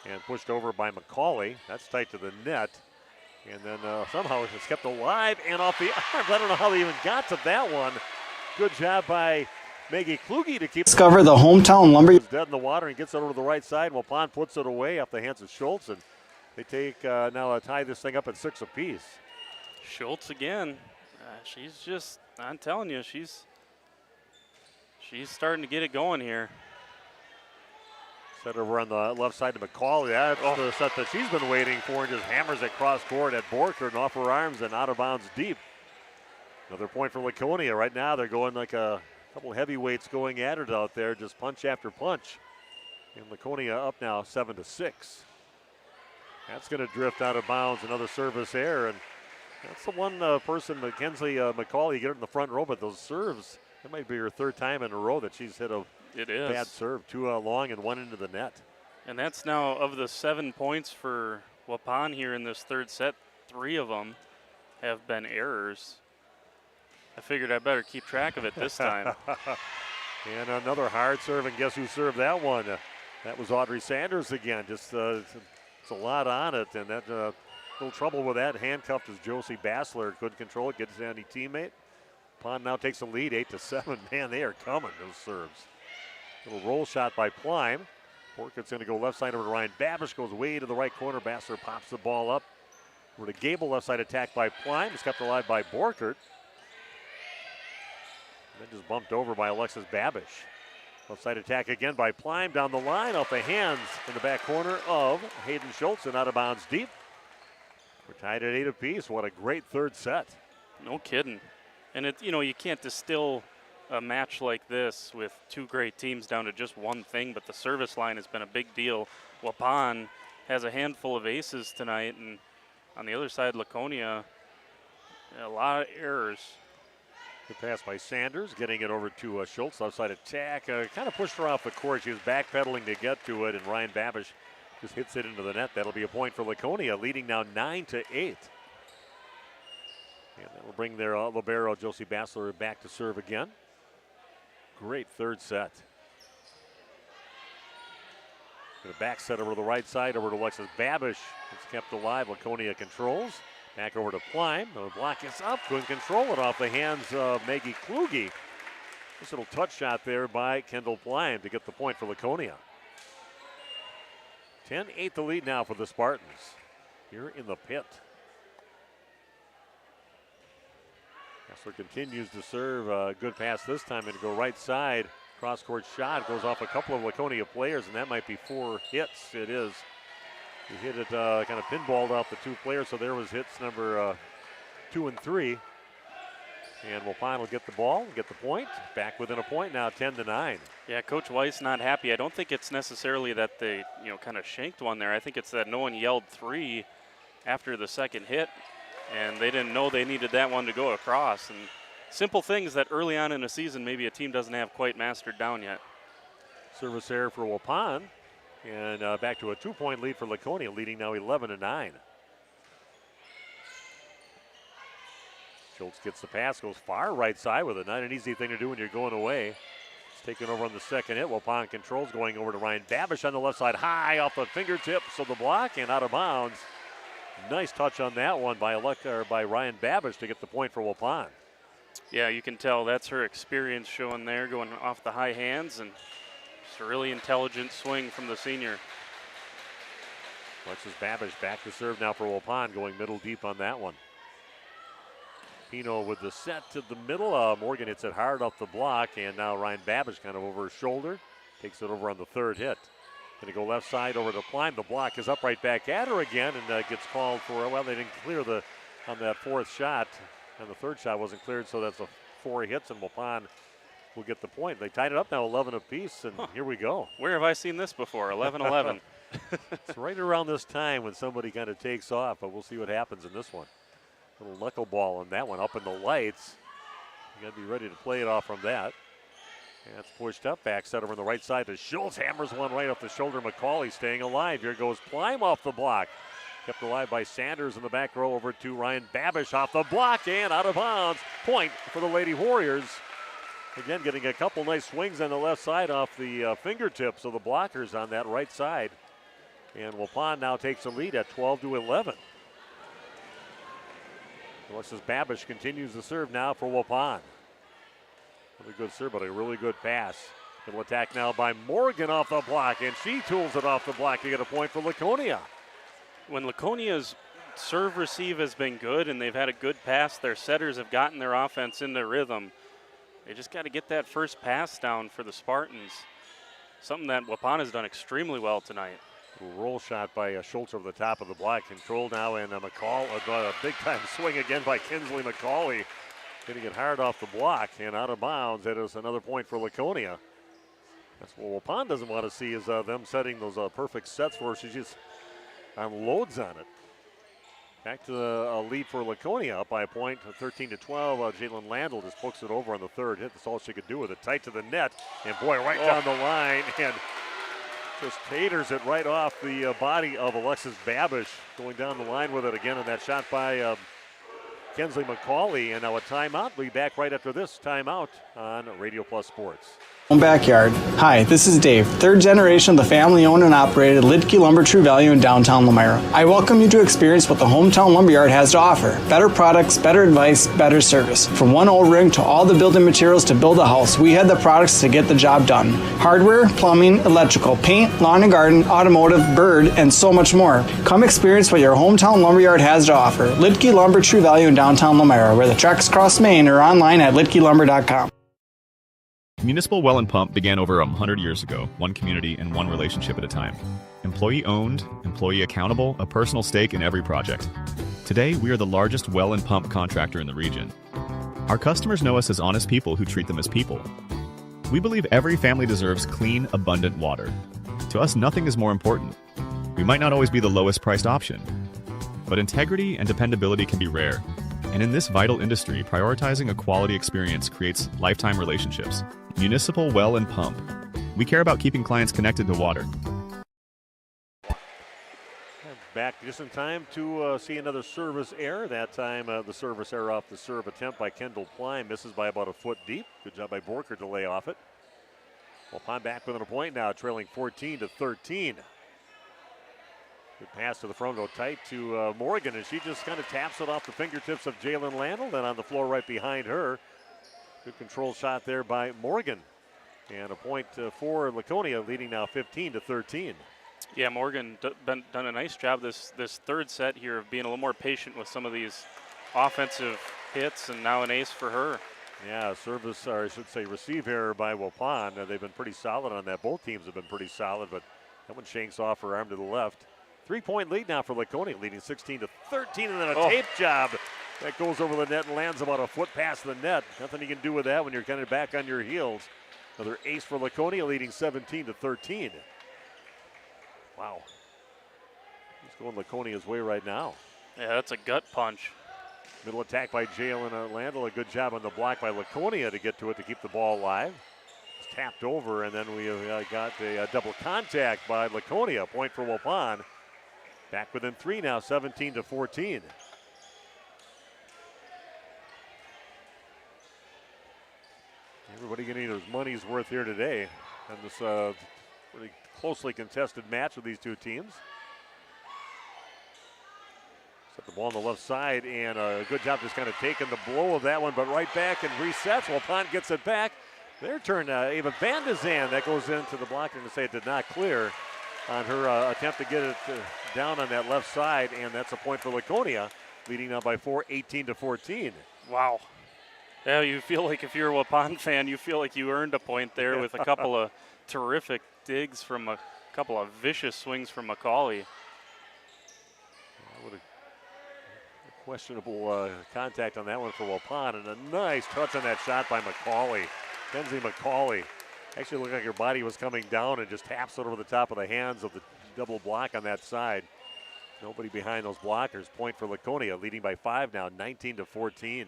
And pushed over by McCauley. That's tight to the net. And then somehow it's kept alive and off the arms. I don't know how they even got to that one. Good job by Maggie Kluge to keep Discover the hometown lumber. It's dead in the water and gets it over to the right side. Waupun puts it away off the hands of Schultz, and they take now tie this thing up at 6 apiece. Schultz again. She's just, I'm telling you, she's starting to get it going here. Set over on the left side to McCauley. That's the set that she's been waiting for, and just hammers it cross court at Borkert and off her arms and out of bounds deep. Another point for Laconia. Right now they're going like a couple heavyweights going at it out there, just punch after punch. And Laconia up now 7-6. That's going to drift out of bounds. Another service error, and that's the one person, Mackenzie McCauley, get it in the front row, but those serves, that might be her third time in a row that she's hit a bad serve. 2 long and 1 into the net. And that's now, of the 7 points for Waupun here in this third set, 3 of them have been errors. I figured I better keep track of it this time. And another hard serve, and guess who served that one? That was Audrey Sanders again. Just it's a lot on it, and that little trouble with that. Handcuffed is Josie Bassler. Couldn't control it, gets any teammate. Pond now takes the lead 8-7. Man, they are coming, those serves. Little roll shot by Pleim. Borkert's going to go left side over to Ryan Babish, goes way to the right corner. Bassler pops the ball up. Over to Gable, left side attack by Pleim. It's kept alive by Borkert. Then just bumped over by Alexis Babish. Left side attack again by Pleim down the line, off the hands in the back corner of Hayden Schultz and out of bounds deep. We're tied at 8 apiece. What a great third set. No kidding. And you can't distill a match like this with 2 great teams down to just one thing, but the service line has been a big deal. Waupun has a handful of aces tonight, and on the other side, Laconia, a lot of errors. Good pass by Sanders, getting it over to Schultz. Outside attack, kind of pushed her off the court. She was backpedaling to get to it, and Ryan Babish just hits it into the net. That'll be a point for Laconia, leading now 9-8. And that will bring their libero, Josie Bassler, back to serve again. Great third set. The back set over to the right side, over to Alexis Babish. It's kept alive. Laconia controls. Back over to Pleim. The block is up. Couldn't control it off the hands of Maggie Kluge. This little touch shot there by Kendall Pleim to get the point for Laconia. 10-8 the lead now for the Spartans here in the pit. Kessler continues to serve. A good pass this time and go right side. Cross-court shot goes off a couple of Laconia players, and that might be 4 hits. It is. He hit it kind of pinballed off the 2 players, so there was hits number 2 and 3. And Waupun will get the ball, get the point. Back within a point now, 10-9. Yeah, Coach Weiss not happy. I don't think it's necessarily that they, kind of shanked one there. I think it's that no one yelled 3 after the second hit, and they didn't know they needed that one to go across. And simple things that early on in a season maybe a team doesn't have quite mastered down yet. Service error for Waupun. And back to a 2-point lead for Laconia, leading now 11-9. Schultz gets the pass, goes far right side with it. Not an easy thing to do when you're going away. It's taken over on the second hit. Waupun controls, going over to Ryan Babish on the left side, high off the fingertips of the block and out of bounds. Nice touch on that one by Ryan Babish to get the point for Waupun. Yeah, you can tell that's her experience showing there, going off the high hands, and just a really intelligent swing from the senior. Alexis Babish back to serve now for Waupun, going middle deep on that one. Pino with the set to the middle. Morgan hits it hard off the block, and now Ryan Babish kind of over his shoulder. Takes it over on the third hit. Going to go left side over to Pleim. The block is up right back at her again, and gets called for, well, they didn't clear on that fourth shot. And the third shot wasn't cleared, so that's 4 hits, and Waupun will get the point. They tied it up now 11 apiece, and here we go. Where have I seen this before? 11-11. It's right around this time when somebody kind of takes off, but we'll see what happens in this one. Little knuckleball on that one up in the lights. You got to be ready to play it off from that. And it's pushed up, back set over on the right side to Schultz. Hammers one right off the shoulder. McCauley staying alive. Here goes Pleim off the block. Kept alive by Sanders in the back row over to Ryan Babish off the block and out of bounds. Point for the Lady Warriors. Again, getting a couple nice swings on the left side off the fingertips of the blockers on that right side. And Waupun now takes the lead at 12-11. Alexis Babish continues to serve now for Waupun. Really good serve, but a really good pass. It'll attack now by Morgan off the block, and she tools it off the block to get a point for Laconia. When Laconia's serve receive has been good and they've had a good pass, their setters have gotten their offense into rhythm. They just got to get that first pass down for the Spartans. Something that Waupun has done extremely well tonight. Roll shot by Schultz over the top of the block. Control now, and McCall, a big-time swing again by Kinsley McCauley. Getting it hard off the block and out of bounds. It is another point for Laconia. That's what Waupun doesn't want to see is them setting those perfect sets for her. She just unloads on it. Back to the lead for Laconia, up by a point, 13-12. Jalen Landl just pokes it over on the third hit. That's all she could do with it. Tight to the net, and boy, right down the line, and just taters it right off the body of Alexis Babish. Going down the line with it again, and that shot by Kinsley McCauley. And now a timeout. We'll be back right after this timeout on Radio Plus Sports. Home backyard. Hi, this is Dave, third generation of the family-owned and operated Lidke Lumber True Value in downtown Elmira. I welcome you to experience what the Hometown Lumberyard has to offer. Better products, better advice, better service. From one O-ring to all the building materials to build a house, we have the products to get the job done. Hardware, plumbing, electrical, paint, lawn and garden, automotive, bird, and so much more. Come experience what your Hometown Lumberyard has to offer. Lidke Lumber True Value in downtown Elmira, where the tracks cross Main, or online at lidkelumber.com. Municipal Well and Pump began over 100 years ago, one community and one relationship at a time. Employee-owned, employee accountable, a personal stake in every project. Today, we are the largest well and pump contractor in the region. Our customers know us as honest people who treat them as people. We believe every family deserves clean, abundant water. To us, nothing is more important. We might not always be the lowest priced option, but integrity and dependability can be rare, And in this vital industry, prioritizing a quality experience creates lifetime relationships. Municipal Well and Pump. We care about keeping clients connected to water. Back just in time to see another service error. That time the service error off the serve attempt by Kendall Pline. Misses by about a foot deep. Good job by Borker to lay off it. Waupun back within a point now, trailing 14-13. Good pass to the front row tight to Morgan, and she just kind of taps it off the fingertips of Jalen Landl. Then on the floor right behind her. Good control shot there by Morgan. And a point for Laconia, leading now 15-13. Yeah, Morgan done a nice job this third set here of being a little more patient with some of these offensive hits, and now an ace for her. Yeah, service, or I should say receive error by Waupun. They've been pretty solid on that. Both teams have been pretty solid, but that one shanks off her arm to the left. 3-point lead now for Laconia, leading 16-13, and then a tape job that goes over the net and lands about a foot past the net. Nothing you can do with that when you're kind of back on your heels. Another ace for Laconia, leading 17-13. Wow. He's going Laconia's way right now. Yeah, that's a gut punch. Middle attack by Jalen Landl. A good job on the block by Laconia to get to it to keep the ball alive. It's tapped over, and then we got a double contact by Laconia. Point for Waupun. Back within 3 now, 17-14. Everybody getting their money's worth here today on this pretty closely contested match with these two teams. Set the ball on the left side, and a good job just kind of taking the blow of that one, but right back and resets. Waupun gets it back. Their turn, Ava Van de Zan, that goes into the blocker to say it did not clear on her attempt to get it down on that left side, and that's a point for Laconia, leading now by 4, 18-14. Wow. Yeah, you feel like if you're a Waupun fan, you feel like you earned a point there with a couple of terrific digs from a couple of vicious swings from McCauley. What a questionable contact on that one for Waupun, and a nice touch on that shot by McCauley. Kenzie McCauley. Actually looked like her body was coming down and just taps it over the top of the hands of the double block on that side. Nobody behind those blockers. Point for Laconia, leading by 5 now, 19-14.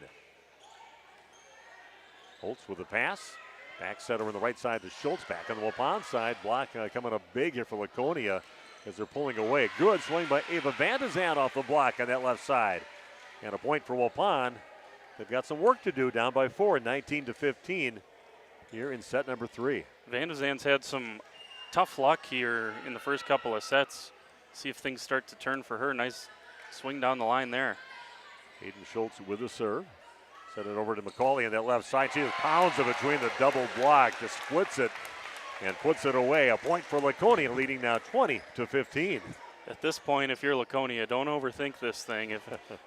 Holtz with the pass. Back set over on the right side to Schultz. Back on the Waupun side. Block coming up big here for Laconia as they're pulling away. Good swing by Ava Van de Zan off the block on that left side. And a point for Waupun. They've got some work to do, down by 4, 19-15 here in set number 3. Van de Zan's had some tough luck here in the first couple of sets. See if things start to turn for her. Nice swing down the line there. Hayden Schultz with the serve. Set it over to McCauley on that left side. She just pounds it between the double block, just splits it and puts it away. A point for Laconia, leading now 20-15. At this point, if you're Laconia, don't overthink this thing.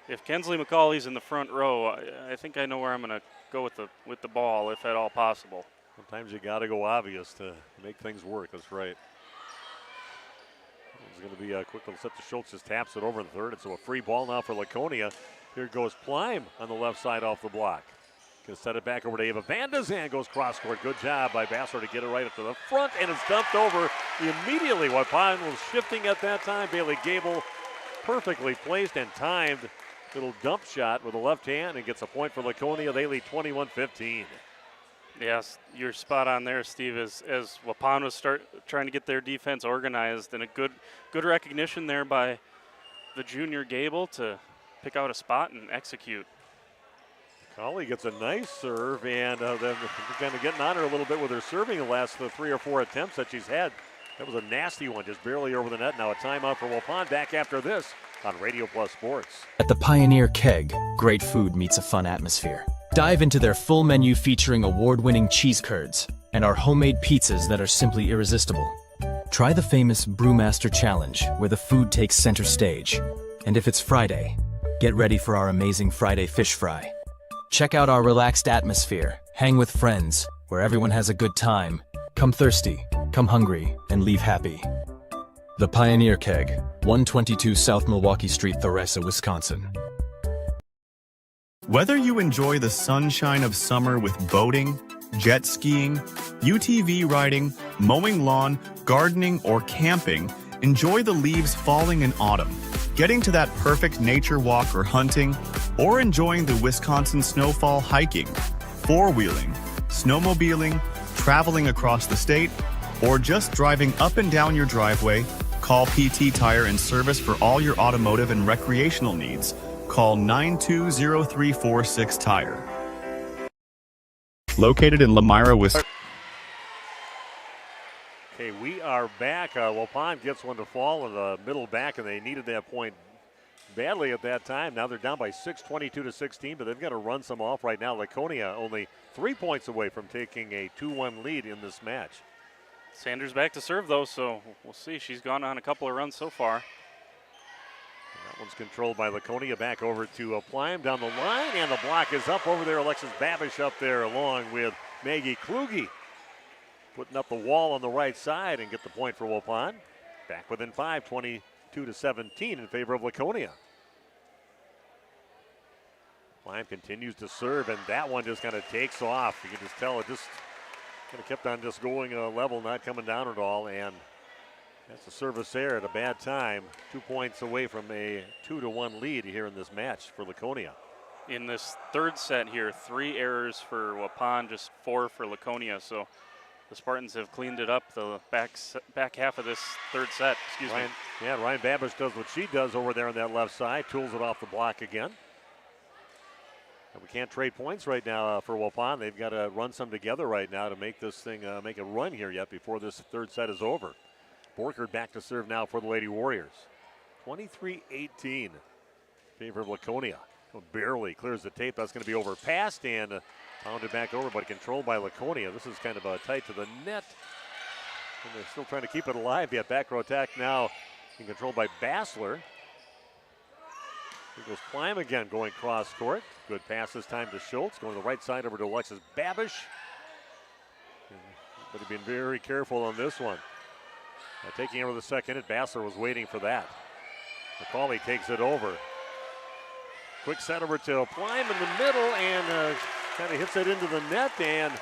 If Kensley McCauley's in the front row, I think I know where I'm going to go with the ball, if at all possible. Sometimes you got to go obvious to make things work. That's right. It's going to be a quick little set to Schultz. Just taps it over in the third. It's a free ball now for Laconia. Here goes Plime on the left side off the block. Going to set it back over to Ava Van de Zan. Goes cross court. Good job by Bassler to get it right up to the front, and it's dumped over immediately. Waupun was shifting at that time. Bailey Gable perfectly placed and timed. Little dump shot with the left hand and gets a point for Laconia. They lead 21-15. Yes, you're spot on there, Steve. As Waupun was trying to get their defense organized, and a good recognition there by the junior Gable to pick out a spot and execute. Colley gets a nice serve, and then kind of getting on her a little bit with her serving the last 3 or 4 attempts that she's had. That was a nasty one, just barely over the net. Now a timeout for Waupun. Back after this on Radio Plus Sports. At the Pioneer Keg, great food meets a fun atmosphere. Dive into their full menu featuring award-winning cheese curds and our homemade pizzas that are simply irresistible. Try the famous Brewmaster Challenge, where the food takes center stage. And if it's Friday, get ready for our amazing Friday fish fry. Check out our relaxed atmosphere, hang with friends, where everyone has a good time. Come thirsty, come hungry, and leave happy. The Pioneer Keg, 122 South Milwaukee Street, Theresa, Wisconsin. Whether you enjoy the sunshine of summer with boating, jet skiing, UTV riding, mowing lawn, gardening, or camping, enjoy the leaves falling in autumn. getting to that perfect nature walk or hunting, or enjoying the Wisconsin snowfall hiking, four-wheeling, snowmobiling, traveling across the state, or just driving up and down your driveway, call PT Tire and Service for all your automotive and recreational needs. Call 920-346-TIRE. Located in Lamira, Wisconsin. Okay, we are back. Waupun gets one to fall in the middle back, and they needed that point badly at that time. Now they're down by 6, 22-16, but they've got to run some off right now. Laconia only 3 points away from taking a 2-1 lead in this match. Sanders back to serve, though, so we'll see. She's gone on a couple of runs so far. And that one's controlled by Laconia. Back over to Plime down the line, and the block is up over there. Alexis Babish up there along with Maggie Kluge, putting up the wall on the right side and get the point for Waupun. Back within 5, 22-17 in favor of Laconia. Plime continues to serve, and that one just kind of takes off. You can just tell it just kind of kept on just going level, not coming down at all, and that's a service error at a bad time. 2 points away from a 2-1 lead here in this match for Laconia. In this third set here, 3 errors for Waupun, just 4 for Laconia, so the Spartans have cleaned it up the back half of this third set. Excuse me. Yeah, Ryan Babish does what she does over there on that left side, tools it off the block again. And we can't trade points right now for Waupun. They've got to run some together right now to make this thing make a run here yet before this third set is over. Borkert back to serve now for the Lady Warriors. 23-18 in favor of Laconia. Barely clears the tape. That's going to be overpassed and pounded back over, but controlled by Laconia. This is kind of tight to the net. And they're still trying to keep it alive yet. Back row attack now being controlled by Bassler. Here goes Plime again going cross court. Good pass this time to Schultz. Going to the right side over to Alexis Babish. But being very careful on this one. Taking over the second hit, Bassler was waiting for that. McCauley takes it over. Quick set over to Plime in the middle and kind of hits it into the net, and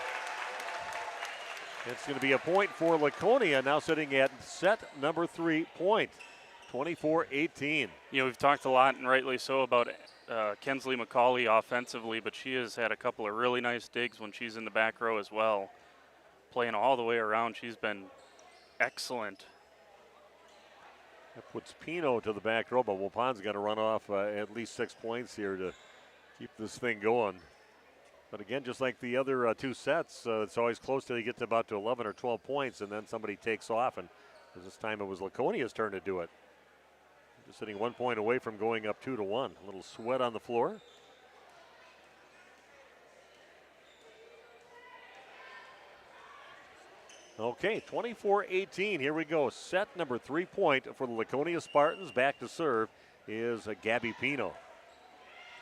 it's going to be a point for Laconia, now sitting at set number 3 point. 24-18. You know, we've talked a lot, and rightly so, about Kensley McCauley offensively, but she has had a couple of really nice digs when she's in the back row as well. Playing all the way around, she's been excellent. That puts Pino to the back row, but Waupun's got to run off at least 6 points here to keep this thing going. But again, just like the other 2 sets, it's always close till you get to about 11 or 12 points, and then somebody takes off, and this time it was Laconia's turn to do it. Just sitting 1 point away from going up 2-1. A little sweat on the floor. Okay, 24-18. Here we go. Set number 3 point for the Laconia Spartans. Back to serve is Gabby Pino.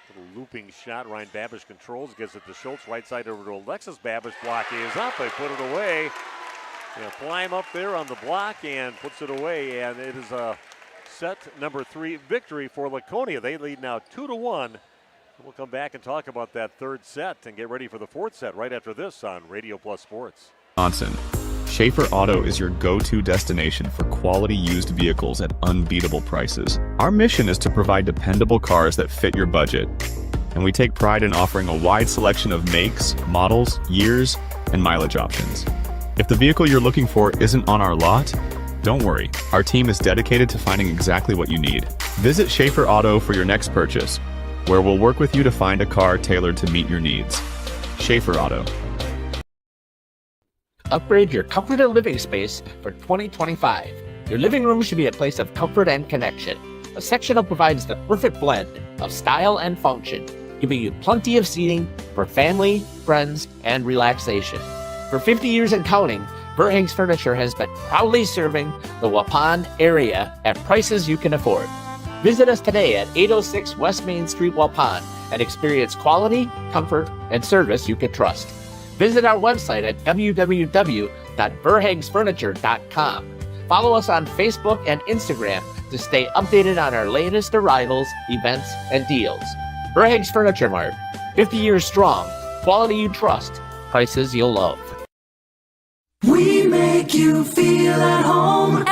Little looping shot. Ryan Babish controls, gets it to Schultz. Right side over to Alexis Babish. Block is up. They put it away. Climb up there on the block and puts it away. And it is a set number 3 victory for Laconia. They lead now 2-1. We'll come back and talk about that third set and get ready for the fourth set right after this on Radio Plus Sports. Schaefer Auto is your go-to destination for quality used vehicles at unbeatable prices. Our mission is to provide dependable cars that fit your budget, and we take pride in offering a wide selection of makes, models, years, and mileage options. If the vehicle you're looking for isn't on our lot, don't worry. Our team is dedicated to finding exactly what you need. Visit Schaefer Auto for your next purchase, where we'll work with you to find a car tailored to meet your needs. Schaefer Auto. Upgrade your comfort and living space for 2025. Your living room should be a place of comfort and connection. A sectional provides the perfect blend of style and function, giving you plenty of seating for family, friends, and relaxation. For 50 years and counting, Verhaeg's Furniture has been proudly serving the Waupun area at prices you can afford. Visit us today at 806 West Main Street, Waupun, and experience quality, comfort, and service you can trust. Visit our website at www.verhaegsfurniture.com. Follow us on Facebook and Instagram to stay updated on our latest arrivals, events, and deals. Verhaeg's Furniture Mart, 50 years strong, quality you trust, prices you'll love. We make you feel at home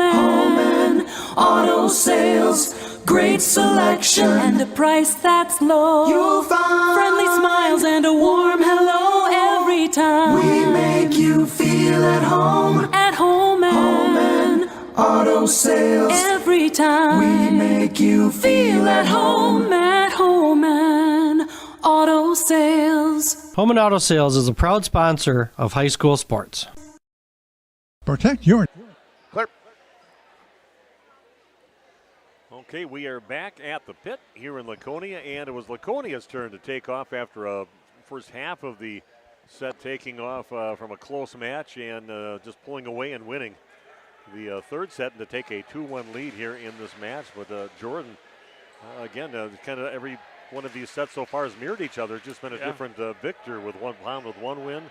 and auto sales. great selection, and a price that's low. You'll find friendly smiles and a warm hello every time. We make you feel at home. At home and auto sales. Every time we make you feel at home. At home and auto sales. Home and Auto Sales is a proud sponsor of high school sports. Protect your... Clear. Okay, we are back at the pit here in Laconia, and it was Laconia's turn to take off after a first half of the set, taking off from a close match and just pulling away and winning the third set, and to take a 2-1 lead here in this match. But Jordan, again, kind of every one of these sets so far has mirrored each other. Just been a different victor with Waupun with one win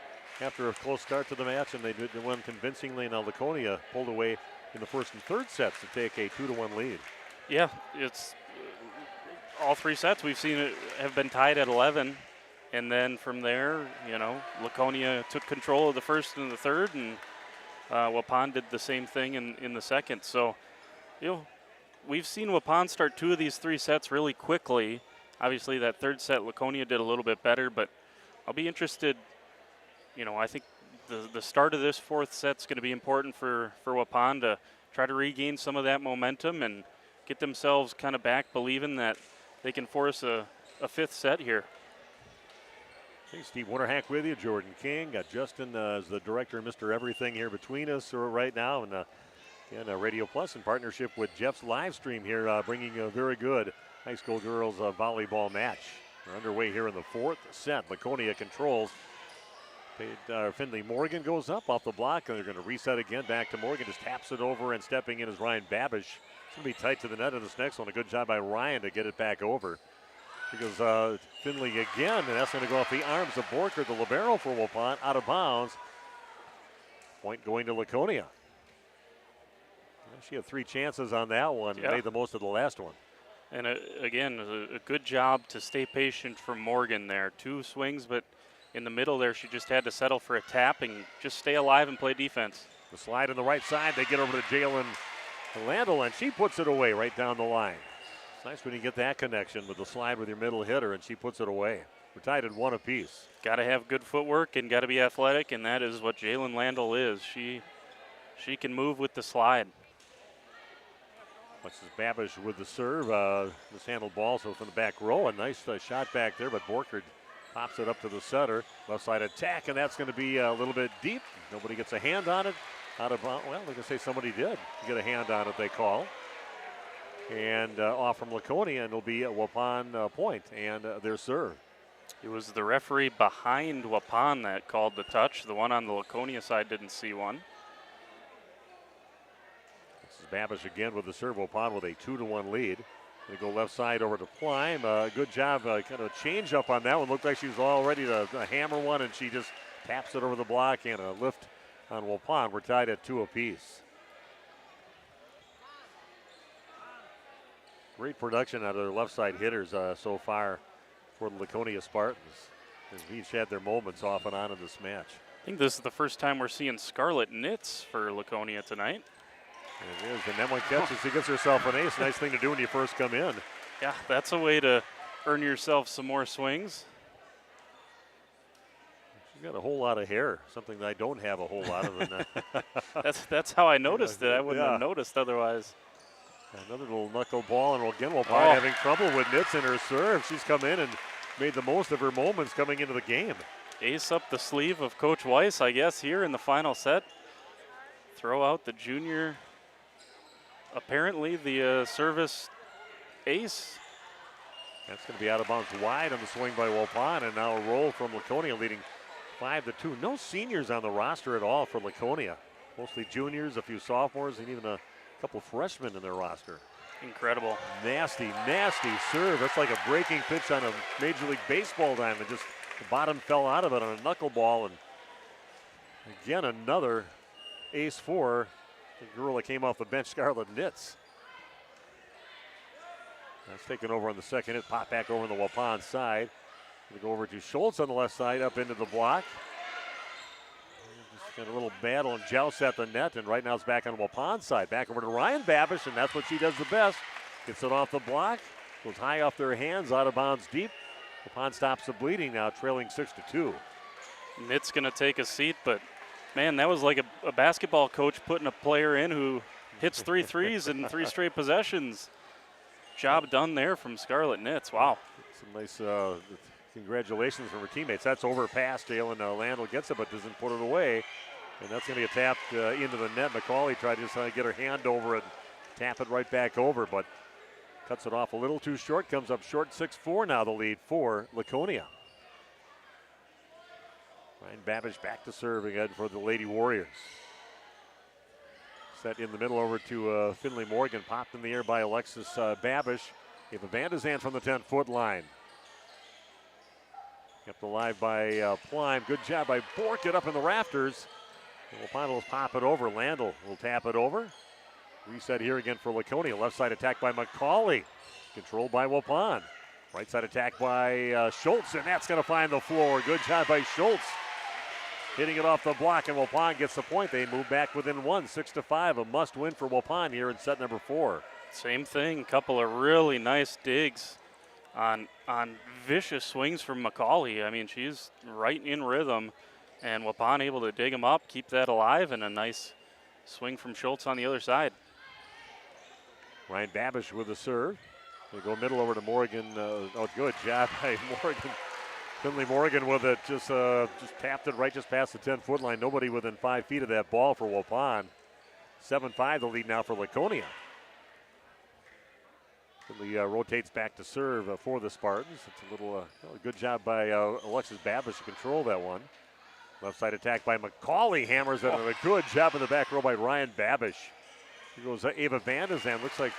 after a close start to the match, and they did win convincingly. Now Laconia pulled away in the first and third sets to take a 2-1 lead. Yeah, it's all three sets we've seen it have been tied at 11, and then from there, Laconia took control of the first and the third, and Waupun did the same thing in the second. So, we've seen Waupun start two of these three sets really quickly. Obviously, that third set, Laconia did a little bit better, but I'll be interested. I think the start of this fourth set's going to be important for Waupun to try to regain some of that momentum and get themselves kind of back believing that they can force a fifth set here. Hey, Steve Winterhack with you, Jordan King. Got Justin as the director of Mr. Everything here between us right now. And Radio Plus in partnership with Jeff's Livestream here, bringing a very good high school girls volleyball match. We're underway here in the fourth set. Laconia controls. Finley Morgan goes up off the block, and they're going to reset again. Back to Morgan, just taps it over, and stepping in is Ryan Babish. It's going to be tight to the net in this next one. A good job by Ryan to get it back over. Here goes Finley again, and that's going to go off the arms of Borker, the libero for Waupun, out of bounds. Point going to Laconia. Well, she had 3 chances on that one, and made the most of the last one. And again, a good job to stay patient from Morgan there. 2 swings, but in the middle there, she just had to settle for a tap and just stay alive and play defense. The slide on the right side, they get over to Jalen Landel, and she puts it away right down the line. It's nice when you get that connection with the slide with your middle hitter, and she puts it away. We're tied at 1 apiece. Got to have good footwork and got to be athletic, and that is what Jalen Landel is. She can move with the slide. This is Babish with the serve. Mishandled ball, so from the back row. A nice shot back there, but Borkard pops it up to the setter. Left side attack, and that's going to be a little bit deep. Nobody gets a hand on it. Out of well, they're going to say somebody did get a hand on it, they call. And off from Laconia, and it'll be a Waupun point and their serve. It was the referee behind Waupun that called the touch. The one on the Laconia side didn't see one. This is Babish again with the serve. Waupun with a 2-1 lead. They go left side over to Plime. Good job, kind of a change up on that one. Looked like she was all ready to hammer one, and she just taps it over the block, and a lift on Waupun. We're tied at 2 apiece. Great production out of their left side hitters so far for the Laconia Spartans. They've each had their moments off and on in this match. I think this is the first time we're seeing scarlet knits for Laconia tonight. It is, and then one catches, she gets herself an ace. Nice thing to do when you first come in. Yeah, that's a way to earn yourself some more swings. She's got a whole lot of hair, something that I don't have a whole lot of. That's how I noticed it. I wouldn't have noticed otherwise. Another little knuckle ball, and again, Waupun having trouble with nits in her serve. She's come in and made the most of her moments coming into the game. Ace up the sleeve of Coach Weiss, I guess, here in the final set. Throw out the junior, apparently the service ace. That's going to be out of bounds wide on the swing by Waupun, and now a roll from Laconia leading 5-2. No seniors on the roster at all for Laconia. Mostly juniors, a few sophomores, and even a couple freshmen in their roster. Incredible. Nasty, nasty serve. That's like a breaking pitch on a Major League Baseball diamond. Just the bottom fell out of it on a knuckleball. And again, another ace for the girl that came off the bench, Scarlett Nitz. That's taken over on the second hit. Pop back over on the Waupun side. Going to go over to Schultz on the left side, up into the block. Just got a little battle and joust at the net, and right now it's back on Waupun's side. Back over to Ryan Babish, and that's what she does the best. Gets it off the block. Goes high off their hands, out of bounds deep. Waupun stops the bleeding now, trailing 6-2. Nitt's going to take a seat, but man, that was like a basketball coach putting a player in who hits 3 threes in 3 straight possessions. Job done there from Scarlet Nitz. Wow. Some nice congratulations from her teammates. That's overpass. Jalen Landl gets it, but doesn't put it away. And that's going to get tapped into the net. McCauley tried to just get her hand over and tap it right back over, but cuts it off a little too short. Comes up short. 6-4 now the lead for Laconia. Ryan Babish back to serve again for the Lady Warriors. Set in the middle over to Finley Morgan. Popped in the air by Alexis Babish. Ava Vandezand from the 10-foot line. Kept alive by Plime. Good job by Bork. Get up in the rafters. Waupun will pop it over. Landl will tap it over. Reset here again for Laconia. Left side attack by McCauley. Controlled by Waupun. Right side attack by Schultz, and that's going to find the floor. Good job by Schultz. Hitting it off the block, and Waupun gets the point. They move back within 1, 6-5. A must win for Waupun here in set number 4. Same thing. Couple of really nice digs on vicious swings from McCauley. I mean, she's right in rhythm, and Waupun able to dig him up, keep that alive, and a nice swing from Schultz on the other side. Ryan Babish with the serve. They go middle over to Morgan. Good job by Morgan. Finley Morgan with it, just tapped it right just past the 10-foot line. Nobody within 5 feet of that ball for Waupun. 7-5 the lead now for Laconia. Finley rotates back to serve for the Spartans. It's a little good job by Alexis Babish to control that one. Left side attack by McCauley, hammers it, and a good job in the back row by Ryan Babish. Here goes Ava Vandezand. Looks like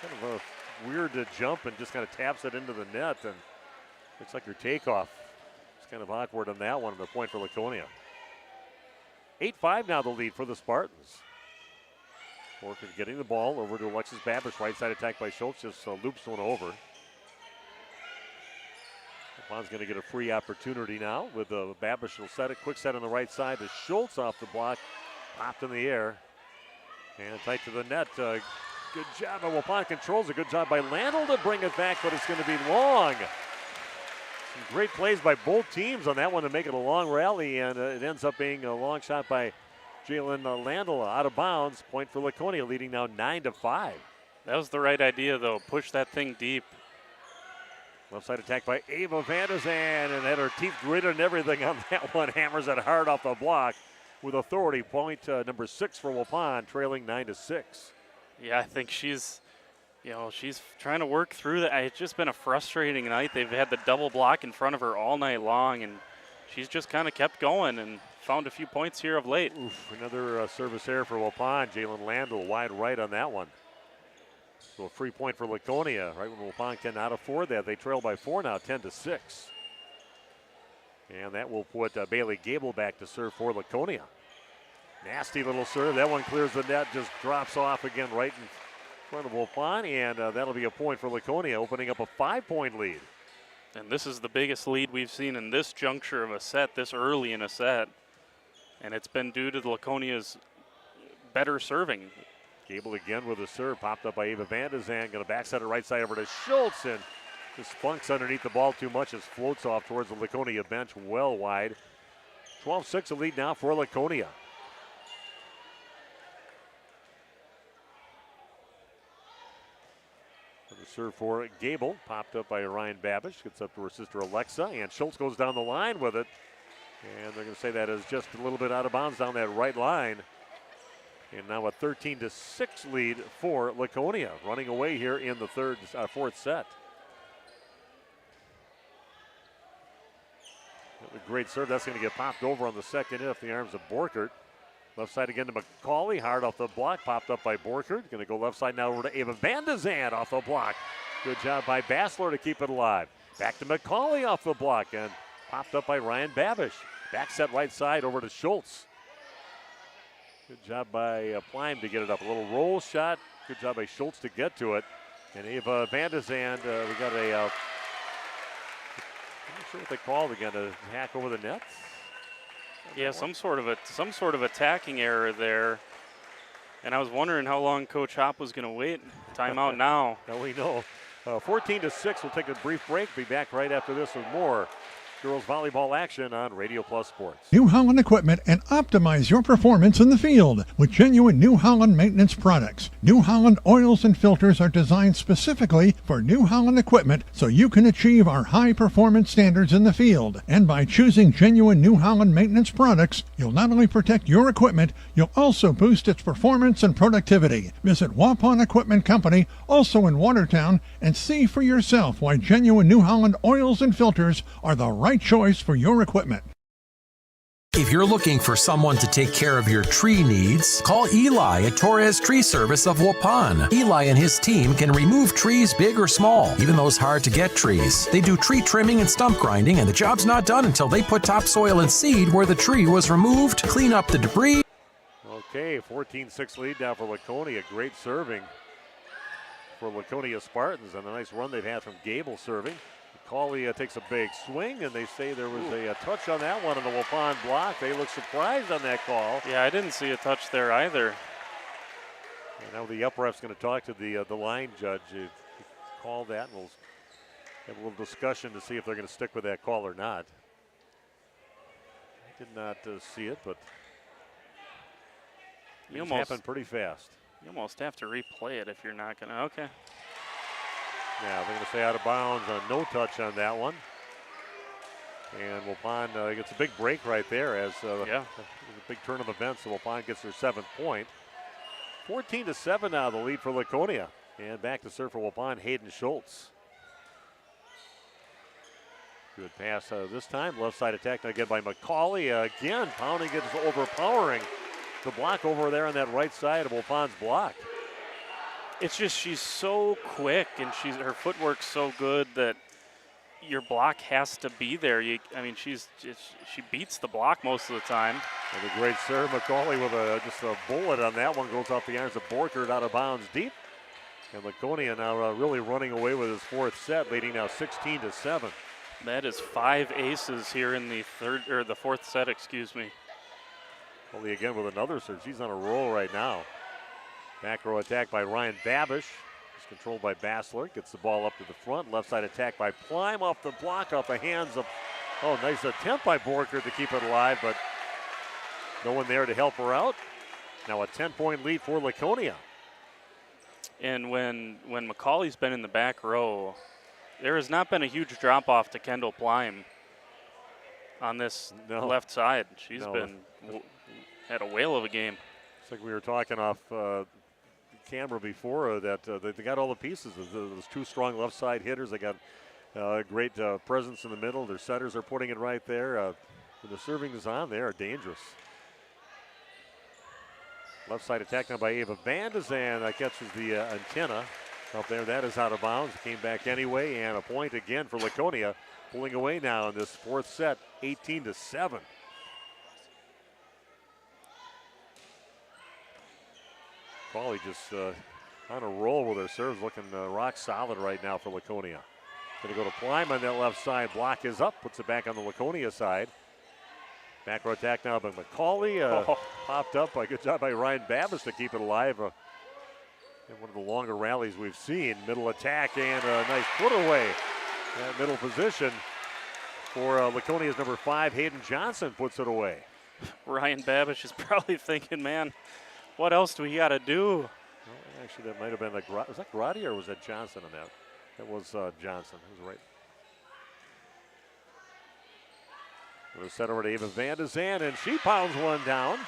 kind of a weird jump and just kind of taps it into the net, and looks like her takeoff. It's kind of awkward on that one, and the point for Laconia. 8-5 now the lead for the Spartans. Borker getting the ball over to Alexis Babish. Right side attack by Schultz, just loops one over. Wapun's going to get a free opportunity now with Babish will set it. Quick set on the right side to Schultz off the block. Popped in the air. And tight to the net. Good job by Waupun. Controls a good job by Landl to bring it back, but it's going to be long. Some great plays by both teams on that one to make it a long rally, and it ends up being a long shot by Jalen Landl out of bounds. Point for Laconia, leading now 9-5. That was the right idea, though. Push that thing deep. Left side attack by Ava Vandezand, and had her teeth gritted and everything on that one. Hammers it hard off the block with authority. Point number 6 for Waupun, trailing 9-6. Yeah, I think she's trying to work through that. It's just been a frustrating night. They've had the double block in front of her all night long, and she's just kind of kept going and found a few points here of late. Oof, another service error for Waupun. Jalen Landl wide right on that one. So a free point for Laconia. Right when Waupun cannot afford that. They trail by 4 now, 10-6. And that will put Bailey Gable back to serve for Laconia. Nasty little serve. That one clears the net, just drops off again right in front of Waupun, and that'll be a point for Laconia, opening up a 5-point lead. And this is the biggest lead we've seen in this juncture of a set, this early in a set. And it's been due to the Laconia's better serving. Gable again with a serve, popped up by Ava Vandezand. Going to backside it right side over to Schultz, and just funks underneath the ball too much as floats off towards the Laconia bench well wide. 12-6 a lead now for Laconia. The serve for Gable, popped up by Ryan Babish, gets up to her sister Alexa, and Schultz goes down the line with it. And they're going to say that is just a little bit out of bounds down that right line. And now a 13-6 lead for Laconia, running away here in the fourth set. A great serve. That's going to get popped over on the second off the arms of Borkert. Left side again to McCauley, hard off the block, popped up by Borkert. Going to go left side now over to Ava Vandezand off the block. Good job by Bassler to keep it alive. Back to McCauley off the block and popped up by Ryan Babish. Back set right side over to Schultz. Good job by Plime to get it up. A little roll shot. Good job by Schultz to get to it. And Ava Vandezand, we got a, I'm not sure what they called again, a hack over the nets. Yeah, some sort of attacking error there. And I was wondering how long Coach Hopp was going to wait. Timeout now. Now we know. 14-6. We'll take a brief break. Be back right after this with more girls volleyball action on Radio Plus Sports. New Holland equipment and optimize your performance in the field with genuine New Holland maintenance products. New Holland oils and filters are designed specifically for New Holland equipment so you can achieve our high performance standards in the field. And by choosing genuine New Holland maintenance products, you'll not only protect your equipment, you'll also boost its performance and productivity. Visit Waupun Equipment Company, also in Watertown, and see for yourself why genuine New Holland oils and filters are the right choice for your equipment. If you're looking for someone to take care of your tree needs, call Eli at Torres Tree Service of Waupun. Eli and his team can remove trees big or small, even those hard to get trees. They do tree trimming and stump grinding, and the job's not done until they put topsoil and seed where the tree was removed, clean up the debris. Okay, 14-6 lead now for Laconia. Great serving for Laconia Spartans, and a nice run they've had from Gable serving. McCauley takes a big swing, and they say there was a touch on that one in the Waupun block. They look surprised on that call. Yeah, I didn't see a touch there either. And now the upref's going to talk to the line judge. He called that, and we'll have a little discussion to see if they're going to stick with that call or not. I did not see it, but it happened pretty fast. You almost have to replay it if you're not going to. Okay. Yeah, they're going to say out of bounds, no touch on that one. And Waupun gets a big break right there as a big turn of events. So Waupun gets their 7th point. 14-7 now, the lead for Laconia. And back to serve for Waupun, Hayden Schultz. Good pass this time. Left side attack now again by McCauley. Again, pounding it is overpowering the block over there on that right side of Waupun's block. It's just she's so quick and her footwork's so good that your block has to be there. She beats the block most of the time. And a great serve, McCauley with just a bullet on that one, goes off the irons of Borkert out of bounds deep. And Laconia now really running away with his 4th set, leading now 16-7. That is 5 aces here in the 4th set, excuse me. McCauley again with another serve. She's on a roll right now. Back row attack by Ryan Babish. It's controlled by Bassler. Gets the ball up to the front. Left side attack by Plime off the block, off the hands of, nice attempt by Borkert to keep it alive, but no one there to help her out. Now a 10-point lead for Laconia. And when McCauley's been in the back row, there has not been a huge drop-off to Kendall Plime on this left side. She's had a whale of a game. It's like we were talking off camera before that they got all the pieces. Those 2 strong left side hitters. They got great presence in the middle. Their setters are putting it right there. When the serving is on, they are dangerous. Left side attack now by Ava Van de Zan. That catches the antenna up there. That is out of bounds. Came back anyway, and a point again for Laconia. Pulling away now in this 4th set, 18-7. McCauley just on a roll with her serves, looking rock solid right now for Laconia. Going to go to Plime on that left side. Block is up, puts it back on the Laconia side. Back row attack now by McCauley. Popped up. Good job by Ryan Babish to keep it alive. In one of the longer rallies we've seen. Middle attack and a nice put away. That middle position for Laconia's number 5, Hayden Johnson, puts it away. Ryan Babish is probably thinking, man, what else do we got to do? Well, actually, that might have been was that Grotti or was that Johnson on that? That was Johnson. He was right. We'll set over to Ava Van de Zan, and she pounds one down.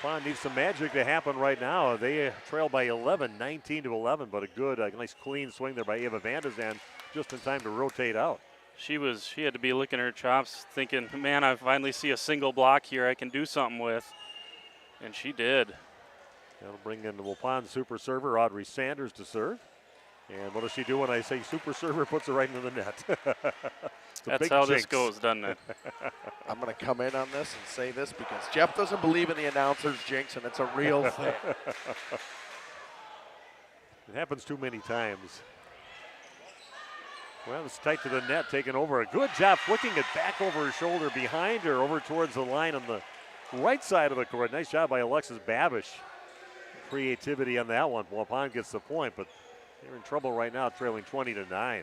Waupun needs some magic to happen right now. They trail by 11, 19-11, but a good, nice clean swing there by Ava Van de Zan, just in time to rotate out. She had to be licking her chops, thinking, man, I finally see a single block here I can do something with. And she did. That'll bring in the Waupun super server, Audrey Sanders, to serve. And what does she do when I say super server? Puts it right into the net. That's how this goes, doesn't it? I'm going to come in on this and say this because Jeff doesn't believe in the announcer's jinx, and it's a real thing. It happens too many times. Well, it's tight to the net, taken over. A good job flicking it back over her shoulder, behind her, over towards the line on the right side of the court. Nice job by Alexis Babish. creativity on that one. Waupun gets the point, but they're in trouble right now, trailing 20-9.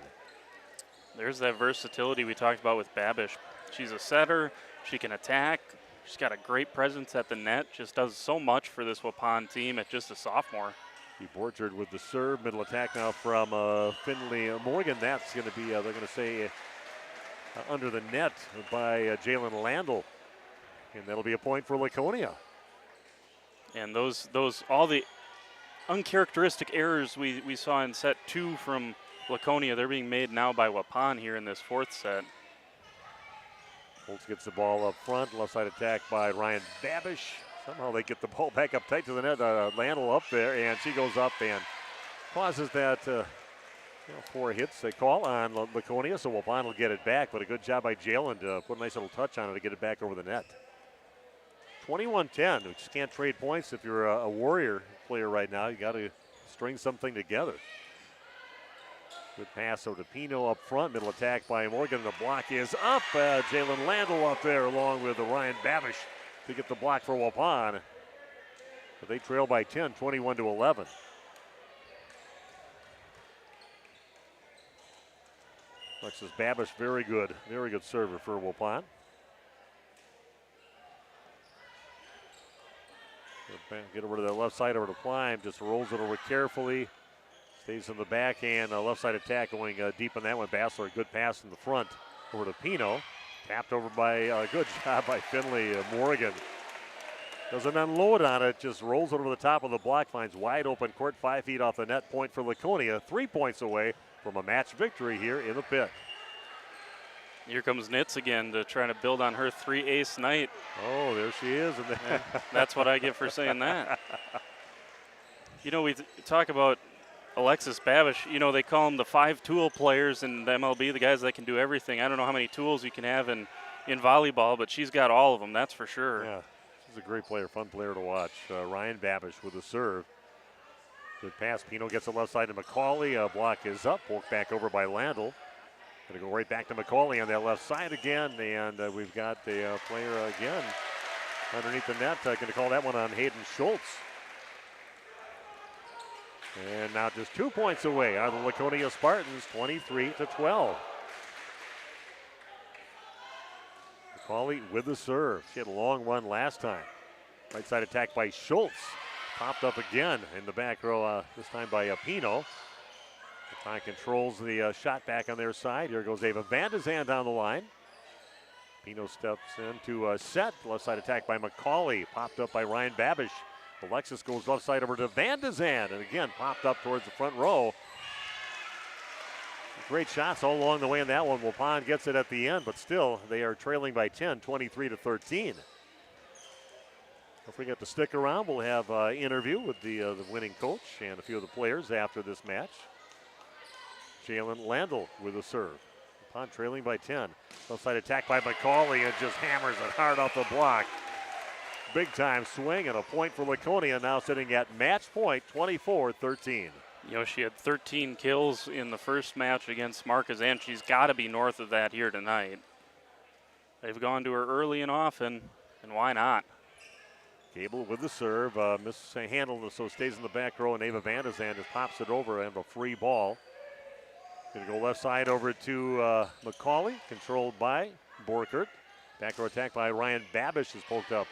There's that versatility we talked about with Babish. She's a setter. She can attack. She's got a great presence at the net. Just does so much for this Waupun team at just a sophomore. Borchard with the serve. Middle attack now from Finley Morgan. That's going to be, they're going to say, under the net by Jalen Landl. And that'll be a point for Laconia. And those all the uncharacteristic errors we saw in set 2 from Laconia, they're being made now by Waupun here in this fourth set. Holtz gets the ball up front. Left side attack by Ryan Babish. Somehow they get the ball back up tight to the net. Landl up there, and she goes up and causes that 4 hits they call on Laconia, so Waupun will get it back. But a good job by Jalen to put a nice little touch on it to get it back over the net. 21-10. We just can't trade points if you're a Warrior player right now. You got to string something together. Good pass over to Pino up front. Middle attack by Morgan. The block is up. Jalen Landl up there along with Ryan Babish to get the block for Waupun. But they trail by 10, 21-11. Alexis Babish, very good server for Waupun. Get over to the left side over to Klein. Just rolls it over carefully. Stays in the backhand. Left side attack going deep on that one. Bassler, good pass in the front over to Pino. Tapped over by, good job by Finley Morgan. Doesn't unload on it, just rolls it over the top of the block, finds wide open court, 5 feet off the net. Point for Laconia, 3 points away from a match victory here in the pit. Here comes Nitz again to try to build on her 3-ace night. Oh, there she is. And that's what I get for saying that. You know, we talk about Alexis Babish. You know, they call them the 5-tool players in the MLB, the guys that can do everything. I don't know how many tools you can have in volleyball, but she's got all of them, that's for sure. Yeah, she's a great player, fun player to watch. Ryan Babish with the serve. Good pass. Pino gets the left side to McCauley. Block is up. Poked back over by Landl. Going to go right back to McCauley on that left side again. And we've got the player again underneath the net. Going to call that one on Hayden Schultz. And now just 2 points away are the Laconia Spartans, 23-12. McCauley with the serve. She had a long run last time. Right side attack by Schultz. Popped up again in the back row, this time by Pino. Tie controls the shot back on their side. Here goes Ava Van de Zand down the line. Pino steps in to set. Left side attack by McCauley. Popped up by Ryan Babish. Alexis goes left side over to Van de Zand. And again, popped up towards the front row. Great shots all along the way in that one. Waupun gets it at the end, but still, they are trailing by 10, 23-13. Don't forget to stick around. We'll have an interview with the winning coach and a few of the players after this match. Jalen Landl with a serve. Waupun trailing by 10. Left side attack by McCauley and just hammers it hard off the block. Big time swing and a point for Laconia, now sitting at match point, 24-13. You know, she had 13 kills in the first match against Marquezan. She's got to be north of that here tonight. They've gone to her early and often, and why not? Gable with the serve, mishandled, so stays in the back row, and Ava Van de Zand just pops it over and a free ball. Going to go left side over to McCauley, controlled by Borkert. Back row attack by Ryan Babish is poked up.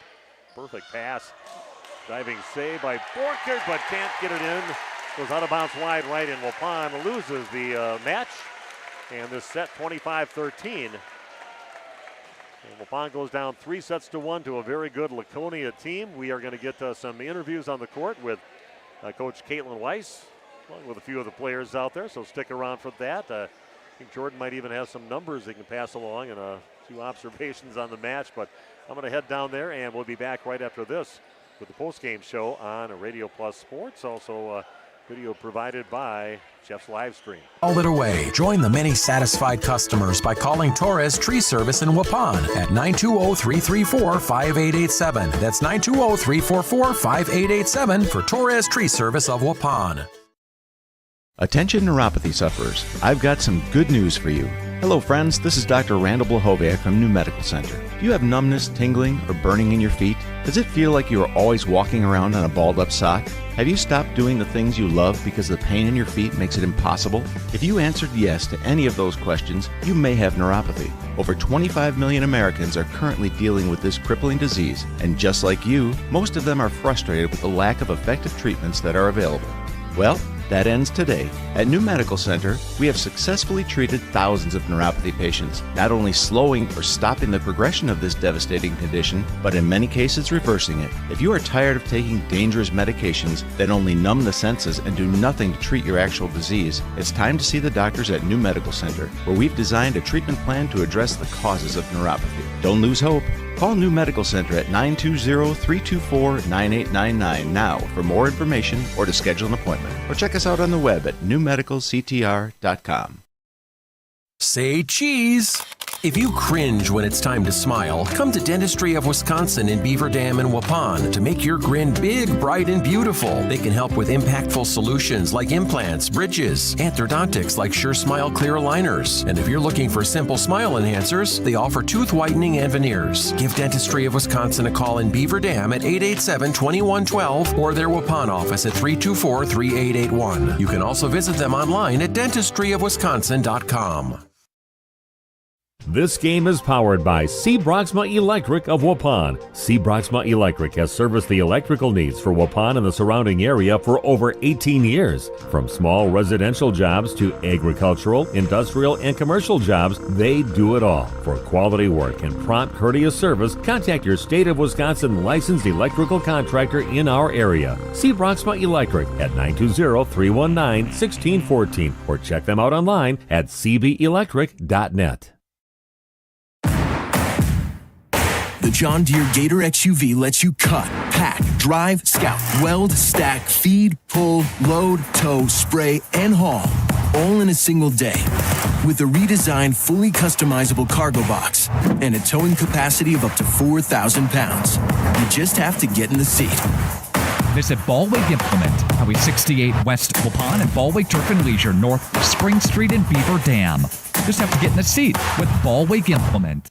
Perfect pass. Diving save by Borkert, but can't get it in. Goes out of bounds wide right, and Waupun loses the match. And this set 25-13. And Waupun goes down 3-1 to a very good Laconia team. We are going to get some interviews on the court with Coach Caitlin Weiss, along with a few of the players out there, so stick around for that. I think Jordan might even have some numbers they can pass along and a few observations on the match, but I'm going to head down there, and we'll be back right after this with the post-game show on Radio Plus Sports. Also, video provided by Jeff's Livestream. All it away. Join the many satisfied customers by calling Torres Tree Service in Waupun at 920-334-5887. That's 920-344-5887 for Torres Tree Service of Waupun. Attention neuropathy sufferers, I've got some good news for you. Hello friends, this is Dr. Randall Blahoviak from New Medical Center. Do you have numbness, tingling, or burning in your feet? Does it feel like you are always walking around on a balled up sock? Have you stopped doing the things you love because the pain in your feet makes it impossible? If you answered yes to any of those questions, you may have neuropathy. Over 25 million Americans are currently dealing with this crippling disease, and just like you, most of them are frustrated with the lack of effective treatments that are available. Well, that ends today. At New Medical Center, we have successfully treated thousands of neuropathy patients, not only slowing or stopping the progression of this devastating condition, but in many cases reversing it. If you are tired of taking dangerous medications that only numb the senses and do nothing to treat your actual disease, it's time to see the doctors at New Medical Center, where we've designed a treatment plan to address the causes of neuropathy. Don't lose hope. Call New Medical Center at 920-324-9899 now for more information or to schedule an appointment. Or check us out on the web at newmedicalctr.com. Say cheese! If you cringe when it's time to smile, come to Dentistry of Wisconsin in Beaver Dam and Waupun to make your grin big, bright, and beautiful. They can help with impactful solutions like implants, bridges, orthodontics like Sure Smile clear aligners. And if you're looking for simple smile enhancers, they offer tooth whitening and veneers. Give Dentistry of Wisconsin a call in Beaver Dam at 887-2112 or their Waupun office at 324-3881. You can also visit them online at dentistryofwisconsin.com. This game is powered by C. Broxma Electric of Waupun. C. Broxma Electric has serviced the electrical needs for Waupun and the surrounding area for over 18 years. From small residential jobs to agricultural, industrial, and commercial jobs, they do it all. For quality work and prompt, courteous service, contact your State of Wisconsin licensed electrical contractor in our area. C. Broxma Electric at 920-319-1614 or check them out online at cbelectric.net. The John Deere Gator XUV lets you cut, pack, drive, scout, weld, stack, feed, pull, load, tow, spray, and haul, all in a single day. With a redesigned, fully customizable cargo box and a towing capacity of up to 4,000 pounds. You just have to get in the seat. Visit Ballweg Implement, Highway 68 West Waupun and Ballweg Turf and Leisure north of Spring Street and Beaver Dam. Just have to get in the seat with Ballweg Implement.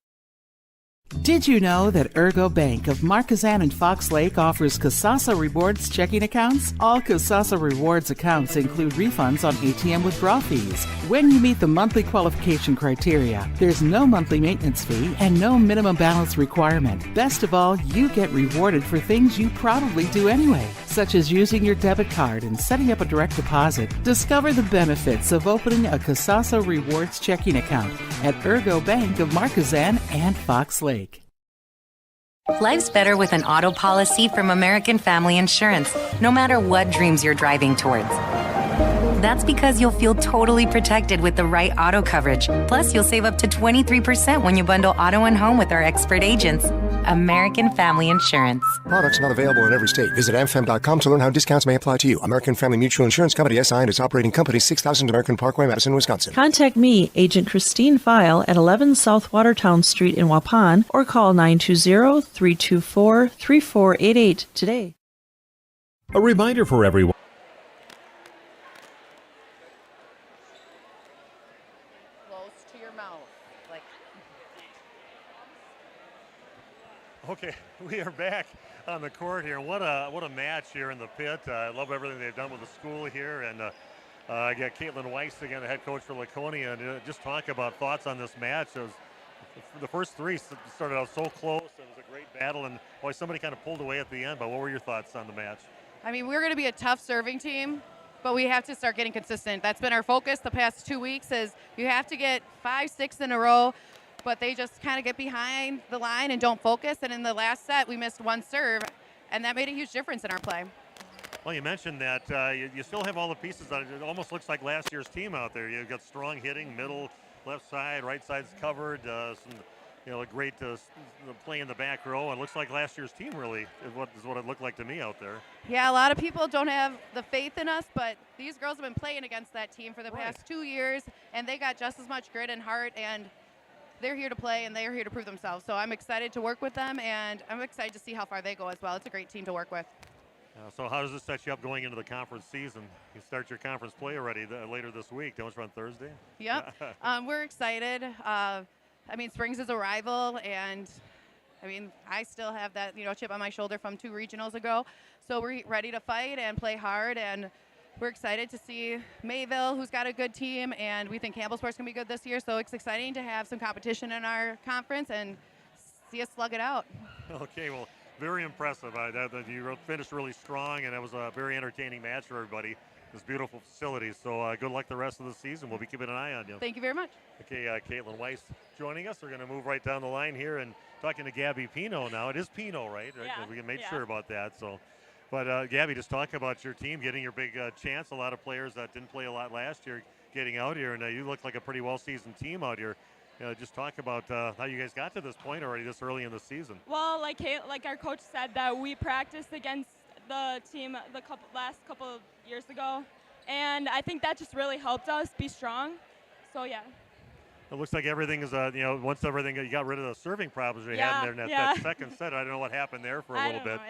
Did you know that Ergo Bank of Marquezan and Fox Lake offers Kasasa Rewards checking accounts? All Kasasa Rewards accounts include refunds on ATM withdrawal fees when you meet the monthly qualification criteria. There's no monthly maintenance fee and no minimum balance requirement. Best of all, you get rewarded for things you probably do anyway, such as using your debit card and setting up a direct deposit. Discover the benefits of opening a Kasasa Rewards checking account at Ergo Bank of Marquezan and Fox Lake. Life's better with an auto policy from American Family Insurance, no matter what dreams you're driving towards. That's because you'll feel totally protected with the right auto coverage. Plus, you'll save up to 23% when you bundle auto and home with our expert agents. American Family Insurance. Products not available in every state. Visit amfam.com to learn how discounts may apply to you. American Family Mutual Insurance Company, SI, and its operating company, 6000 American Parkway, Madison, Wisconsin. Contact me, Agent Christine File, at 11 South Watertown Street in Waupun, or call 920-324-3488 today. A reminder for everyone. Okay, we are back on the court here. What a match here in the pit. I love everything they've done with the school here. And I got Caitlin Weiss again, the head coach for Laconia. And just talk about thoughts on this match. It was, the first three started out so close. It was a great battle. And boy, somebody kind of pulled away at the end. But what were your thoughts on the match? I mean, we're going to be a tough serving team, but we have to start getting consistent. That's been our focus the past 2 weeks is you have to get 5, 6 in a row. But they just kind of get behind the line and don't focus. And in the last set, we missed one serve, and that made a huge difference in our play. Well, you mentioned that you still have all the pieces. It almost looks like last year's team out there. You've got strong hitting, middle, left side, right side's covered. A great play in the back row. It looks like last year's team really is what it looked like to me out there. Yeah, a lot of people don't have the faith in us, but these girls have been playing against that team for the past 2 years, and they got just as much grit and heart, and they're here to play, and they're here to prove themselves. So I'm excited to work with them, and I'm excited to see how far they go as well. It's a great team to work with. So how does this set you up going into the conference season? You start your conference play already later this week. Don't you, on Thursday? Yep. We're excited. I mean, Springs is a rival, and I mean, I still have that, chip on my shoulder from 2 regionals ago. So we're ready to fight and play hard, and we're excited to see Mayville, who's got a good team, and we think Campbellsport's going to be good this year. So it's exciting to have some competition in our conference and see us slug it out. Okay, well, very impressive. You finished really strong, and it was a very entertaining match for everybody. This beautiful facility. So good luck the rest of the season. We'll be keeping an eye on you. Thank you very much. Okay, Caitlin Weiss joining us. We're going to move right down the line here and talking to Gabby Pino now. It is Pino, right? Yeah. We can make sure about that. So, but Gabby, just talk about your team getting your big chance. A lot of players that didn't play a lot last year getting out here, and you look like a pretty well-seasoned team out here. Just talk about how you guys got to this point already this early in the season. Well, like our coach said, that we practiced against the team last couple of years ago, and I think that just really helped us be strong. So yeah. It looks like everything is once you got rid of the serving problems you had in there in that second set. I don't know what happened there for a little bit,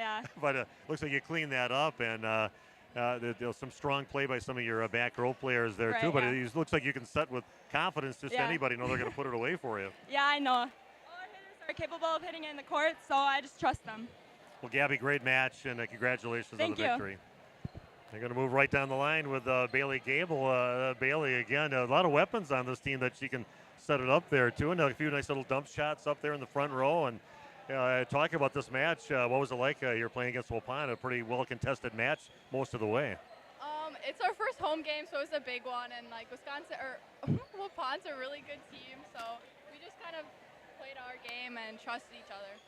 but looks like you cleaned that up, and there's some strong play by some of your back row players there too. But it looks like you can set with confidence. Just anybody know they're going to put it away for you. Yeah, I know. All our hitters are capable of hitting it in the court, so I just trust them. Well, Gabby, great match, and congratulations on the victory. They're going to move right down the line with Bailey Gable. Bailey, again, a lot of weapons on this team that she can set it up there, too. And a few nice little dump shots up there in the front row. And talk about this match. What was it like you're playing against Waupun? A pretty well-contested match most of the way. It's our first home game, so it's a big one. And, Waupun's a really good team, so we just kind of played our game and trusted each other.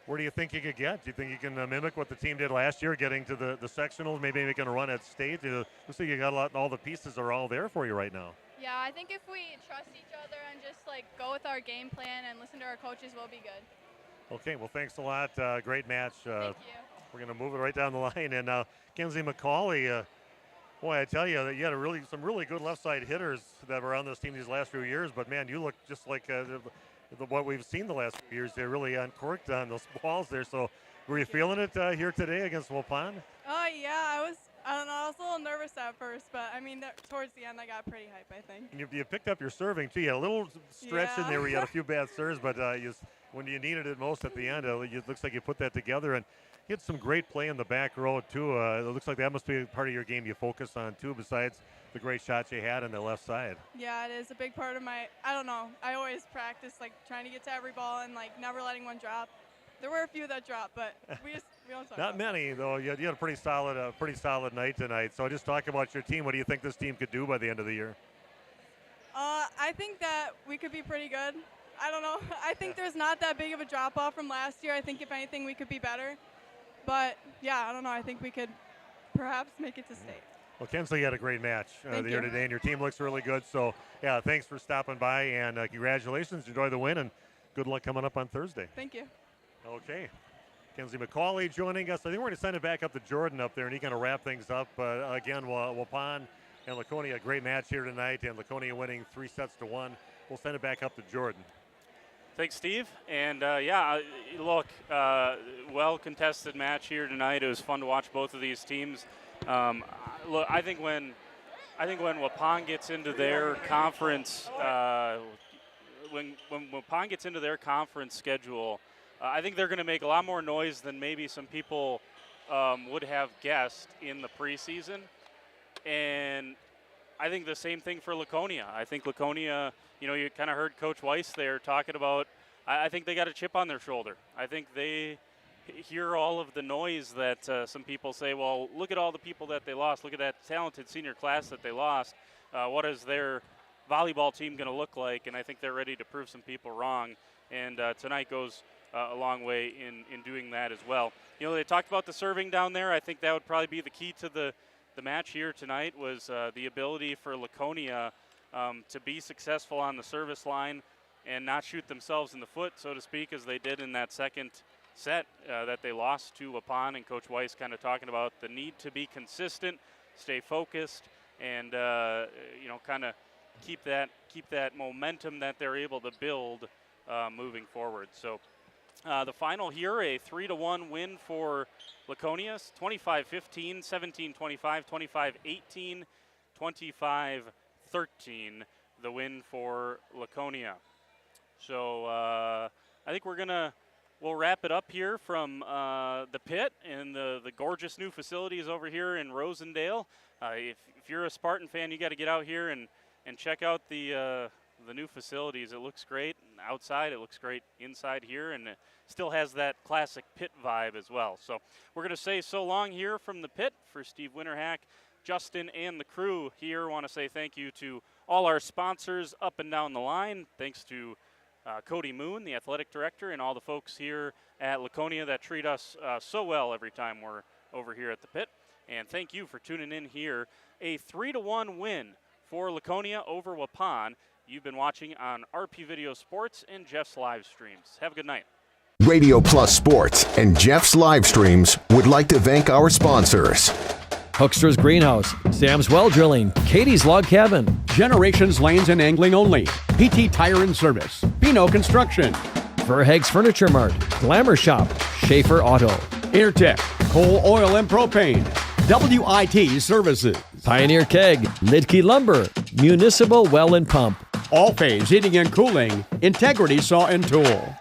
Where do you think you could get? Do you think you can mimic what the team did last year, getting to the sectionals, maybe making a run at state? Looks like you got all the pieces are all there for you right now. Yeah, I think if we trust each other and just go with our game plan and listen to our coaches, we'll be good. Okay, well, thanks a lot. Great match. Thank you. We're going to move it right down the line. And Kenzie McCauley, boy, I tell you, you had some really good left side hitters that were on this team these last few years. But, man, you look just like what we've seen the last few years. They're really uncorked on those balls there. So were you feeling it here today against Waupun? Yeah, I don't know, I was a little nervous at first, but I mean, towards the end I got pretty hype, I think. And you picked up your serving too. You had a little stretch in there where you had a few bad serves, but when you needed it most at the end, it looks like you put that together. And you had some great play in the back row too. It looks like that must be part of your game you focus on too, besides the great shots you had on the left side. Yeah, it is a big part of I don't know, I always practice trying to get to every ball and never letting one drop. There were a few that dropped, but we don't talk Not many, though. You had a pretty solid night tonight. So just talk about your team. What do you think this team could do by the end of the year? I think that we could be pretty good. I don't know. I think there's not that big of a drop-off from last year. I think, if anything, we could be better. But, yeah, I don't know. I think we could perhaps make it to state. Well, Kensley had a great match here today, and your team looks really good. So, yeah, thanks for stopping by, and congratulations. Enjoy the win, and good luck coming up on Thursday. Thank you. Okay. Kenzie McCauley joining us. I think we're going to send it back up to Jordan up there, and he's going to wrap things up. Again, Waupun and Laconia, a great match here tonight, and Laconia winning 3-1. We'll send it back up to Jordan. Thanks, Steve. And look, well-contested match here tonight. It was fun to watch both of these teams. Look, I think when Waupun gets into their conference, when Waupun gets into their conference schedule, I think they're going to make a lot more noise than maybe some people would have guessed in the preseason. And I think the same thing for Laconia. I think Laconia, you kind of heard Coach Weiss there talking about, I think they got a chip on their shoulder. I think they hear all of the noise that some people say, well, look at all the people that they lost. Look at that talented senior class that they lost. What is their volleyball team going to look like? And I think they're ready to prove some people wrong. And tonight goes a long way in doing that as well. They talked about the serving down there. I think that would probably be the key to the match here tonight was the ability for Laconia to be successful on the service line and not shoot themselves in the foot, so to speak, as they did in that second set that they lost to Waupun. And Coach Weiss kind of talking about the need to be consistent, stay focused, and kind of keep that momentum that they're able to build moving forward. So the final here, a 3-1 win for Laconia, 25-15, 17-25, 25-18, 25-13, the win for Laconia. So I think we're gonna we'll wrap it up here from the pit and the gorgeous new facilities over here in Rosendale. If you're a Spartan fan, you got to get out here and check out the new facilities. It looks great outside. It looks great inside here, and it still has that classic pit vibe as well. So we're going to say so long here from the pit. For Steve Winterhack, Justin, and the crew here, want to say thank you to all our sponsors up and down the line. Thanks to Cody Moon, the athletic director, and all the folks here at Laconia that treat us so well every time we're over here at the pit. And thank you for tuning in here. A 3-1 win for Laconia over Waupun. You've been watching on RP Video Sports and Jeff's live streams. Have a good night. Radio Plus Sports and Jeff's live streams would like to thank our sponsors. Hoekstra's Greenhouse, Sam's Well Drilling, Katie's Log Cabin, Generations Lanes and Angling Only, PT Tire and Service, Pino Construction, Verhaeg's Furniture Mart, Glamour Shop, Schaefer Auto, Intertech, Coal, Oil, and Propane, WIT Services, Pioneer Keg, Lidke Lumber, Municipal Well and Pump, All Phase Heating and Cooling, Integrity Saw and Tool.